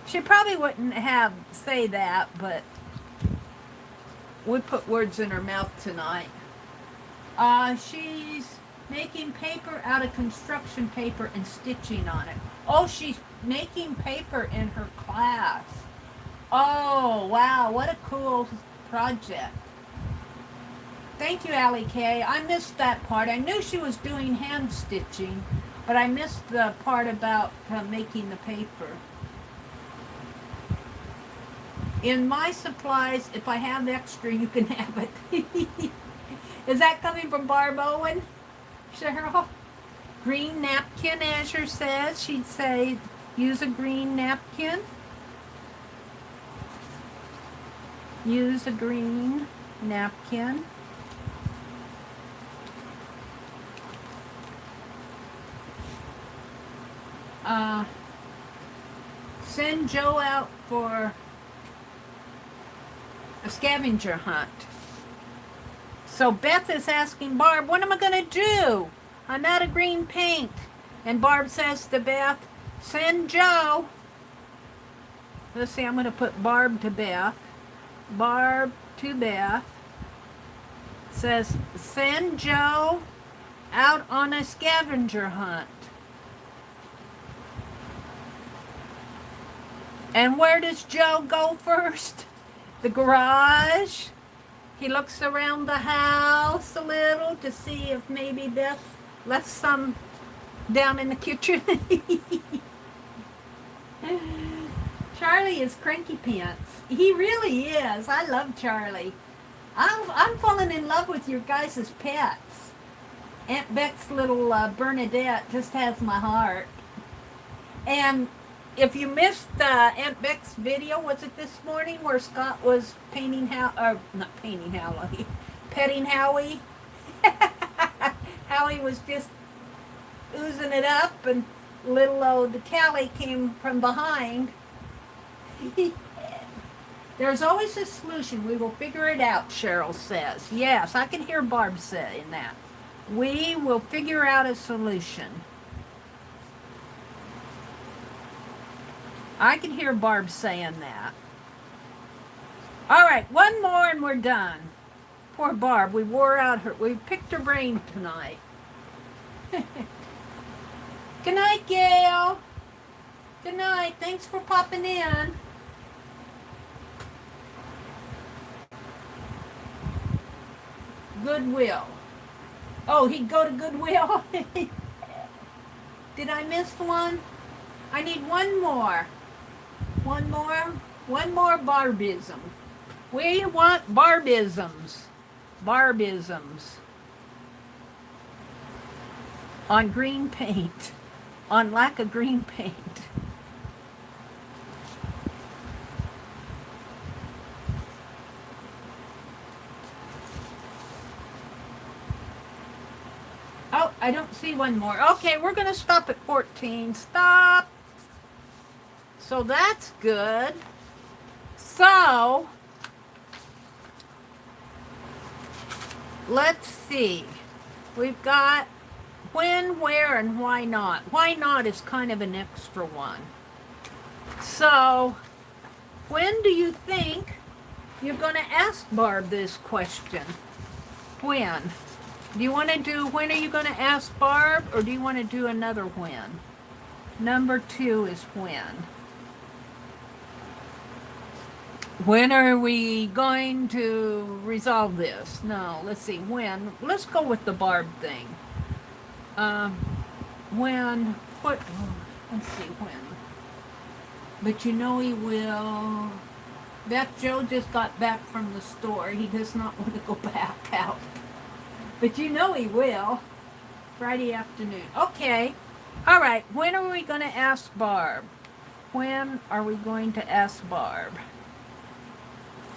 She probably wouldn't say that, but we put words in her mouth tonight. She's making paper out of construction paper and stitching on it. Oh, she's making paper in her class. Oh, wow, what a cool project. Thank you, Allie Kay. I missed that part. I knew she was doing hand stitching, but I missed the part about making the paper. In my supplies, if I have extra, you can have it. Is that coming from Barb Owen? Cheryl? Green napkin, Azure says. She'd say, use a green napkin. Use a green napkin. Send Joe out for a scavenger hunt. So Beth is asking Barb, what am I going to do? I'm out of green paint. And Barb says to Beth, send Joe. Let's see, I'm going to put Barb to Beth. Barb to Beth says, send Joe out on a scavenger hunt. And where does Joe go first? The garage. He looks around the house a little to see if maybe Beth left some down in the kitchen. Charlie is cranky pants. He really is. I love Charlie. I'm falling in love with your guys' pets. Aunt Beck's little Bernadette just has my heart. And if you missed Aunt Beck's video, was it this morning where Scott was petting Howie? Howie was just oozing it up, and little old Callie came from behind. There's always a solution. We will figure it out, Cheryl says. Yes, I can hear Barb saying that. We will figure out a solution. I can hear Barb saying that. All right, one more and we're done. Poor Barb, we picked her brain tonight. Good night, Gail. Good night. Thanks for popping in. Goodwill. Oh, he'd go to Goodwill? Did I miss one? I need one more. One more Barbism. We want Barbisms. Barbisms. On green paint. On lack of green paint. Oh, I don't see one more. Okay, we're going to stop at 14. Stop. So that's good. So, let's see. We've got when, where, and why not. Why not is kind of an extra one. So, when do you think you're going to ask Barb this question? When? Do you want to do when are you going to ask Barb, or do you want to do another when? Number 2 is when. When are we going to resolve this? No, let's see, when. Let's go with the Barb thing. When, let's see, when. But you know he will. Joe just got back from the store. He does not want to go back out. But you know he will. Friday afternoon. Okay. All right. When are we going to ask Barb? When are we going to ask Barb?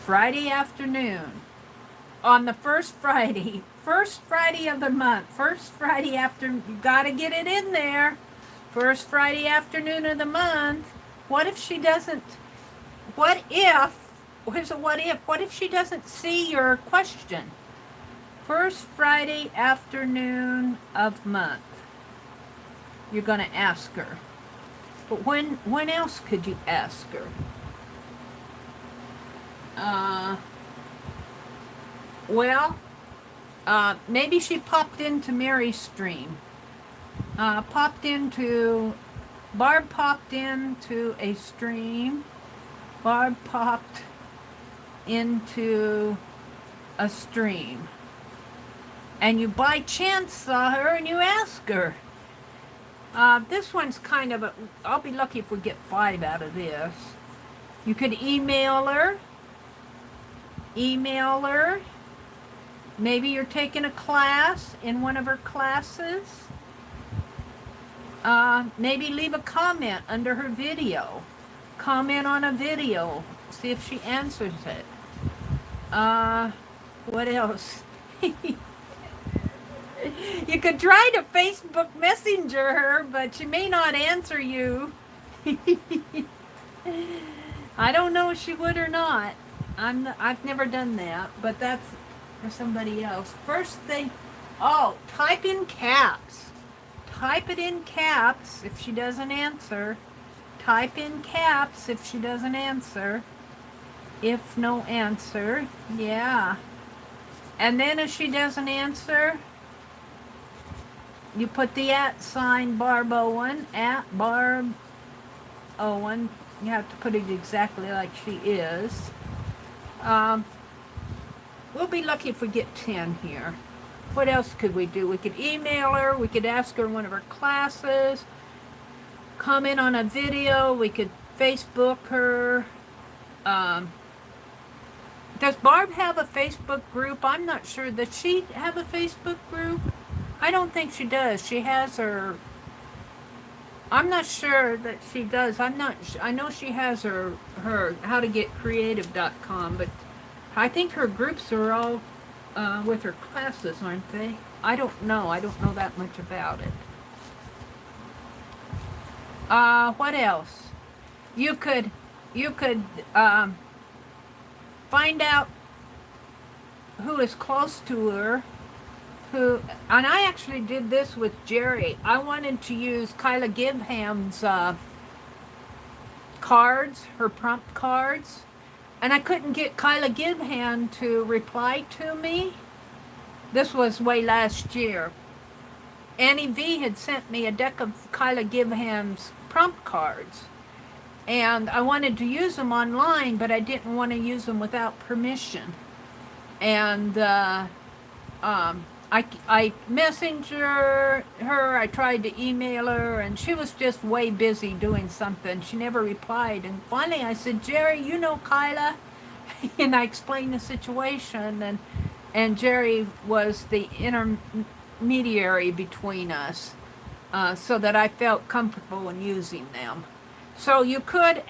Friday afternoon. On the first Friday. First Friday of the month. First Friday after. You got to get it in there. First Friday afternoon of the month. What if she doesn't? What if? Here's a what if. What if she doesn't see your question? First Friday afternoon of month. You're going to ask her. But when else could you ask her? Maybe she popped into Mary's stream. Barb popped into a stream. Barb popped into a stream. And you by chance saw her and you ask her. This one's kind of I'll be lucky if we get 5 out of this. You could email her. Maybe you're taking a class in one of her classes. Maybe leave a comment under her video. Comment on a video. See if she answers it. What else? You could try to Facebook Messenger her, but she may not answer you. I don't know if she would or not. I've never done that, but for somebody else. First thing, oh, type in caps. Type it in caps if she doesn't answer. Type in caps if she doesn't answer. If no answer, yeah. And then if she doesn't answer, you put the @ sign Barb Owen, @ Barb Owen. You have to put it exactly like she is. We'll be lucky if we get 10 here. What else could we do? We could email her. We could ask her in one of her classes. Comment on a video. We could Facebook her. Does Barb have a Facebook group? I'm not sure. Does she have a Facebook group? I don't think she does. She has her... I'm not sure that she does. I know she has her howtogetcreative.com, but I think her groups are all with her classes, aren't they? I don't know. I don't know that much about it. What else? You could find out who is close to her. And I actually did this with Jerry. I wanted to use Kyla Gibham's cards, her prompt cards, and I couldn't get Kyla Gibham to reply to me. This was way last year. Annie V had sent me a deck of Kyla Gibham's prompt cards, and I wanted to use them online, but I didn't want to use them without permission. And I messenger her, I tried to email her, and she was just way busy doing something. She never replied. And finally I said, Jerry, you know Kyla? And I explained the situation, and Jerry was the intermediary between us, so that I felt comfortable in using them. So you could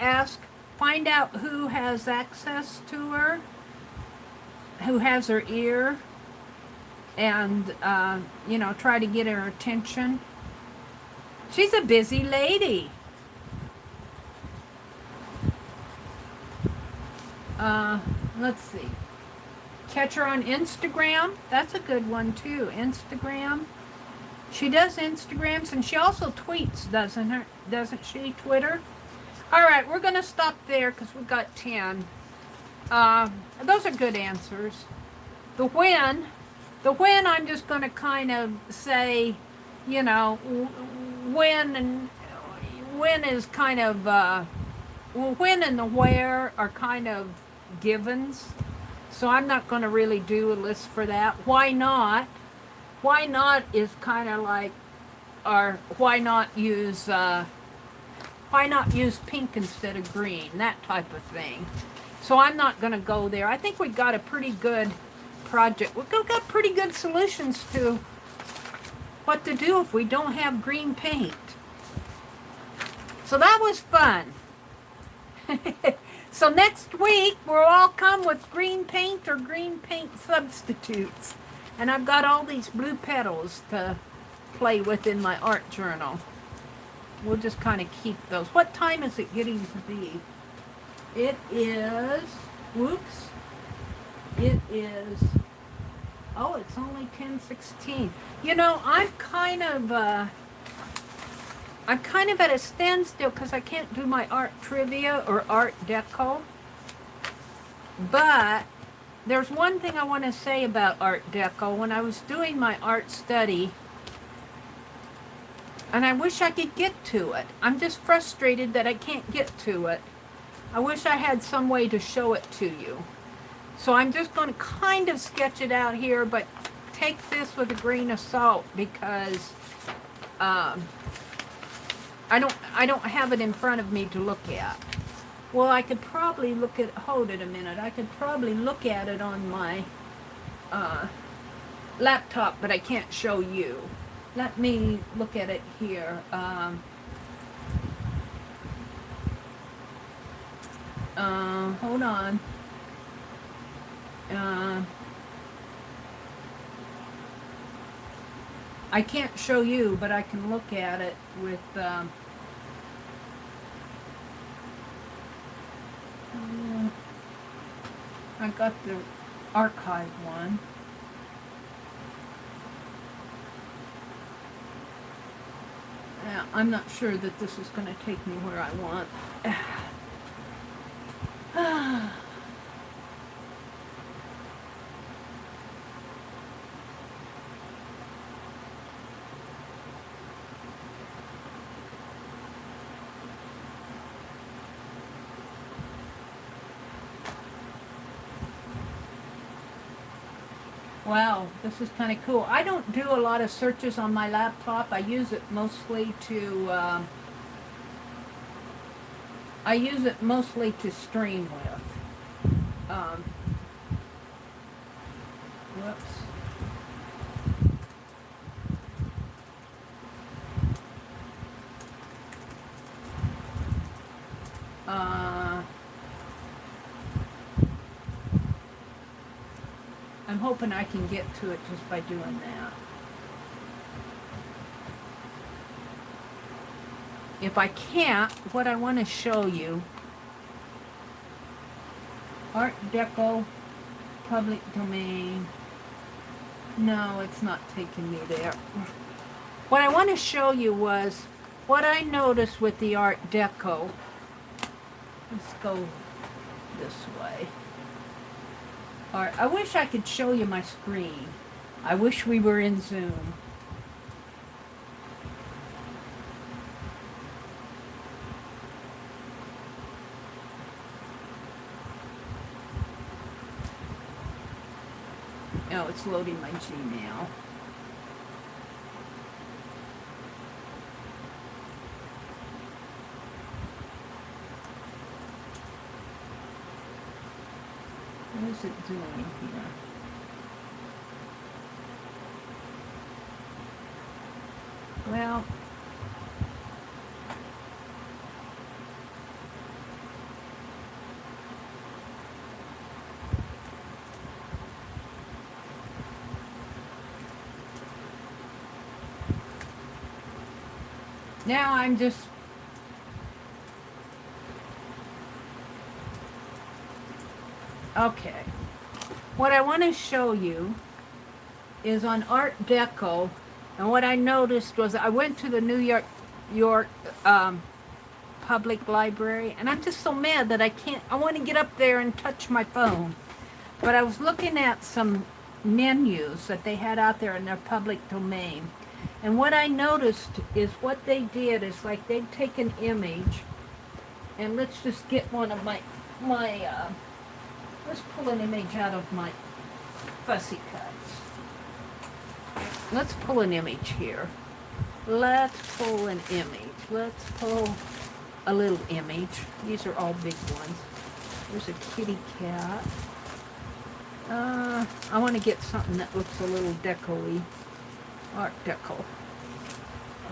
find out who has access to her, who has her ear, and try to get her attention. She's a busy lady. Let's see. Catch her on Instagram. That's a good one too. Instagram. She does Instagrams, and she also tweets, doesn't she? Twitter. All right, we're gonna stop there because we've got 10. Those are good answers. The when, I'm just going to kind of say, when is kind of, when and the where are kind of givens. So I'm not going to really do a list for that. Why not? Why not is kind of like, or why not use pink instead of green, that type of thing. So I'm not going to go there. I think we got a pretty good project. We've got pretty good solutions to what to do if we don't have green paint. So that was fun. So next week we'll all come with green paint or green paint substitutes. And I've got all these blue petals to play with in my art journal. We'll just kind of keep those. What time is it getting to be? It is, whoops, it is, oh, it's only 10:16. I'm kind of at a standstill because I can't do my art trivia or art deco. But there's one thing I want to say about art deco. When I was doing my art study, and I wish I could get to it. I'm just frustrated that I can't get to it. I wish I had some way to show it to you. So I'm just going to kind of sketch it out here, but take this with a grain of salt because I don't have it in front of me to look at. Well, I could probably hold it a minute. I could probably look at it on my laptop, but I can't show you. Let me look at it here. Hold on. I can't show you, but I can look at it with, I got the archive one. I'm not sure that this is going to take me where I want. Wow, this is kind of cool. I don't do a lot of searches on my laptop. I use it mostly to stream with. Whoops. I'm hoping I can get to it just by doing that. If I can't, what I want to show you, Art Deco, public domain. No, it's not taking me there. What I want to show you was what I noticed with the Art Deco. Let's go this way. All right, I wish I could show you my screen. I wish we were in Zoom. Oh, it's loading my Gmail. What is it doing here? Well, now I'm just okay. What I want to show you is on Art Deco, and what I noticed was I went to the New York Public Library, and I'm just so mad that I can't. I want to get up there and touch my phone, but I was looking at some menus that they had out there in their public domain, and what I noticed is what they did is like they'd take an image, and let's just get one of my let's pull an image out of my fussy cuts. Let's pull an image here. Let's pull an image. Let's pull a little image. These are all big ones. There's a kitty cat. I want to get something that looks a little deco-y. Art Deco.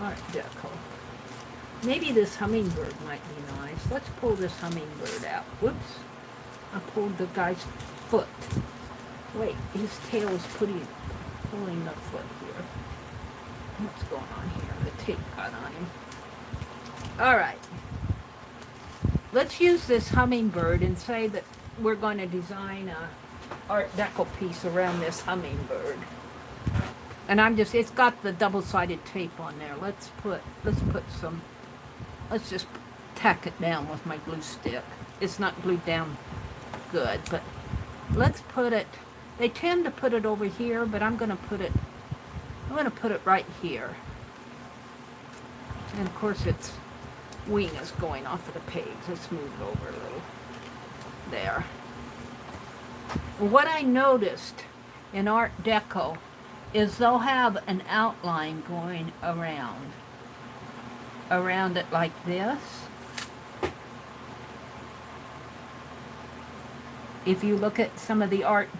Art Deco. Maybe this hummingbird might be nice. Let's pull this hummingbird out. Whoops. I pulled the guy's foot. Wait, his tail is pulling the foot here. What's going on here? The tape got on him. Alright. Let's use this hummingbird and say that we're going to design a Art Deco piece around this hummingbird. And it's got the double-sided tape on there. Let's just tack it down with my glue stick. It's not glued down good, but let's put it, they tend to put it over here, but I'm going to put it right here. And of course its wing is going off of the page. Let's move it over a little. There. What I noticed in Art Deco is they'll have an outline going around it like this. If you look at some of the Art